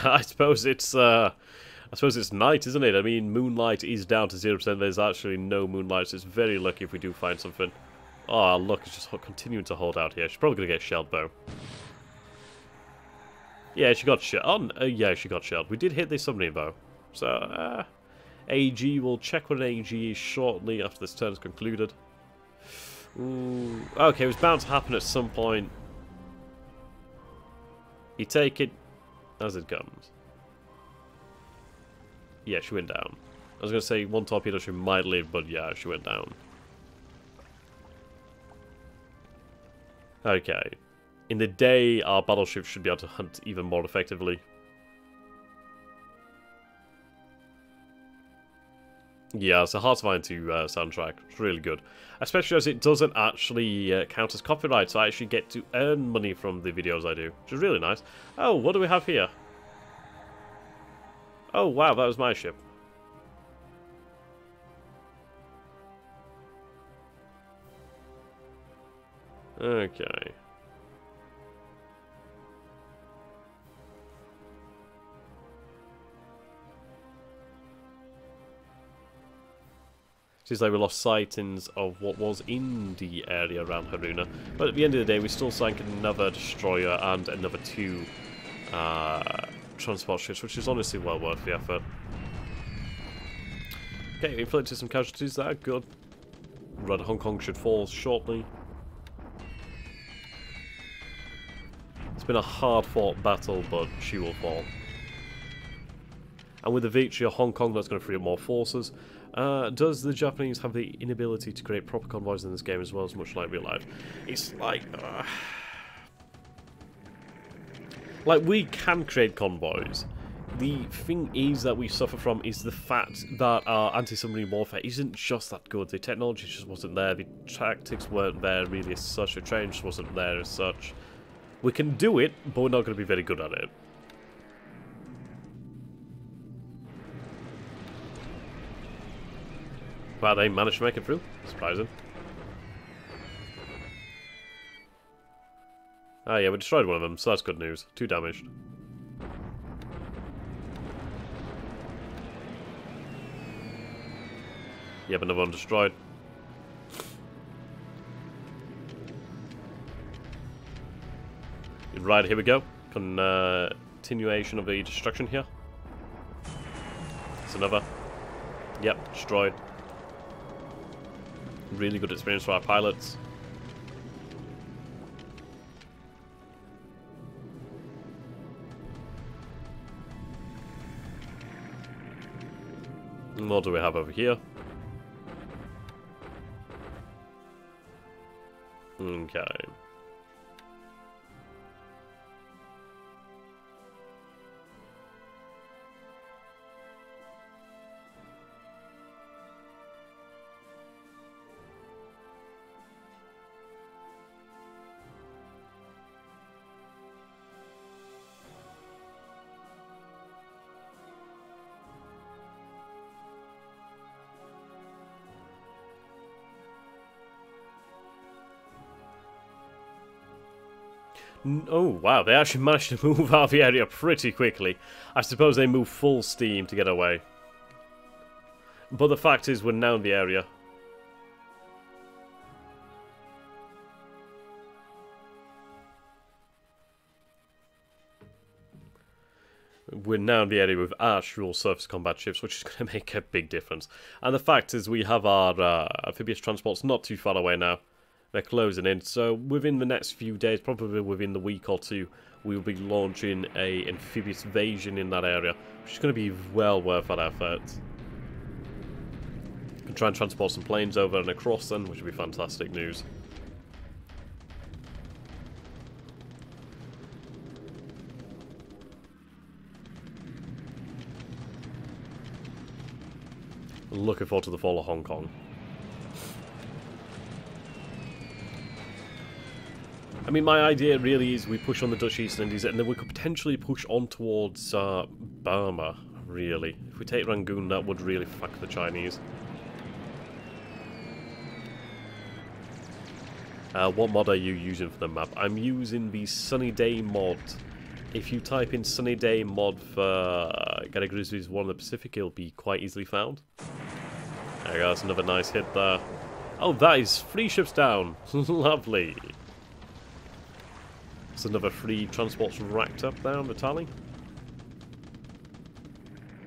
I suppose it's night, isn't it? I mean, moonlight is down to 0%. There's actually no moonlight, so it's very lucky if we do find something. Oh, look, it's just continuing to hold out here. She's probably going to get shelled, though. Yeah, she got shelled. Oh, yeah, she got shelled. We did hit the submarine, though. So, AG, we'll check what an AG is shortly after this turn is concluded. Ooh. Okay, it was bound to happen at some point. You take it as it comes. Yeah, she went down. I was going to say one torpedo she might live, but yeah, she went down. Okay. In the day, our battleships should be able to hunt even more effectively. Yeah, it's a Hearts of Iron 2 soundtrack. It's really good. Especially as it doesn't actually count as copyright, so I actually get to earn money from the videos I do, which is really nice. Oh, what do we have here? Oh, wow, that was my ship. Okay. Seems like we lost sightings of what was in the area around Haruna. But at the end of the day, we still sank another destroyer and another 2 transport ships, which is honestly well worth the effort. Okay, inflicted some casualties there, good. Red Hong Kong should fall shortly. It's been a hard-fought battle, but she will fall. And with the victory of Hong Kong, that's going to free up more forces. Does the Japanese have the inability to create proper convoys in this game as well as much like real life? It's like we can create convoys. The thing is that we suffer from is the fact that our anti-submarine warfare isn't just that good. The technology just wasn't there. The tactics weren't there really as such. The training just wasn't there as such. We can do it, but we're not going to be very good at it. Wow, they managed to make it through. Surprising. Ah yeah, we destroyed one of them, so that's good news. 2 damaged. Yep, another one destroyed. Right, here we go. Continuation of the destruction here. It's another. Yep, destroyed. Really good experience for our pilots. And what do we have over here? Okay. Oh, wow, they actually managed to move out of the area pretty quickly. I suppose they moved full steam to get away. But the fact is, we're now in the area. We're now in the area with actual surface combat ships, which is going to make a big difference. And the fact is, we have our amphibious transports not too far away now. They're closing in, so within the next few days, probably within the week or 2, we will be launching a amphibious invasion in that area, which is going to be well worth that effort. We can try and transport some planes over and across then, which would be fantastic news. Looking forward to the fall of Hong Kong. I mean, my idea really is we push on the Dutch East Indies and then we could potentially push on towards Burma, really. If we take Rangoon, that would really fuck the Chinese. What mod are you using for the map? I'm using the Sunny Day mod. If you type in Sunny Day mod for Grigsby's War in the Pacific, it'll be quite easily found. There we go, that's another nice hit there. Oh, that is 3 ships down. Lovely. There's another 3 transports racked up there on the tally.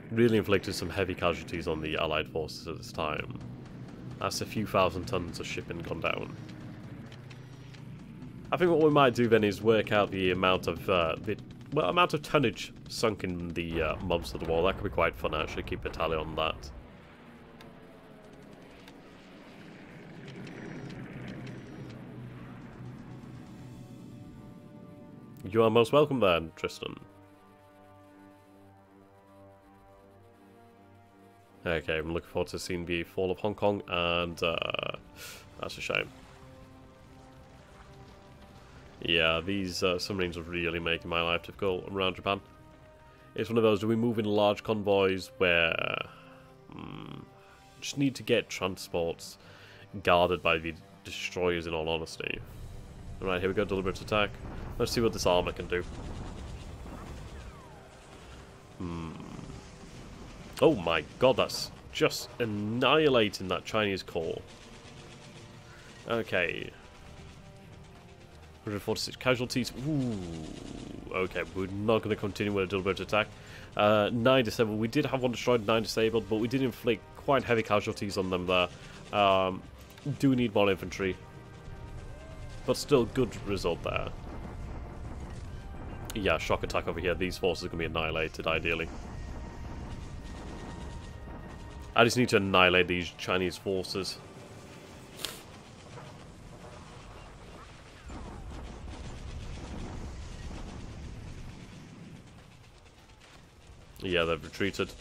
Really inflicted some heavy casualties on the Allied forces at this time. That's a few thousand tons of shipping gone down. I think what we might do then is work out the amount of tonnage sunk in the months of the war. That could be quite fun actually, keep a tally on that. You are most welcome there, Tristan. Okay, I'm looking forward to seeing the fall of Hong Kong, and that's a shame. Yeah, these submarines are really making my life difficult around Japan. It's one of those, do we move in large convoys where just need to get transports guarded by the destroyers, in all honesty. Alright, here we go, deliberate attack. Let's see what this armor can do. Oh my god, that's just annihilating that Chinese corps. Okay. 146 casualties. Ooh. Okay, we're not going to continue with a deliberate attack. 9 disabled. We did have one destroyed, 9 disabled, but we did inflict quite heavy casualties on them there. Do need more infantry. But still, good result there. Yeah, shock attack over here. These forces are going to be annihilated, ideally. I just need to annihilate these Chinese forces. Yeah, they've retreated.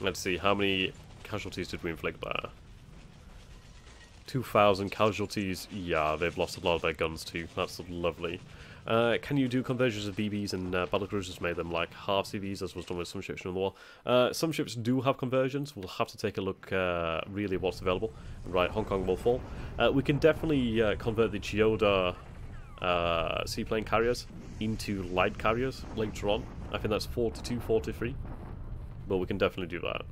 Let's see, how many casualties did we inflict there? 2,000 casualties. Yeah, they've lost a lot of their guns too. That's lovely. Can you do conversions of BBs and battlecruisers? Made them like half CVs, as was done with some ships from the war. Some ships do have conversions. We'll have to take a look really at what's available. Right, Hong Kong will fall. We can definitely convert the Chiyoda seaplane carriers into light carriers later on. I think that's 42, 43. But we can definitely do that.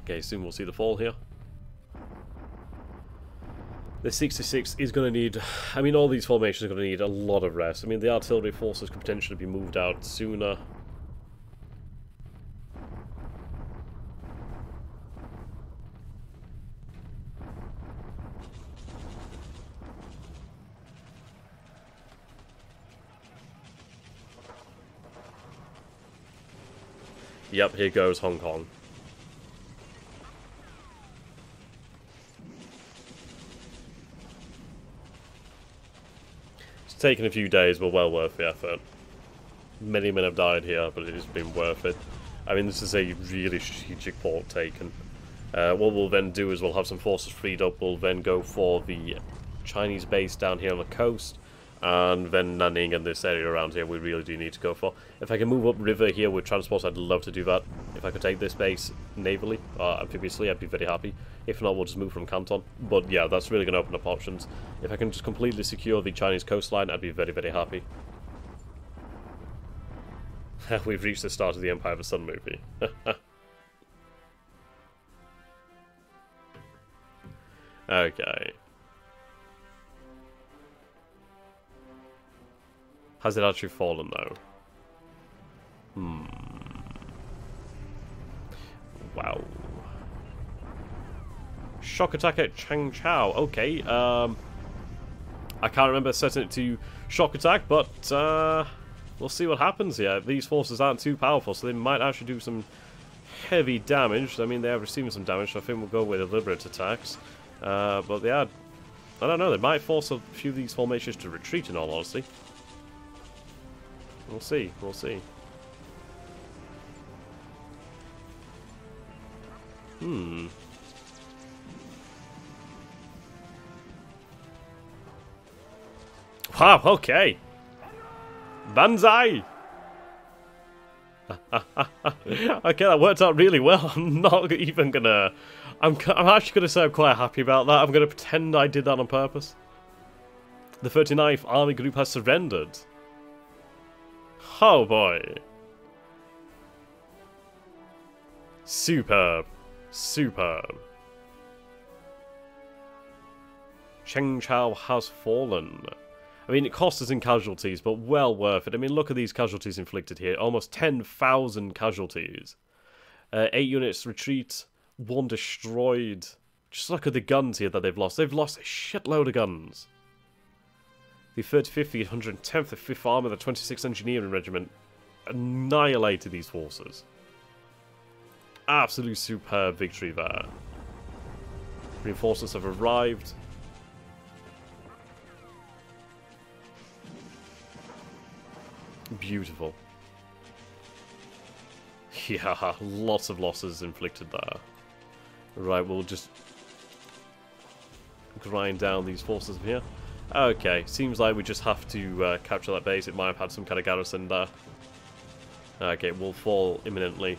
Okay, soon we'll see the fall here. The 66 is going to need... I mean, all these formations are going to need a lot of rest. I mean, the artillery forces could potentially be moved out sooner. Yep, here goes Hong Kong. It's taken a few days, but well worth the effort. Many men have died here, but it has been worth it. I mean, this is a really strategic port taken. What we'll then do is we'll have some forces freed up. We'll then go for the Chinese base down here on the coast. And then Nanning and this area around here we really do need to go for. If I can move up river here with transports, I'd love to do that. If I could take this base navally, amphibiously, I'd be very happy. If not, we'll just move from Canton. But yeah, that's really going to open up options. If I can just completely secure the Chinese coastline, I'd be very, very happy. We've reached the start of the Empire of the Sun movie. Okay. Has it actually fallen, though? Wow. Shock attack at Changchao. Okay, I can't remember setting it to shock attack, but we'll see what happens here. These forces aren't too powerful, so they might actually do some heavy damage. I mean, they are receiving some damage, so I think we'll go with deliberate attacks. But they are... I don't know, they might force a few of these formations to retreat, in all honesty. We'll see, we'll see. Wow, okay. Banzai! Okay, that worked out really well. I'm not even gonna... I'm actually gonna say I'm quite happy about that. I'm gonna pretend I did that on purpose. The 39th Army Group has surrendered. Oh boy. Superb. Superb. Chengchao has fallen. I mean, it cost us in casualties, but well worth it. I mean, look at these casualties inflicted here. Almost 10,000 casualties. 8 units retreat, 1 destroyed. Just look at the guns here that they've lost. They've lost a shitload of guns. The 35th, the 110th, the 5th Armour, the 26th Engineering Regiment annihilated these forces. Absolute superb victory there. Reinforcements have arrived. Beautiful. Yeah, lots of losses inflicted there. Right, we'll just grind down these forces from here. Okay, seems like we just have to capture that base. It might have had some kind of garrison there. Okay, we'll fall imminently.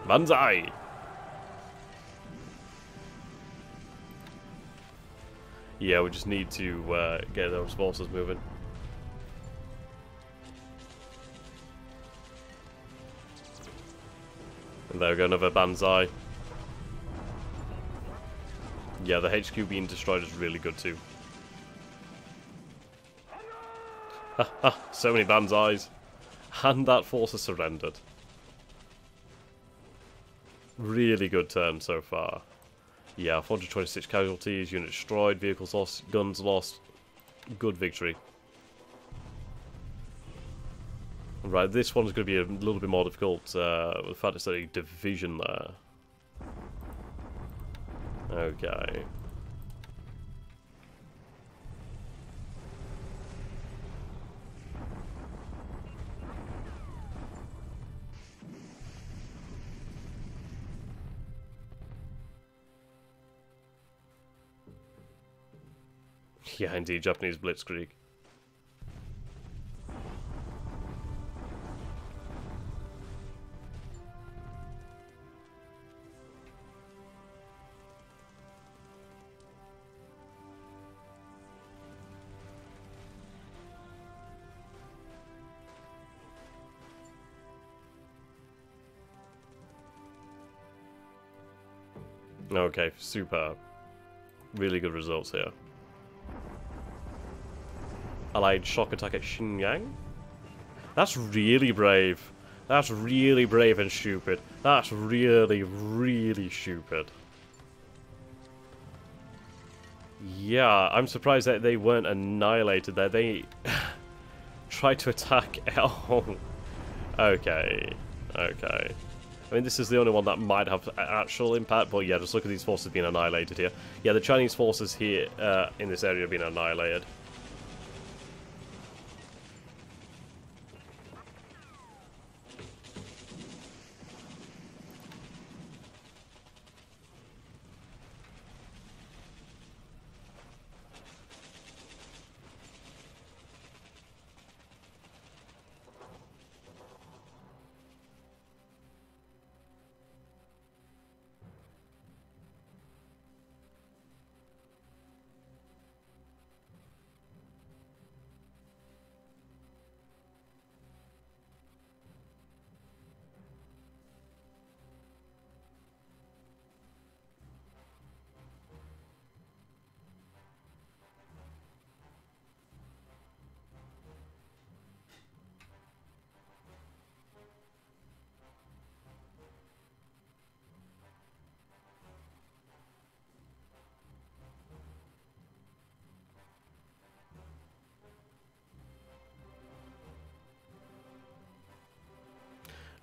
Banzai! Yeah, we just need to get those forces moving. There we go, another Banzai. Yeah, the HQ being destroyed is really good too. Haha, so many Banzais. And that force has surrendered. Really good turn so far. Yeah, 426 casualties, unit destroyed, vehicles lost, guns lost. Good victory. Right, this one's going to be a little bit more difficult with the fact it's a division there. Okay. Yeah, indeed, Japanese blitzkrieg. Okay, superb. Really good results here. Allied shock attack at Xinjiang? That's really brave. That's really brave and stupid. That's really, really stupid. Yeah, I'm surprised that they weren't annihilated there. They tried to attack. Oh, okay. Okay. I mean, this is the only one that might have actual impact, but yeah, just look at these forces being annihilated here. Yeah, the Chinese forces here in this area have been annihilated.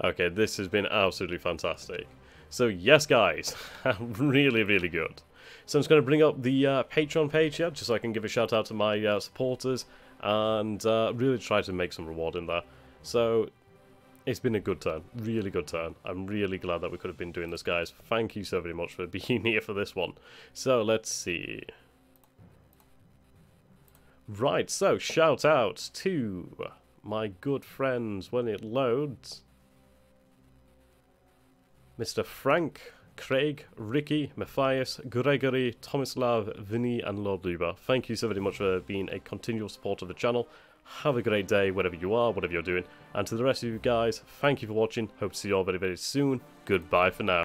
Okay, this has been absolutely fantastic. So yes, guys, really, really good. So I'm just going to bring up the Patreon page here, just so I can give a shout out to my supporters, and really try to make some reward in there. So it's been a good turn, really good turn. I'm really glad that we could have been doing this, guys. Thank you so very much for being here for this one. So let's see. Right, so shout out to my good friends when it loads. Mr. Frank, Craig, Ricky, Matthias, Gregory, Tomislav, Vinny, and Lord Luba. Thank you so very much for being a continual supporter of the channel. Have a great day, wherever you are, whatever you're doing. And to the rest of you guys, thank you for watching. Hope to see you all very, very soon. Goodbye for now.